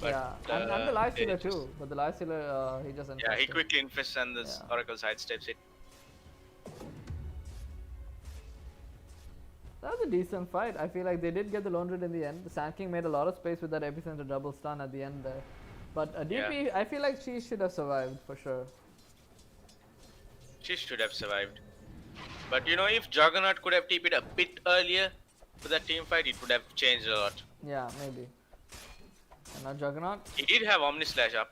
Speaker 2: But,
Speaker 1: Yeah, and the life
Speaker 2: they
Speaker 1: stealer
Speaker 2: just-
Speaker 1: too. But the life stealer, he just
Speaker 2: Yeah, he
Speaker 1: infested.
Speaker 2: quickly infests and the
Speaker 1: Yeah.
Speaker 2: Oracle sidesteps it.
Speaker 1: That was a decent fight. I feel like they did get the Lone Druid in the end. The Sand King made a lot of space with that epicenter double stun at the end there. But DP, I feel like she should have survived for sure.
Speaker 2: She should have survived. But you know, if Juggernaut could have TP'd a bit earlier for that team fight, it would have changed a lot.
Speaker 1: Yeah, maybe. And now Juggernaut.
Speaker 2: He did have Omni Slash up,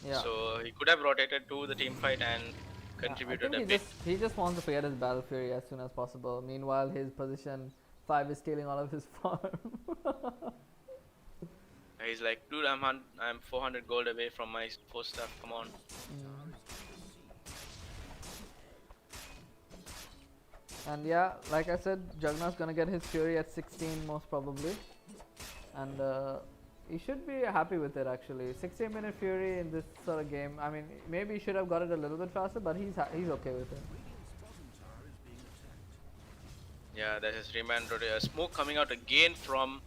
Speaker 1: Yeah.
Speaker 2: so he could have rotated to the team fight and
Speaker 1: Yeah,
Speaker 2: contributed
Speaker 1: I
Speaker 2: a
Speaker 1: think
Speaker 2: bit.
Speaker 1: he just wants to get his Battle Fury as soon as possible. Meanwhile, his position 5 is stealing all of his farm.
Speaker 2: He's like, dude, I'm 400 gold away from my 4 stuff. Come on.
Speaker 1: And yeah, like I said, Juggernaut's gonna get his Fury at 16 most probably. And he should be happy with it actually. 16-minute Fury in this sort of game. I mean, maybe he should have got it a little bit faster, but he's okay with it.
Speaker 2: Yeah, there's a 3-man smoke coming out again from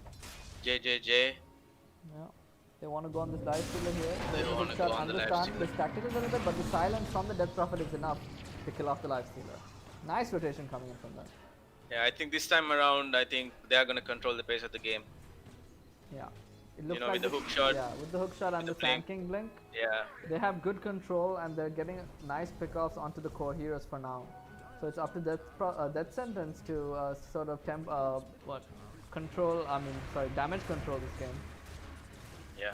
Speaker 2: JJJ.
Speaker 1: Yeah. They want to go on this life stealer here.
Speaker 2: They
Speaker 1: There's a
Speaker 2: wanna
Speaker 1: good
Speaker 2: go
Speaker 1: shot
Speaker 2: on the
Speaker 1: under
Speaker 2: life
Speaker 1: stun.
Speaker 2: stealer.
Speaker 1: This tactical a little bit, but the silence from the Death Prophet is enough to kill off the life stealer. Nice rotation coming in from them.
Speaker 2: Yeah, I think this time around, I think they are gonna control the pace of the game.
Speaker 1: Yeah. It looks
Speaker 2: know,
Speaker 1: like
Speaker 2: with the hook shot,
Speaker 1: Yeah, with the hook shot and the
Speaker 2: with the blink.
Speaker 1: Sand King blink.
Speaker 2: Yeah,
Speaker 1: They have good control and they're getting nice pickoffs onto the core heroes for now. So it's up to Death Sentence to sort of damage control this game.
Speaker 2: yeah.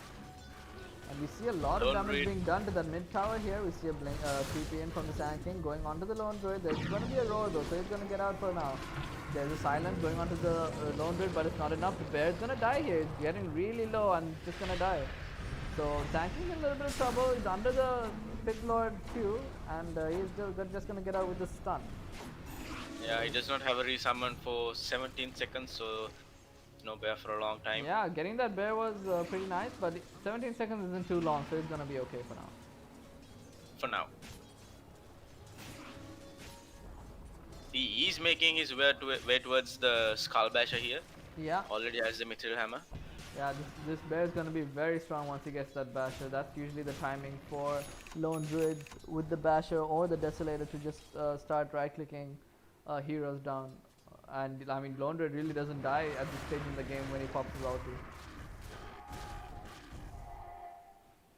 Speaker 1: And we see a lot of
Speaker 2: Lone
Speaker 1: damage
Speaker 2: Druid.
Speaker 1: being done to that mid tower here. We see a blink, TP in from the Sand King going onto the Lone Druid. There's going to be a roar though, so he's going to get out for now. There's a silence going onto the Lone Druid, but it's not enough. The bear is going to die here. It's getting really low and just going to die. So Sand King's in a little bit of trouble. He's under the Pit Lord Q, and he's just going to get out with the stun.
Speaker 2: Yeah, he does not have a resummon for 17 seconds, so no bear for a long time.
Speaker 1: Yeah, getting that bear was pretty nice, but 17 seconds isn't too long, so it's going to be okay for now.
Speaker 2: For now. He is making his way towards the Skull Basher here.
Speaker 1: Yeah.
Speaker 2: Already has the Mithril Hammer.
Speaker 1: Yeah, this bear is going to be very strong once he gets that Basher. That's usually the timing for Lone Druids with the Basher or the Desolator to just start right-clicking heroes down. And I mean, Lone Druid really doesn't die at this stage in the game when he pops his ulti.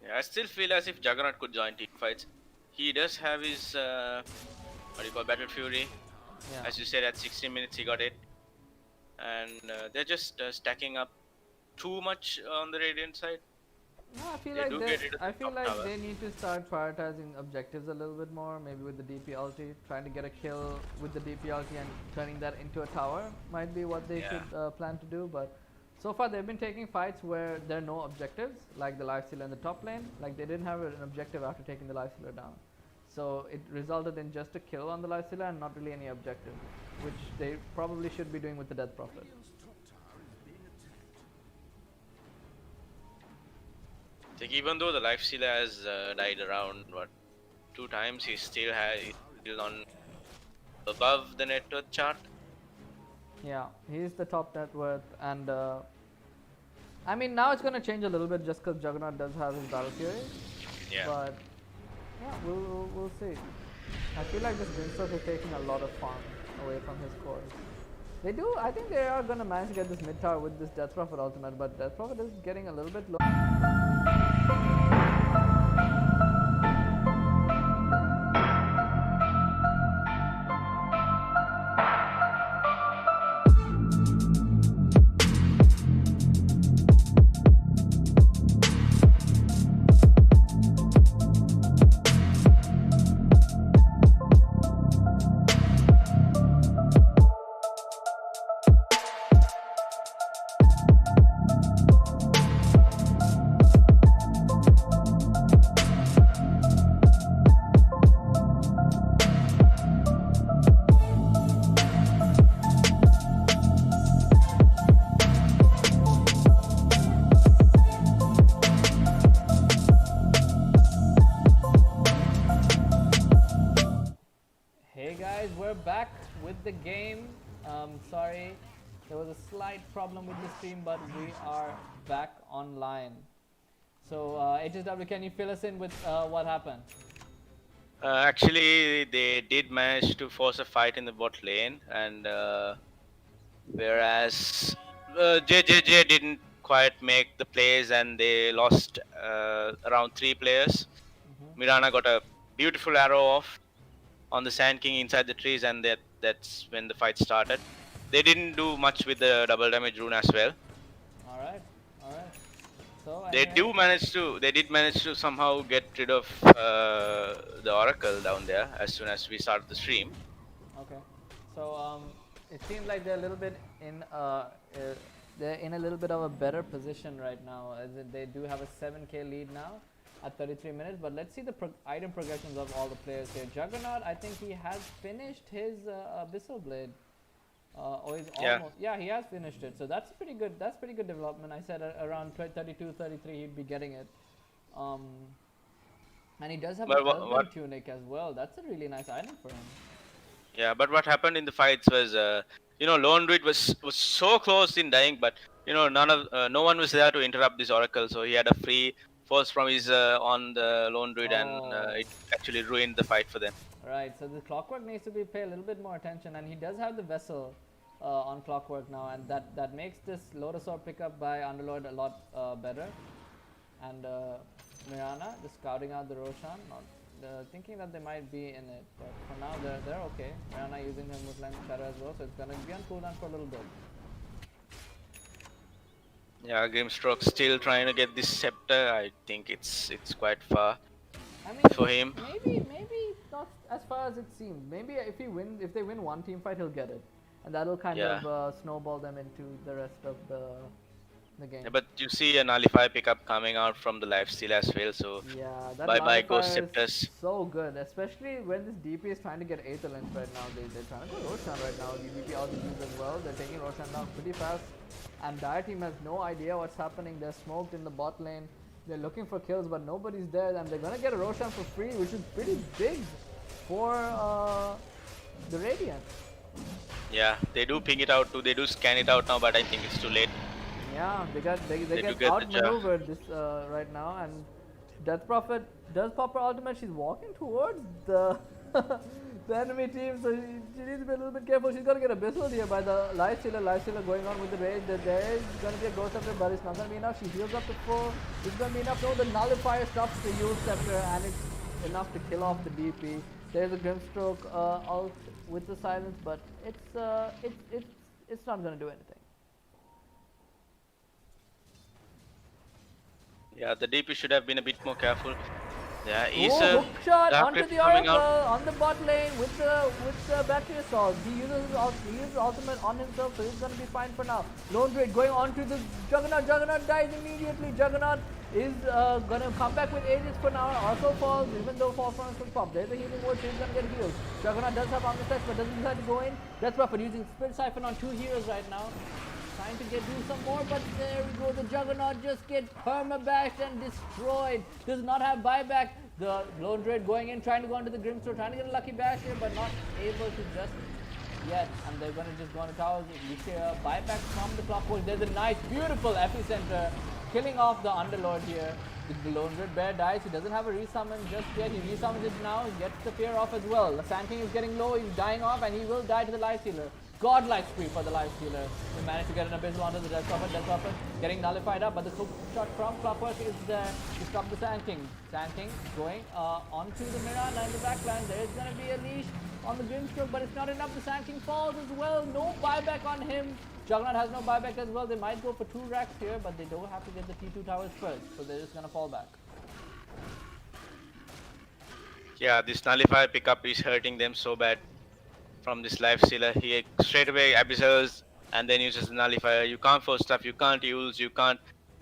Speaker 2: Yeah, I still feel as if Juggernaut could join team fights. He does have his Battle Fury.
Speaker 1: Yeah.
Speaker 2: As you said, at 16 minutes he got it. And they're just stacking up too much on the Radiant side.
Speaker 1: No, I feel
Speaker 2: They
Speaker 1: like
Speaker 2: do get rid of the top tower.
Speaker 1: they need to start prioritizing objectives a little bit more. Maybe with the DP ulti, trying to get a kill with the DP ulti and turning that into a tower might be what they
Speaker 2: Yeah.
Speaker 1: should plan to do. But so far they've been taking fights where there are no objectives, like the lifestealer in the top lane. Like they didn't have an objective after taking the lifestealer down. So it resulted in just a kill on the lifestealer and not really any objective, which they probably should be doing with the Death Prophet.
Speaker 2: Like even though the Lifestealer has died around what 2 times. He's still on above the net worth chart.
Speaker 1: Yeah, he's the top net worth, and I mean now it's gonna change a little bit just because Juggernaut does have his Battle Fury.
Speaker 2: Yeah.
Speaker 1: But yeah, we'll see. I feel like this Grimstroke is taking a lot of farm away from his cores. They do. I think they are gonna manage to get this mid tower with this Death Prophet ultimate, but Death Prophet is getting a little bit low. We're back with the game. Sorry, there was a slight problem with the stream, but we are back online. So, HSW, can you fill us in with what happened?
Speaker 2: Actually, they did manage to force a fight in the bot lane, and whereas JJJ didn't quite make the plays, and they lost around 3 players. Mirana got a beautiful arrow off on the Sand King inside the trees, and that's when the fight started. They didn't do much with the double damage rune as well.
Speaker 1: Alright. So
Speaker 2: They
Speaker 1: anyway,
Speaker 2: did manage to somehow get rid of the Oracle down there as soon as we started the stream.
Speaker 1: Okay. So it seems like they're a little bit in they're in a little bit of a better position right now, as in they do have a 7k lead now at 33 minutes. But let's see the item progressions of all the players here. Juggernaut, I think he has finished his Abyssal Blade. Or he's almost, yeah, he has finished it. So that's pretty good. That's pretty good development. I said around 32, 33, he'd be getting it. And he does have a Hellbent tunic as well. That's a really nice item for him.
Speaker 2: Yeah, but what happened in the fights was, Lone Druid was so close in dying, but no one was there to interrupt this Oracle. So he had a free force from his on the Lone Druid, and it actually ruined the fight for them.
Speaker 1: Right. So the Clockwork needs to be pay a little bit more attention, and he does have the Vessel on Clockwork now, and that makes this Lotus Orb pickup by Underlord a lot better. And Mirana just scouting out the Roshan, thinking that they might be in it, but for now they're okay. Mirana using her Muslim Shadow as well, so it's gonna be on cooldown for a little bit.
Speaker 2: Yeah, Grimstroke still trying to get this scepter. I think it's quite far for him.
Speaker 1: Maybe not as far as it seems. Maybe if they win one team fight, he'll get it, and that'll kind of snowball them into the rest of the game.
Speaker 2: Yeah, but you see a Nullify pickup coming out from the lifesteal as well, so
Speaker 1: that
Speaker 2: bye Ghost Scepters.
Speaker 1: So good, especially when this DP is trying to get Aether Lens right now. They're trying to go Roshan right now. The DP also used as well. They're taking Roshan down pretty fast, and Dire team has no idea what's happening. They're smoked in the bot lane. They're looking for kills, but nobody's there, and they're gonna get a Roshan for free, which is pretty big for the Radiant.
Speaker 2: Yeah, they do ping it out too. They do scan it out now, but I think it's too late.
Speaker 1: Yeah, they get outmaneuvered this right now, and Death Prophet does pop her ultimate. She's walking towards the the enemy team, so she needs to be a little bit careful. She's gonna get Abyssal here by the Lifestealer going on with the raid. There is gonna be a Ghost Scepter, but it's not gonna be enough. She heals up to full. It's gonna be enough. No, the Nullifier stops the Yule Scepter, and it's enough to kill off the DP. There's a Grimstroke ult with the silence, but it's not gonna do anything.
Speaker 2: Yeah, the DP should have been a bit more careful. Yeah, he's
Speaker 1: hook shot onto the Oracle
Speaker 2: out
Speaker 1: on the bot lane with the Battery Assault. He uses ultimate on himself, so he's gonna be fine for now. Lone Druid going on to the Juggernaut. Juggernaut dies immediately. Juggernaut is gonna come back with Aegis for now. Also falls, even though fall from his pop. There's a healing word, so he's gonna get healed. Juggernaut does have Omnisex, but doesn't decide to go in. Death Prophet using Spirit Siphon on 2 heroes right now. trying to do some more, but there we go. The Juggernaut just gets perma-bashed and destroyed. Does not have buyback. The Lone Raid going in, trying to go into the Grimstone, trying to get a lucky bash here, but not able to just yet. And they're going to just go on to towers. We see a buyback from the Clockwork. There's a nice, beautiful epicenter, killing off the Underlord here. The Lone Red Bear dies. He doesn't have a resummon just yet. He resummons it now. He gets the fear off as well. The Sand King is getting low. He's dying off, and he will die to the Life Stealer. Godlike spree for the Life Stealer. He managed to get an Abyssal onto the Death Prophet. Death Prophet getting nullified up, but the hook shot from Clockwork is there to stop the Sand King. Sand King going onto the Mirana in the backline. There is going to be a leash on the Grimstroke, but it's not enough. The Sand King falls as well. No buyback on him. Juggernaut has no buyback as well. They might go for 2 racks here, but they don't have to get the T2 towers first, so they're just going to fall back.
Speaker 4: Yeah, this nullifier pickup is hurting them so bad from this life stealer. He straight away abyssals and then uses the nullifier. You can't force stuff, you can't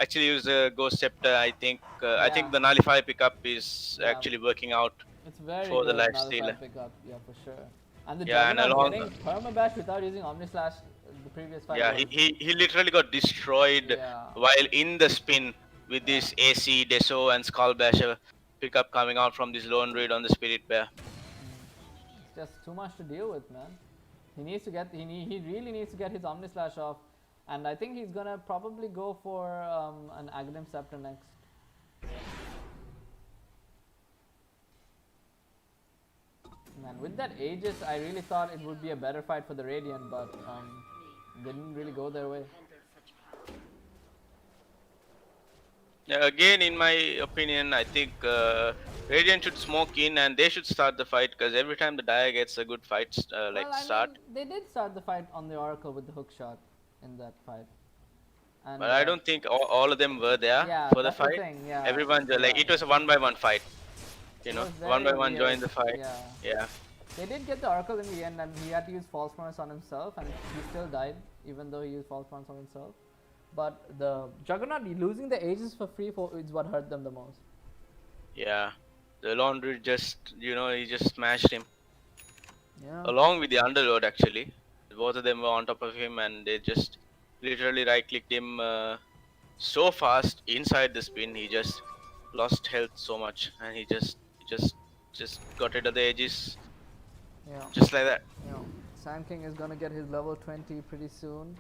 Speaker 4: actually use the ghost scepter. I think the nullifier pickup is actually working out
Speaker 1: it's very
Speaker 4: for the
Speaker 1: good
Speaker 4: life stealer.
Speaker 1: Pickup, yeah, for sure. And the
Speaker 4: and
Speaker 1: Juggernaut getting permabash without using Omni Slash the previous fight.
Speaker 4: Yeah, he literally got destroyed while in the spin with this AC, Deso and Skull Basher pickup coming out from this Lone Raid on the Spirit Bear.
Speaker 1: It's just too much to deal with, man. He needs to get he really needs to get his Omni Slash off, and I think he's gonna probably go for an Aghanim Scepter next. Man, with that Aegis, I really thought it would be a better fight for the Radiant, but didn't really go their way.
Speaker 4: Yeah, again, in my opinion, I think Radiant should smoke in and they should start the fight, because every time the Dire gets a good fight start.
Speaker 1: Mean, they did start the fight on the Oracle with the hook shot in that fight. And,
Speaker 4: but I don't think all of them were there for the fight. Everyone, it was a 1-by-1 fight. You know, 1-by-1 joined the fight. Yeah.
Speaker 1: They did get the Oracle in the end, and he had to use False Promise on himself, and he still died, even though he used False Promise on himself. But the Juggernaut losing the Aegis for free is what hurt them the most.
Speaker 4: Yeah, the Laundry just, he just smashed him.
Speaker 1: Yeah.
Speaker 4: Along with the Underlord, actually. Both of them were on top of him, and they just literally right-clicked him so fast inside the spin. He just lost health so much, and he just got rid of the Aegis.
Speaker 1: Yeah.
Speaker 4: Just like that.
Speaker 1: Yeah. Sand King is gonna get his level 20 pretty soon.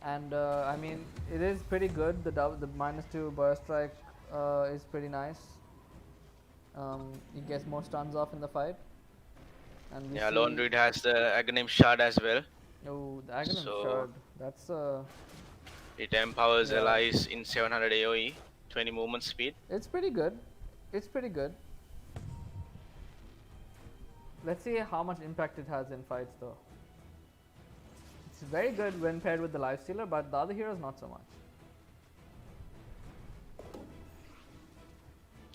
Speaker 1: And I mean, it is pretty good. The -2 burst strike is pretty nice. He gets more stuns off in the fight. And
Speaker 4: Lone Druid has the Aghanim Shard as well.
Speaker 1: Oh, the Aghanim Shard. That's
Speaker 4: it empowers allies in 700 AoE, 20 movement speed.
Speaker 1: It's pretty good. It's pretty good. Let's see how much impact it has in fights, though. It's very good when paired with the Lifestealer, but the other heroes not so much.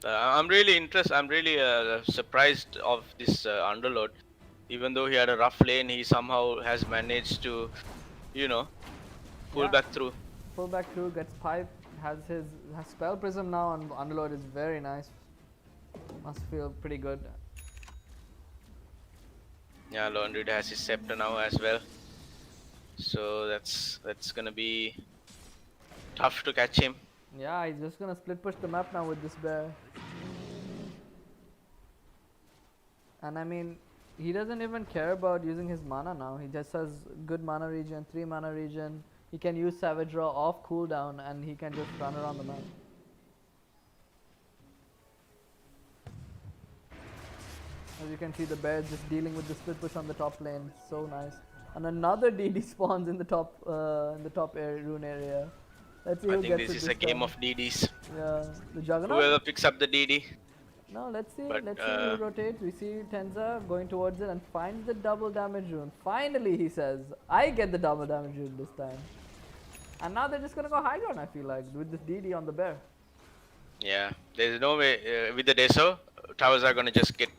Speaker 4: I'm really surprised of this Underlord. Even though he had a rough lane, he somehow has managed to, pull back through.
Speaker 1: Pull back through, gets pipe, has Spell Prism now, and Underlord is very nice. Must feel pretty good.
Speaker 4: Yeah, Lone Druid has his Scepter now as well. So that's gonna be tough to catch him.
Speaker 1: Yeah, he's just gonna split push the map now with this bear. And I mean, he doesn't even care about using his mana now. He just has good mana regen, 3 mana regen. He can use Savage Draw off cooldown, and he can just run around the map. As you can see, the bear just dealing with the split push on the top lane. So nice. And another DD spawns in the top rune area. Let's see who gets it.
Speaker 4: I think this is a game of DDs.
Speaker 1: Yeah, the Juggernaut.
Speaker 4: Whoever picks up the DD.
Speaker 1: No, let's see who rotates. We see Tenza going towards it and finds the double damage rune. Finally, he says, I get the double damage rune this time. And now they're just gonna go high ground, I feel like, with this DD on the bear.
Speaker 4: Yeah, there's no way with the Deso, towers are gonna just get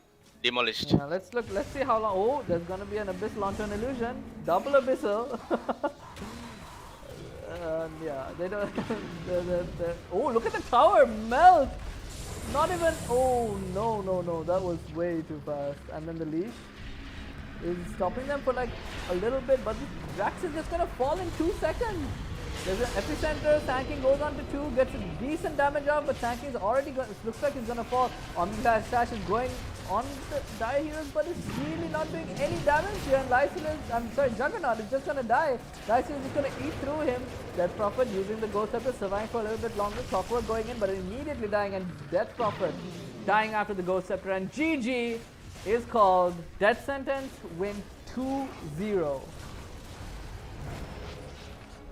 Speaker 4: demolished.
Speaker 1: Yeah, let's see how long. Oh, there's gonna be an Abyss Lantern Illusion. Double Abyssal. Yeah, they don't. Oh, look at the tower melt! Not even. Oh, no. That was way too fast. And then the leash. is stopping them for like a little bit, but Drax is just gonna fall in 2 seconds. There's an epicenter, Sanking goes on to 2, gets a decent damage off, but Sanking's already looks like he's gonna fall. Omnislash is going on the Dire Heroes, but it's really not doing any damage here, and Juggernaut is just gonna die. Lysil is just gonna eat through him. Death Prophet using the Ghost Scepter, surviving for a little bit longer. Clockwork going in, but immediately dying, and Death Prophet dying after the Ghost Scepter, and GG is called. Death Sentence win 2-0.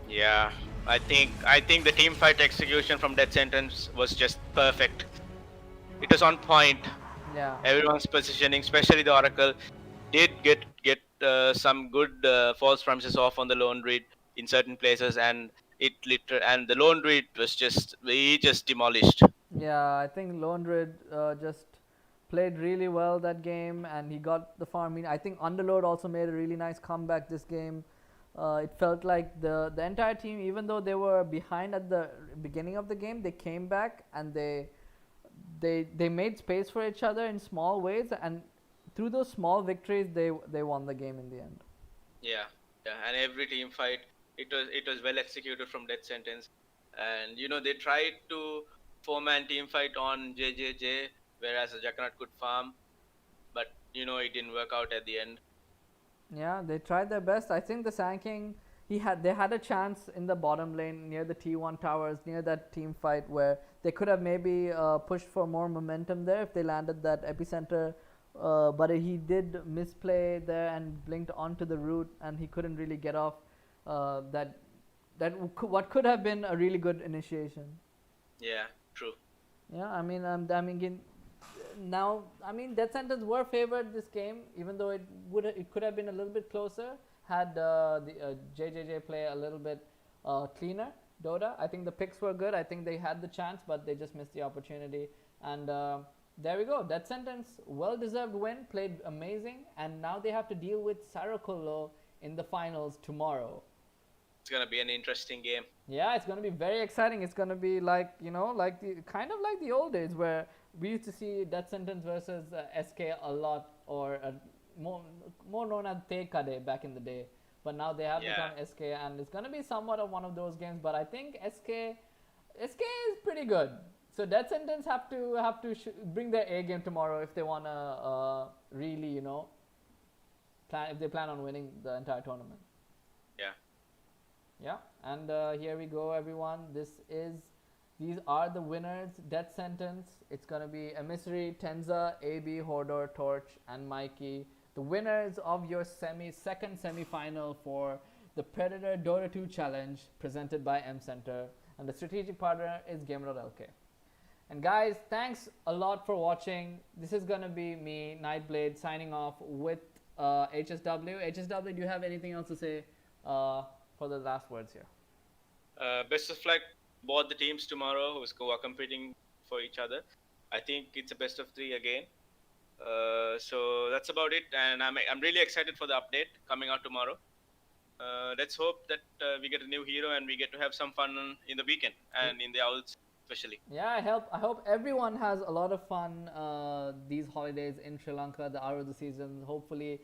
Speaker 4: Yeah, I think the team fight execution from Death Sentence was just perfect. It was on point.
Speaker 1: Yeah.
Speaker 4: Everyone's positioning, especially the Oracle, did get some good false promises off on the lone druid in certain places, and and the lone druid was just demolished.
Speaker 1: Yeah, I think Lone Druid just played really well that game, and he got the farm. I mean, I think Underlord also made a really nice comeback this game. It felt like the entire team, even though they were behind at the beginning of the game, they came back and they made space for each other in small ways, and through those small victories, they won the game in the end.
Speaker 4: Yeah, and every team fight, it was well executed from Death Sentence, and they tried to 4-man team fight on JJJ, whereas the Juggernaut could farm, but it didn't work out at the end.
Speaker 1: Yeah, they tried their best. I think the Sanking, they had a chance in the bottom lane near the T1 towers, near that team fight, where they could have maybe pushed for more momentum there if they landed that epicenter. But he did misplay there and blinked onto the route, and he couldn't really get off what could have been a really good initiation.
Speaker 4: Yeah, true.
Speaker 1: Yeah, I mean, Death Sentence were favored this game, even though it could have been a little bit closer had the JJJ play a little bit cleaner. Dota, I think the picks were good. I think they had the chance, but they just missed the opportunity. And there we go. Death Sentence, well-deserved win, played amazing, and now they have to deal with Saracolo in the finals tomorrow.
Speaker 4: It's gonna be an interesting game.
Speaker 1: Yeah, it's gonna be very exciting. It's gonna be like the old days where we used to see Death Sentence versus SK a lot, or more known as Tekade back in the day. But now they have become SK, and it's gonna be somewhat of one of those games. But I think SK is pretty good. So Death Sentence have to bring their A game tomorrow if they wanna really plan on winning the entire tournament. Yeah, and here we go, everyone. These are the winners. Death Sentence. It's gonna be Emissary, Tenza, AB, Hodor, Torch, and Mikey. The winners of your second semi-final for the Predator Dota 2 Challenge presented by mCENTRE, and the strategic partner is Gamer.LK. And guys, thanks a lot for watching. This is gonna be me, Nightblade, signing off with HSW. HSW, do you have anything else to say for the last words here?
Speaker 4: Best of luck both the teams tomorrow who are competing for each other. I think it's a best of 3 again. So that's about it, and I'm really excited for the update coming out tomorrow. Let's hope that we get a new hero and we get to have some fun in the weekend and in the Owls especially.
Speaker 1: Yeah, I hope everyone has a lot of fun these holidays in Sri Lanka, the hour of the season. Hopefully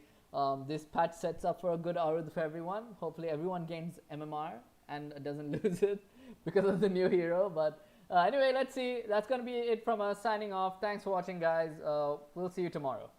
Speaker 1: this patch sets up for a good hour for everyone. Hopefully everyone gains MMR and doesn't lose it because of the new hero. But anyway, let's see. That's going to be it from us signing off. Thanks for watching, guys. We'll see you tomorrow.